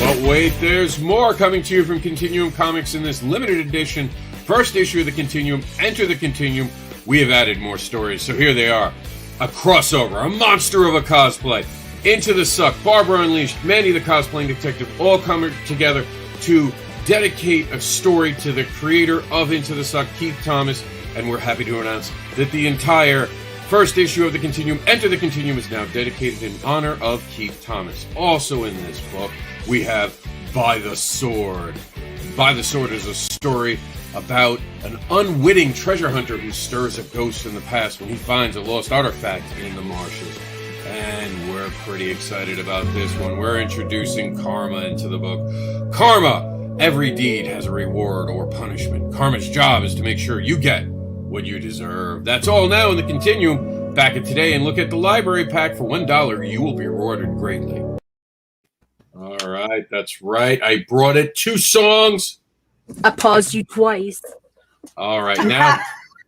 Speaker 1: But wait, there's more coming to you from Continuum Comics in this limited edition. First issue of the Continuum. Enter the Continuum. We have added more stories. So here they are. A crossover. A monster of a cosplay. Into the Suck, Barbara Unleashed, Mandy the Cosplaying Detective, all coming together to dedicate a story to the creator of Into the Suck, Keith Thomas, and we're happy to announce that the entire first issue of the Continuum, Enter the Continuum, is now dedicated in honor of Keith Thomas. Also in this book, we have By the Sword. By the Sword is a story about an unwitting treasure hunter who stirs a ghost in the past when he finds a lost artifact in the marshes. And we're pretty excited about this one. We're introducing Karma into the book. Karma! Every deed has a reward or punishment. Karma's job is to make sure you get what you deserve. That's all now in the Continuum. Back at today and look at the library pack. For $1, you will be rewarded greatly. All right, that's right. I brought it 2 songs.
Speaker 4: I paused you twice.
Speaker 1: All right, now...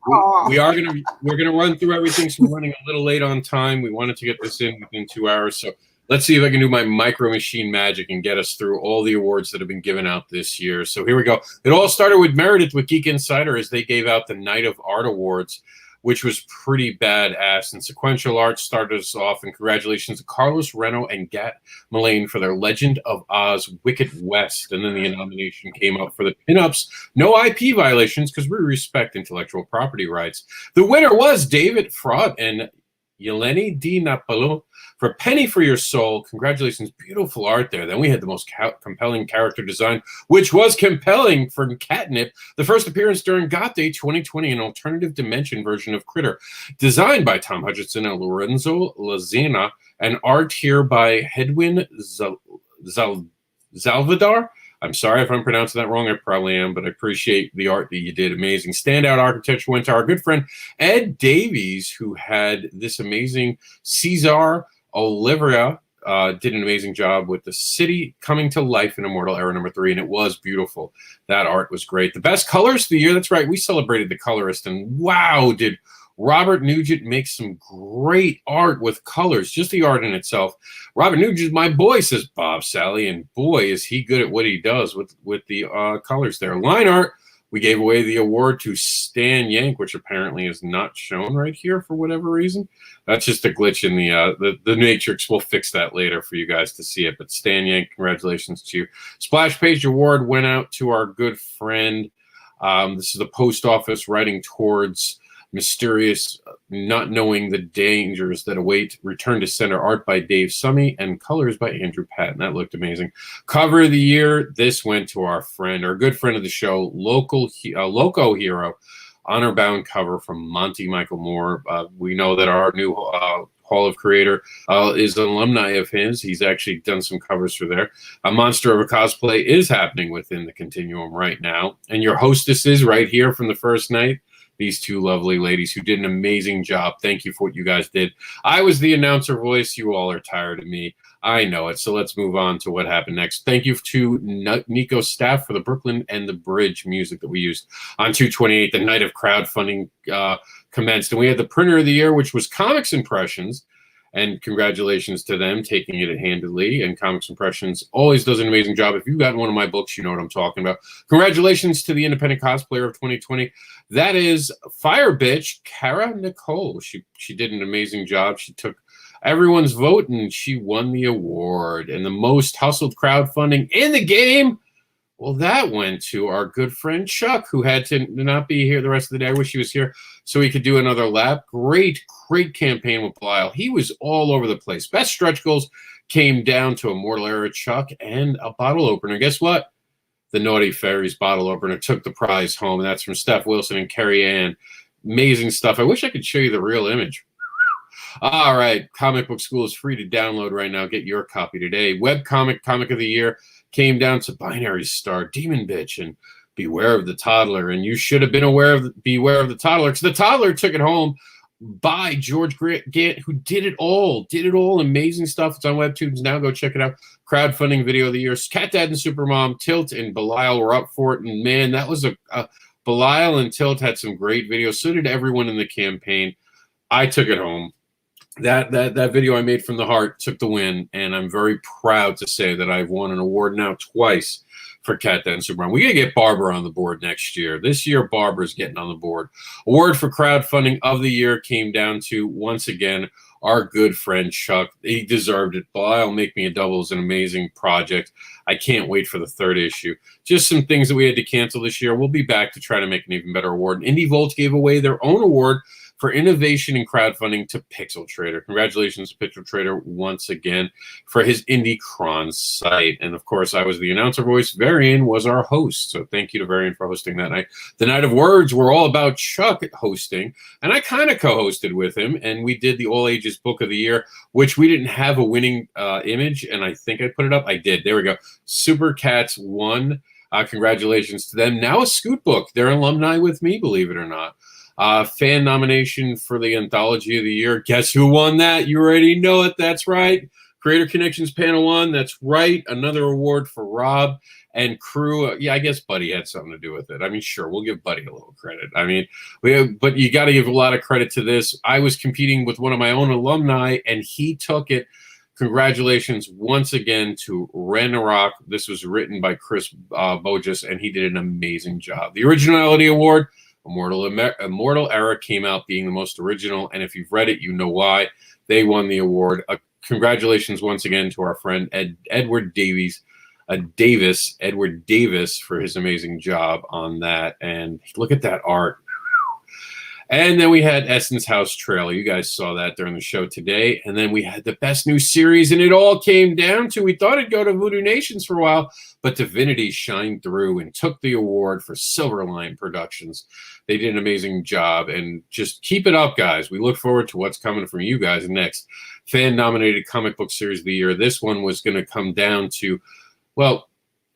Speaker 1: we're gonna run through everything, so we're running a little late on time. We wanted to get this in within 2 hours, so let's see if I can do my micro machine magic and get us through all the awards that have been given out this year. So here we go. It all started with Meredith with Geek Insider as they gave out the Night of Art Awards, which was pretty badass. And Sequential Art started us off, and congratulations to Carlos Reno and Gat Mullane for their Legend of Oz Wicked West. And then the nomination came up for the pinups. No IP violations because we respect intellectual property rights. The winner was David Fraud and Yeleni Di Napolo for Penny for Your Soul. Congratulations. Beautiful art there. Then we had the most compelling character design, which was compelling for Catnip. The first appearance during Goth Day 2020, an alternative dimension version of Critter. Designed by Tom Hutchinson and Lorenzo Lazina, and art here by Hedwin Zalvadar. I'm sorry if I'm pronouncing that wrong. I probably am, but I appreciate the art that you did. Amazing. Standout architecture went to our good friend Ed Davies, who had this amazing Cesar Olivera. Did an amazing job with the city coming to life in Immortal Era #3, and it was beautiful. That art was great. The best colors of the year. That's right. We celebrated the colorist, and wow, did Robert Nugent makes some great art with colors, just the art in itself. Robert Nugent's my boy, says Bob Sally, and boy, is he good at what he does with the colors there. Line art, we gave away the award to Stan Yank, which apparently is not shown right here for whatever reason. That's just a glitch in the Matrix. We'll fix that later for you guys to see it. But Stan Yank, congratulations to you. Splash Page Award went out to our good friend. This is the post office writing towards mysterious not knowing the dangers that await. Return to center art by Dave Summey and colors by Andrew Patton. That looked amazing. Cover of the year, this went to our good friend of the show, Loco Hero, honor bound cover from Monty Michael Moore. We know that our new Hall of Creator is an alumni of his. He's actually done some covers for there. A Monster of a Cosplay is happening within the Continuum right now. And your hostesses right here from the first night, these two lovely ladies who did an amazing job. Thank you for what you guys did. I was the announcer voice. You all are tired of me. I know it. So let's move on to what happened next. Thank you to Nico's staff for the Brooklyn and the Bridge music that we used on 2/28. The night of crowdfunding commenced. And we had the printer of the year, which was COMiX Impressions. And congratulations to them taking it handily. And COMiX Impressions always does an amazing job. If you've gotten one of my books, you know what I'm talking about. Congratulations to the Independent Cosplayer of 2020. That is Fire Bitch, Kara Nicole. She did an amazing job. She took everyone's vote and she won the award. And the most hustled crowdfunding in the game, well, that went to our good friend Chuck, who had to not be here the rest of the day. I wish he was here so he could do another lap. Great campaign with Belial. He was all over the place. Best stretch goals came down to Immortal Era Chuck and a bottle opener. Guess what? The Naughty Fairies bottle opener took the prize home, and that's from Steph Wilson and Carrie Ann. Amazing stuff. I wish I could show you the real image. All right, Comic Book School is free to download right now. Get your copy today. Webcomic Comic of the Year came down to Binary Star, Demon Bitch, and Beware of the Toddler. And you should have been Beware of the Toddler, because the Toddler took it home by George Gant, who did it all. Amazing stuff. It's on Webtoons now. Go check it out. Crowdfunding video of the year. Cat Dad and Supermom, Tilt and Belial were up for it. And man, that was Belial and Tilt had some great videos. So did everyone in the campaign. I took it home. That video I made from the heart took the win, and I'm very proud to say that I've won an award now twice for Cat Dad and Superman. We gotta get Barbara on the board next year. This year, Barbara's getting on the board. Award for crowdfunding of the year came down to, once again, our good friend Chuck. He deserved it. I'll Make Me a Double is an amazing project. I can't wait for the third issue. Just some things that we had to cancel this year. We'll be back to try to make an even better award. Indie Volt gave away their own award for innovation in crowdfunding to Pixel Trader. Congratulations to Pixel Trader once again for his IndieCron site. And of course, I was the announcer voice. Varian was our host. So thank you to Varian for hosting that night. The Night of Words were all about Chuck hosting, and I kind of co-hosted with him. And we did the All Ages Book of the Year, which we didn't have a winning image. And I think I put it up. I did. There we go. Super Cats won. Congratulations to them. Now a Scoot book. They're alumni with me, believe it or not. Fan nomination for the Anthology of the Year. Guess who won that? You already know it. That's right. Creator Connections Panel 1. That's right. Another award for Rob and crew. Yeah, I guess Buddy had something to do with it. I mean, sure, we'll give Buddy a little credit. I mean, but you got to give a lot of credit to this. I was competing with one of my own alumni, and he took it. Congratulations once again to Ragnarok. This was written by Chris Bogus, and he did an amazing job. The Originality Award, Immortal Era, came out being the most original, and if you've read it, you know why. They won the award. Congratulations once again to our friend Edward Davis for his amazing job on that. And look at that art. And then we had Essence House Trailer. You guys saw that during the show today. And then we had the best new series, and it all came down to, we thought it'd go to Voodoo Nations for a while, but Divinity shined through and took the award for Silverline Productions. They did an amazing job, and just keep it up, guys. We look forward to what's coming from you guys next. Fan-nominated comic book series of the year. This one was going to come down to, well,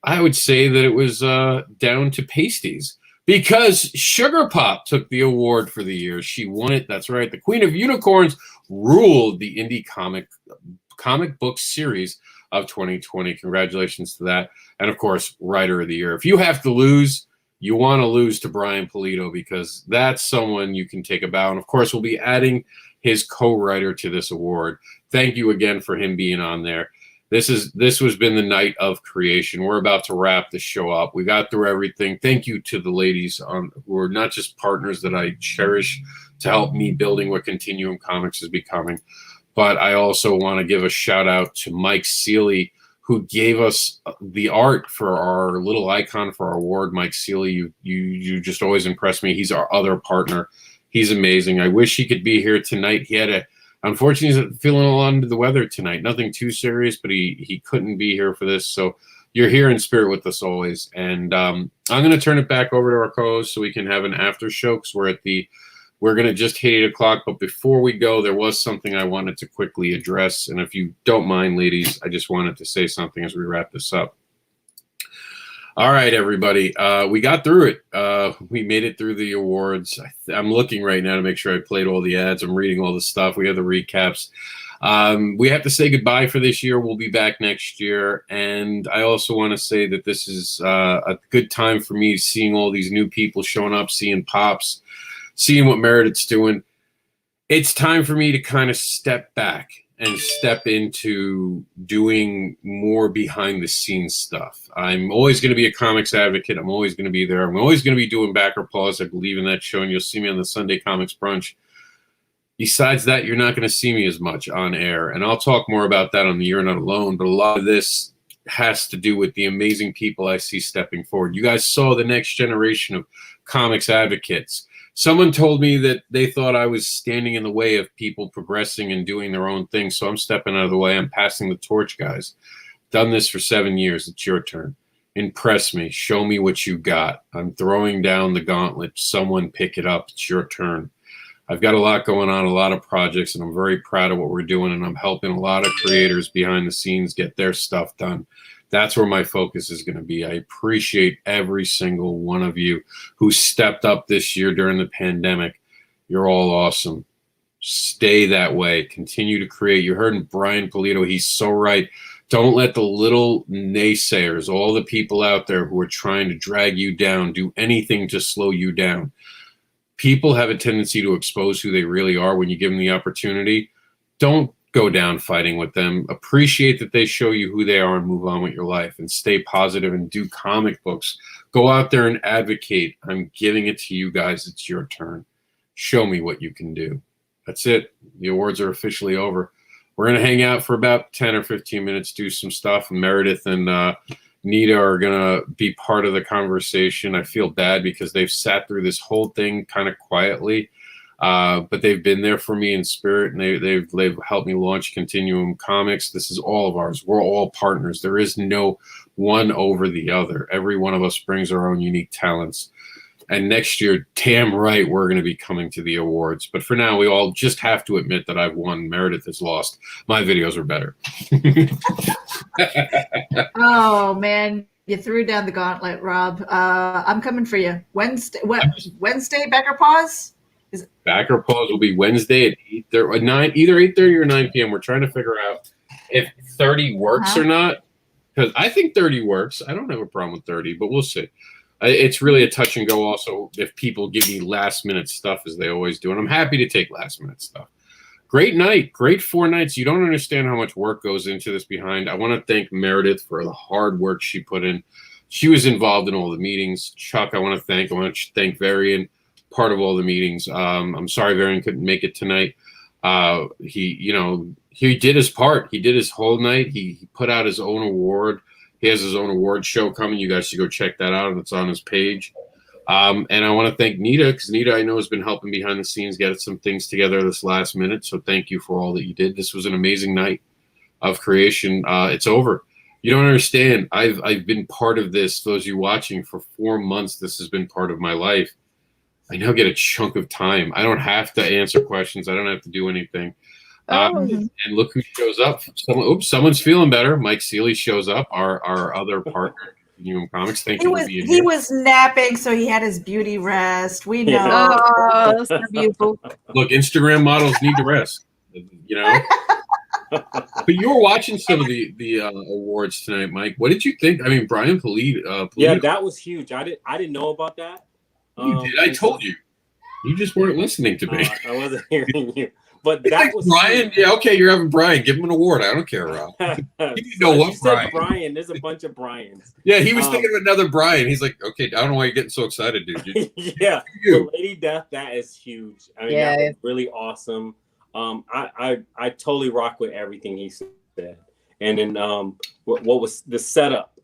Speaker 1: I would say that it was down to Pasties, because Sugar Pop took the award for the year. She won it. That's right. The Queen of Unicorns ruled the indie comic book series of 2020. Congratulations to that. And, of course, Writer of the Year. If you have to lose, you want to lose to Brian Polito, because that's someone you can take a bow. And, of course, we'll be adding his co-writer to this award. Thank you again for him being on there. This has been the night of creation. We're about to wrap the show up. We got through everything. Thank you to the ladies who are not just partners that I cherish to help me building what Continuum Comics is becoming, but I also want to give a shout out to Mike Seeley, who gave us the art for our little icon for our award. Mike Seeley, you just always impress me. He's our other partner. He's amazing. I wish he could be here tonight. Unfortunately, he's feeling a little under the weather tonight. Nothing too serious, but he couldn't be here for this. So you're here in spirit with us always. And I'm going to turn it back over to our co-host so we can have an after show, because we're going to just hit 8 o'clock. But before we go, there was something I wanted to quickly address. And if you don't mind, ladies, I just wanted to say something as we wrap this up. All right, everybody. We got through it. We made it through the awards. I'm looking right now to make sure I played all the ads. I'm reading all the stuff. We have the recaps. We have to say goodbye for this year. We'll be back next year. And I also want to say that this is a good time for me, seeing all these new people showing up, seeing Pops, seeing what Meredith's doing. It's time for me to kind of step back and step into doing more behind the scenes stuff. I'm always going to be a comics advocate. I'm always going to be there. I'm always going to be doing backer applause. I believe in that show, and you'll see me on the Sunday Comics Brunch. Besides that, you're not going to see me as much on air, and I'll talk more about that on the You're Not Alone, but a lot of this has to do with the amazing people I see stepping forward. You guys saw the next generation of comics advocates. Someone told me that they thought I was standing in the way of people progressing and doing their own thing, so I'm stepping out of the way. I'm passing the torch, guys. Done this for 7 years. It's your turn. Impress me. Show me what you got. I'm throwing down the gauntlet. Someone pick it up. It's your turn. I've got a lot going on, a lot of projects, and I'm very proud of what we're doing, and I'm helping a lot of creators behind the scenes get their stuff done. That's where my focus is going to be. I appreciate every single one of you who stepped up this year during the pandemic. You're all awesome. Stay that way. Continue to create. You heard Brian Polito. He's so right. Don't let the little naysayers, all the people out there who are trying to drag you down, do anything to slow you down. People have a tendency to expose who they really are when you give them the opportunity. Don't go down fighting with them. Appreciate that they show you who they are and move on with your life, and stay positive and do comic books. Go out there and advocate. I'm giving it to you guys. It's your turn. Show me what you can do. That's it. The awards are officially over. We're going to hang out for about 10 or 15 minutes, do some stuff. Meredith and Nita are going to be part of the conversation. I feel bad because they've sat through this whole thing kind of quietly. But they've been there for me in spirit, and they've helped me launch Continuum Comics. This is all of ours. We're all partners. There is no one over the other. Every one of us brings our own unique talents. And next year, damn right, we're going to be coming to the awards. But for now, we all just have to admit that I've won. Meredith has lost. My videos are better.
Speaker 3: Oh, man. You threw down the gauntlet, Rob. I'm coming for you. Wednesday, Becker Pause?
Speaker 1: Backer pause will be Wednesday at 8:30, either 8:30 or 9 p.m. We're trying to figure out if 30 works or not, because I think 30 works. I don't have a problem with 30, but we'll see. It's really a touch and go also if people give me last minute stuff, as they always do, and I'm happy to take last minute stuff. Great night. Great 4 nights. You don't understand how much work goes into this behind. I want to thank Meredith for the hard work she put in. She was involved in all the meetings. Chuck, I want to thank Varian, part of all the meetings. I'm sorry Varian couldn't make it tonight. He did his part. He did his whole night. He put out his own award. He has his own award show coming. You guys should go check that out. It's on his page. And I want to thank Nita, because Nita, I know, has been helping behind the scenes get some things together this last minute. So thank you for all that you did. This was an amazing night of creation. It's over. You don't understand. I've been part of this. Those of you watching, for 4 months, this has been part of my life. I now get a chunk of time. I don't have to answer questions. I don't have to do anything. And look who shows up. Someone's feeling better. Mike Seeley shows up, our other partner, Continuum Comics. Thank you for being here.
Speaker 3: He was napping, so he had his beauty rest. We know.
Speaker 4: Oh, that's so beautiful.
Speaker 1: Look, Instagram models need to rest. You know. But you were watching some of the awards tonight, Mike. What did you think? I mean, Brian Polito.
Speaker 16: Yeah, that was huge. I didn't know about that.
Speaker 1: You did. I told you. You just weren't listening to me.
Speaker 16: I wasn't hearing you. But that was
Speaker 1: Brian. Yeah, okay, you're having Brian. Give him an award. I don't care, Rob. You know what,
Speaker 16: you said Brian? There's a bunch of Bryans.
Speaker 1: Yeah, he was thinking of another Brian. He's like, okay, I don't know why you're getting so excited, dude.
Speaker 16: Yeah, the Lady Death, that is huge. I mean, that was really awesome. I totally rock with everything he said. And then what was the setup?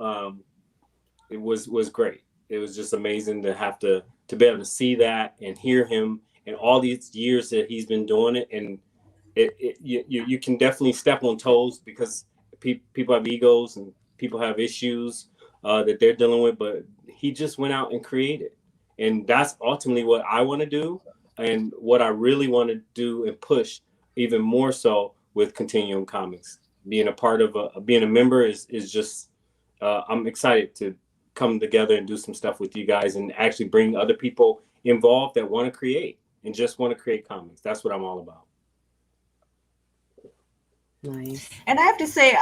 Speaker 16: It was great. It was just amazing to have to be able to see that and hear him and all these years that he's been doing it, and you can definitely step on toes because people have egos and people have issues that they're dealing with, but he just went out and created. And that's ultimately what I want to do, and what I really want to do and push even more so with Continuum Comics. Being a part of being a member is just, I'm excited to come together and do some stuff with you guys and actually bring other people involved that want to create and just want to create comics. That's what I'm all about.
Speaker 4: Nice.
Speaker 3: And I have to say,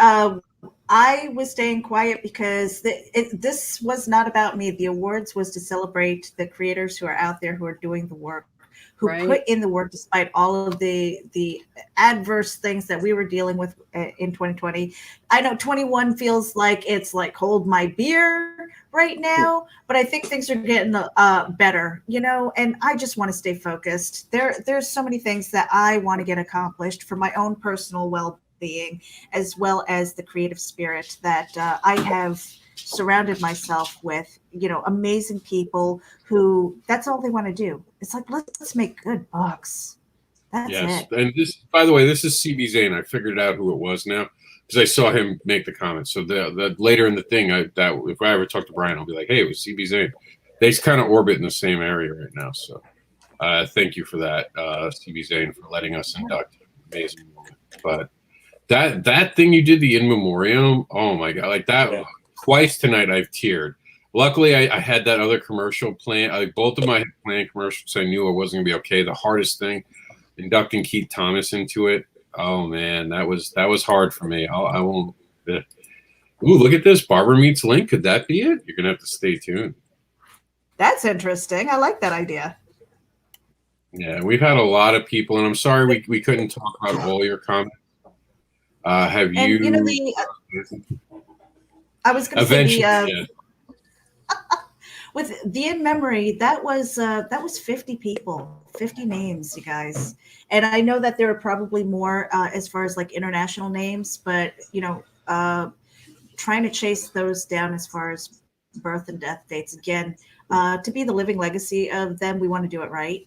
Speaker 3: I was staying quiet because this was not about me. The awards was to celebrate the creators who are out there who are doing the work, who put in the work despite all of the adverse things that we were dealing with in 2020. I know 21 feels like it's like hold my beer right now, but I think things are getting better, you know, and I just want to stay focused. There's so many things that I want to get accomplished for my own personal well-being, as well as the creative spirit that I have surrounded myself with, you know, amazing people who that's all they want to do. It's like, let's make good books. That's it.
Speaker 1: And this, by the way, this is CB Zane. I figured out who it was now because I saw him make the comment. So the later in the thing, if I ever talk to Brian, I'll be like, hey, it was CB Zane. They kind of orbit in the same area right now. So thank you for that, CB Zane, for letting us induct. Amazing moment. But that thing you did, the in memoriam, oh my god, like that. Yeah. Twice tonight I've teared. Luckily, I had that other commercial plan. Both of my planned commercials, I knew I wasn't gonna be okay. The hardest thing, inducting Keith Thomas into it. Oh man, that was hard for me. I won't. Ooh, look at this. Barbara meets Link. Could that be it? You're gonna have to stay tuned.
Speaker 3: That's interesting. I like that idea.
Speaker 1: Yeah, we've had a lot of people, and I'm sorry we couldn't talk about all your comments. Have you?
Speaker 3: And, you know, I was going to say with the in memory, that was 50 people, 50 names, you guys. And I know that there are probably more as far as like international names, but you know, trying to chase those down as far as birth and death dates again, to be the living legacy of them, we want to do it right.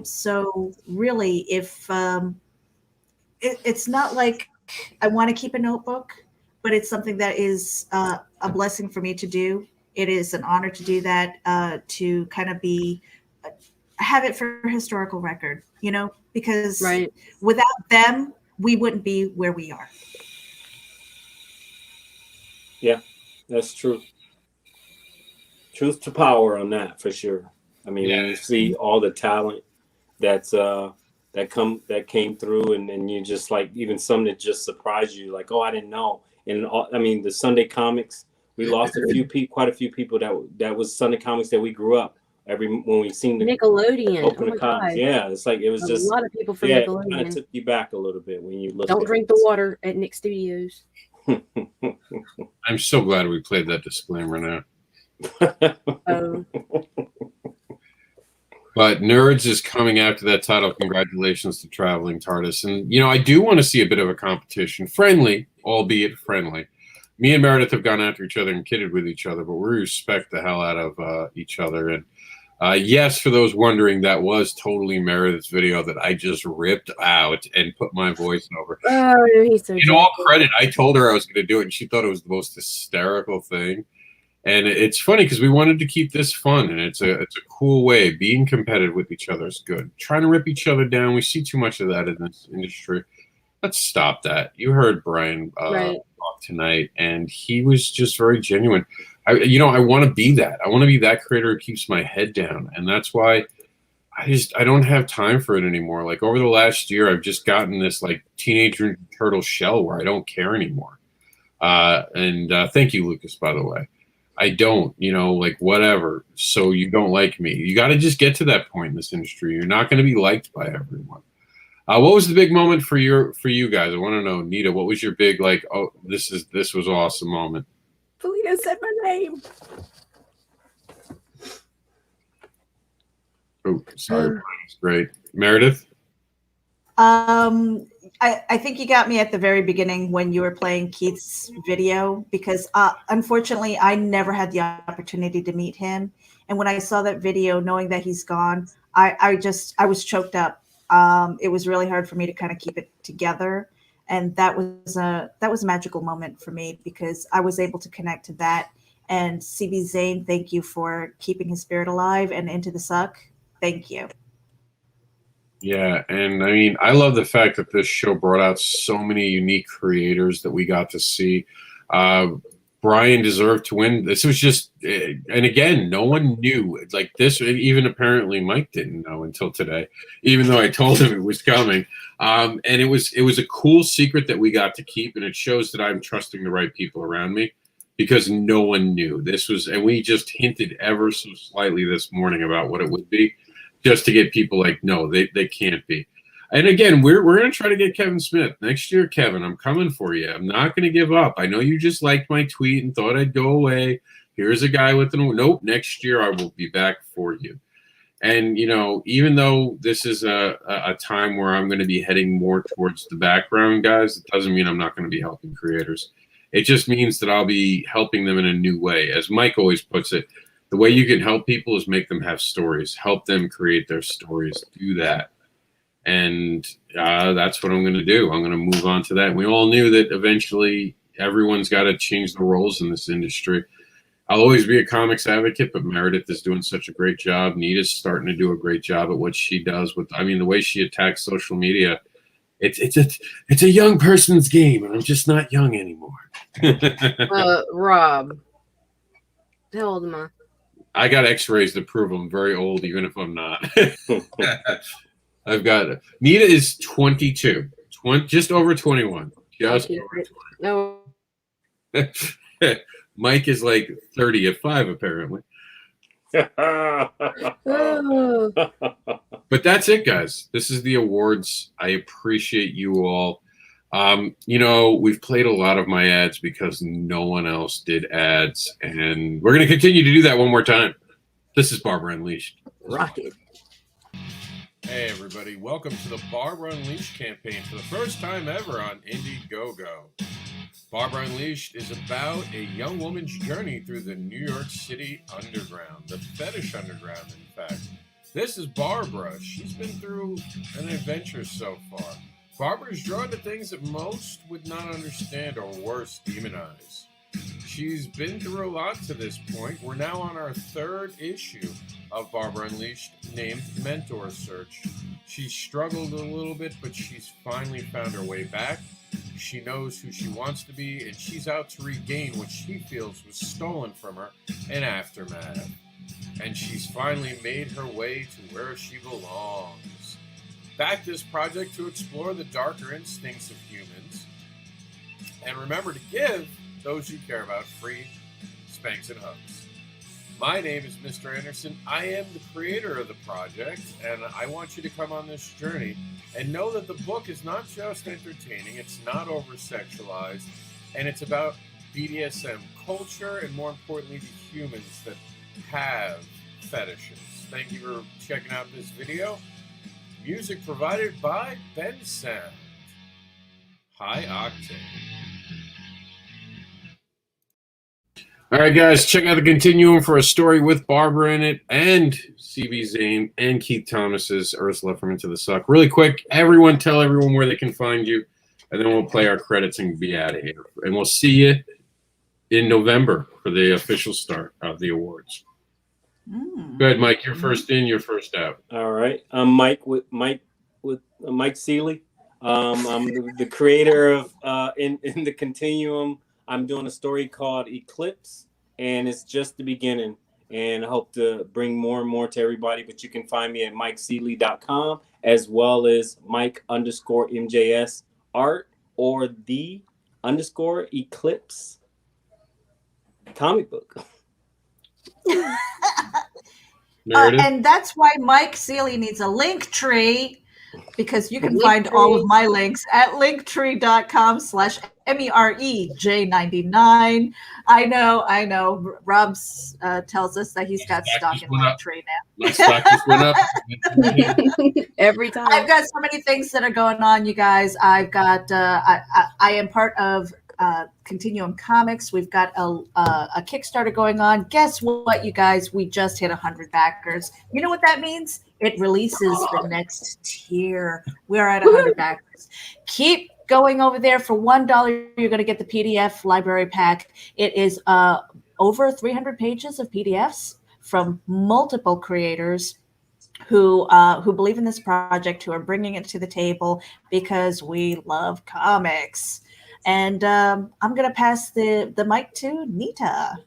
Speaker 3: So really, if it's not like I want to keep a notebook, but it's something that is a blessing for me to do. It is an honor to do that, to kind of have it for historical record, you know, because without them, we wouldn't be where we are.
Speaker 16: Yeah, that's true. Truth to power on that for sure. I mean, when you see all the talent that came through, and you just like even some that just surprised you, like, oh, I didn't know. And I mean, the Sunday Comics, we lost quite a few people that was Sunday Comics that we grew up when we seen the
Speaker 4: Nickelodeon.
Speaker 16: Open the comics. Yeah, it's like it was just
Speaker 4: a lot of people from Nickelodeon.
Speaker 16: It kind of took you back a little bit when you looked.
Speaker 4: Don't drink the water at Nick Studios.
Speaker 1: I'm so glad we played that disclaimer now. But Nerds is coming after that title. Congratulations to Traveling TARDIS. And, you know, I do want to see a bit of a competition. Friendly, albeit friendly. Me and Meredith have gone after each other and kidded with each other, but we respect the hell out of each other. And yes, for those wondering, that was totally Meredith's video that I just ripped out and put my voice over.
Speaker 4: Oh, he's so
Speaker 1: in all credit, I told her I was going to do it, and she thought it was the most hysterical thing. And it's funny because we wanted to keep this fun, and it's a cool way. Being competitive with each other is good. Trying to rip each other down, we see too much of that in this industry. Let's stop that. You heard Brian talk tonight, and he was just very genuine. I want to be that. I want to be that creator who keeps my head down, and that's why I don't have time for it anymore. Like over the last year, I've just gotten this like Teenage Mutant Turtle shell where I don't care anymore. And thank you, Lucas, by the way. I don't, like whatever. So you don't like me. You got to just get to that point in this industry. You're not going to be liked by everyone. What was the big moment for you guys? I want to know, Nita, what was your big like? Oh, this was awesome moment.
Speaker 4: Felina said my name.
Speaker 1: Oh, sorry, it's great. Meredith.
Speaker 3: I think you got me at the very beginning when you were playing Keith's video, because unfortunately I never had the opportunity to meet him. And when I saw that video, knowing that he's gone, I was choked up. It was really hard for me to kind of keep it together. And that was a magical moment for me because I was able to connect to that. And CB Zane, thank you for keeping his spirit alive, and Into the Suck, thank you.
Speaker 1: Yeah, and I mean, I love the fact that this show brought out so many unique creators that we got to see. Brian deserved to win. This was just, and again, no one knew. Like this, even apparently Mike didn't know until today, even though I told him it was coming. And it was a cool secret that we got to keep, and it shows that I'm trusting the right people around me because no one knew. This was, and we just hinted ever so slightly this morning about what it would be, just to get people like, no, they can't be. And again, we're going to try to get Kevin Smith next year. Kevin, I'm coming for you. I'm not going to give up. I know you just liked my tweet and thought I'd go away. Here's a guy with an nope. Next year I will be back for you. And you know, even though this is a time where I'm going to be heading more towards the background guys, it doesn't mean I'm not going to be helping creators. It just means that I'll be helping them in a new way. As Mike always puts it, the way you can help people is make them have stories. Help them create their stories. Do that. And that's what I'm going to do. I'm going to move on to that. And we all knew that eventually everyone's got to change the roles in this industry. I'll always be a comics advocate, but Meredith is doing such a great job. Nita's starting to do a great job at what she does. The way she attacks social media, it's a young person's game, and I'm just not young anymore.
Speaker 4: Rob, how old am I?
Speaker 1: I got X-rays to prove I'm very old, even if I'm not. I've got Nita is 22, just over 21, just over 20.
Speaker 4: No.
Speaker 1: Mike is like 30 at 5, apparently. But that's it, guys. This is the awards. I appreciate you all. You know, we've played a lot of my ads because no one else did ads, and we're going to continue to do that one more time. This is Barbara Unleashed.
Speaker 4: Rocket.
Speaker 1: Hey, everybody. Welcome to the Barbara Unleashed campaign for the first time ever on Indiegogo. Barbara Unleashed is about a young woman's journey through the New York City underground, the fetish underground, in fact. This is Barbara. She's been through an adventure so far. Barbara's drawn to things that most would not understand or worse, demonize. She's been through a lot to this point. We're now on our 3rd issue of Barbara Unleashed, named Mentor Search. She struggled a little bit, but she's finally found her way back. She knows who she wants to be, and she's out to regain what she feels was stolen from her in Aftermath. And she's finally made her way to where she belongs. Back this project to explore the darker instincts of humans. And remember to give those you care about free spanks and hugs. My name is Mr. Anderson. I am the creator of the project, and I want you to come on this journey and know that the book is not just entertaining, it's not over-sexualized, and it's about BDSM culture and, more importantly, the humans that have fetishes. Thank you for checking out this video. Music provided by Ben Sound. High Octane. All right, guys, check out the Continuum for a story with Barbara in it, and CB Zane and Keith Thomas's Ursula from Into the Suck. Really quick, everyone tell everyone where they can find you, and then we'll play our credits and be out of here. And we'll see you in November for the official start of the awards. Go ahead, Mike. You're first in, you're first out.
Speaker 16: All right. I'm Mike Seeley. I'm the creator of in the Continuum. I'm doing a story called Eclipse, and it's just the beginning. And I hope to bring more and more to everybody. But you can find me at MikeSeeley.com, as well as Mike_MJS art, or _Eclipse comic book.
Speaker 3: And that's why Mike Seeley needs a link tree, because you can find all of my links at linktree.com/MEREJ99. I know. Rob tells us that he's got stock in Linktree now.
Speaker 1: My stock just went up.
Speaker 4: Every time.
Speaker 3: I've got so many things that are going on, you guys. I've got, I am part of Continuum COMiX. We've got a Kickstarter going on. Guess what, you guys? We just hit 100 backers. You know what that means? it releases the next tier. We are at 100 backers. Keep going over there. For $1, you're going to get the PDF library pack. It is over 300 pages of PDFs from multiple creators who believe in this project, who are bringing it to the table because we love comics. And I'm going to pass the mic to Nita.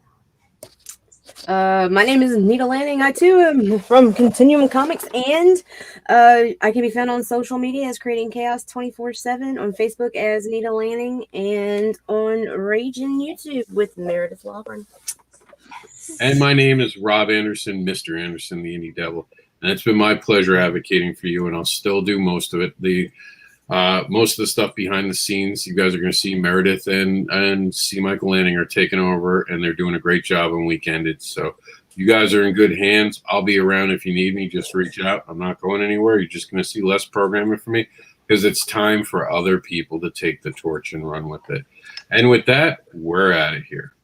Speaker 4: My name is Nita Lanning. I too am from Continuum Comics, and I can be found on social media as Creating Chaos 24/7, on Facebook as Nita Lanning, and on Raging YouTube with Meredith Lawburn.
Speaker 1: And my name is Rob Anderson, Mr. Anderson, the Indie Devil. And it's been my pleasure advocating for you, and I'll still do most of it. Most of the stuff behind the scenes, you guys are going to see Meredith and C. Michael Lanning are taking over, and they're doing a great job on Weekended. So you guys are in good hands. I'll be around if you need me. Just reach out. I'm not going anywhere. You're just going to see less programming from me because it's time for other people to take the torch and run with it. And with that, we're out of here.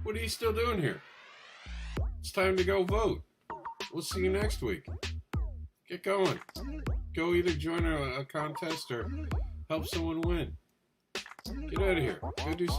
Speaker 1: What are you still doing here? It's time to go vote. We'll see you next week. Get going. Go either join a contest or help someone win. Get out of here. Go do something.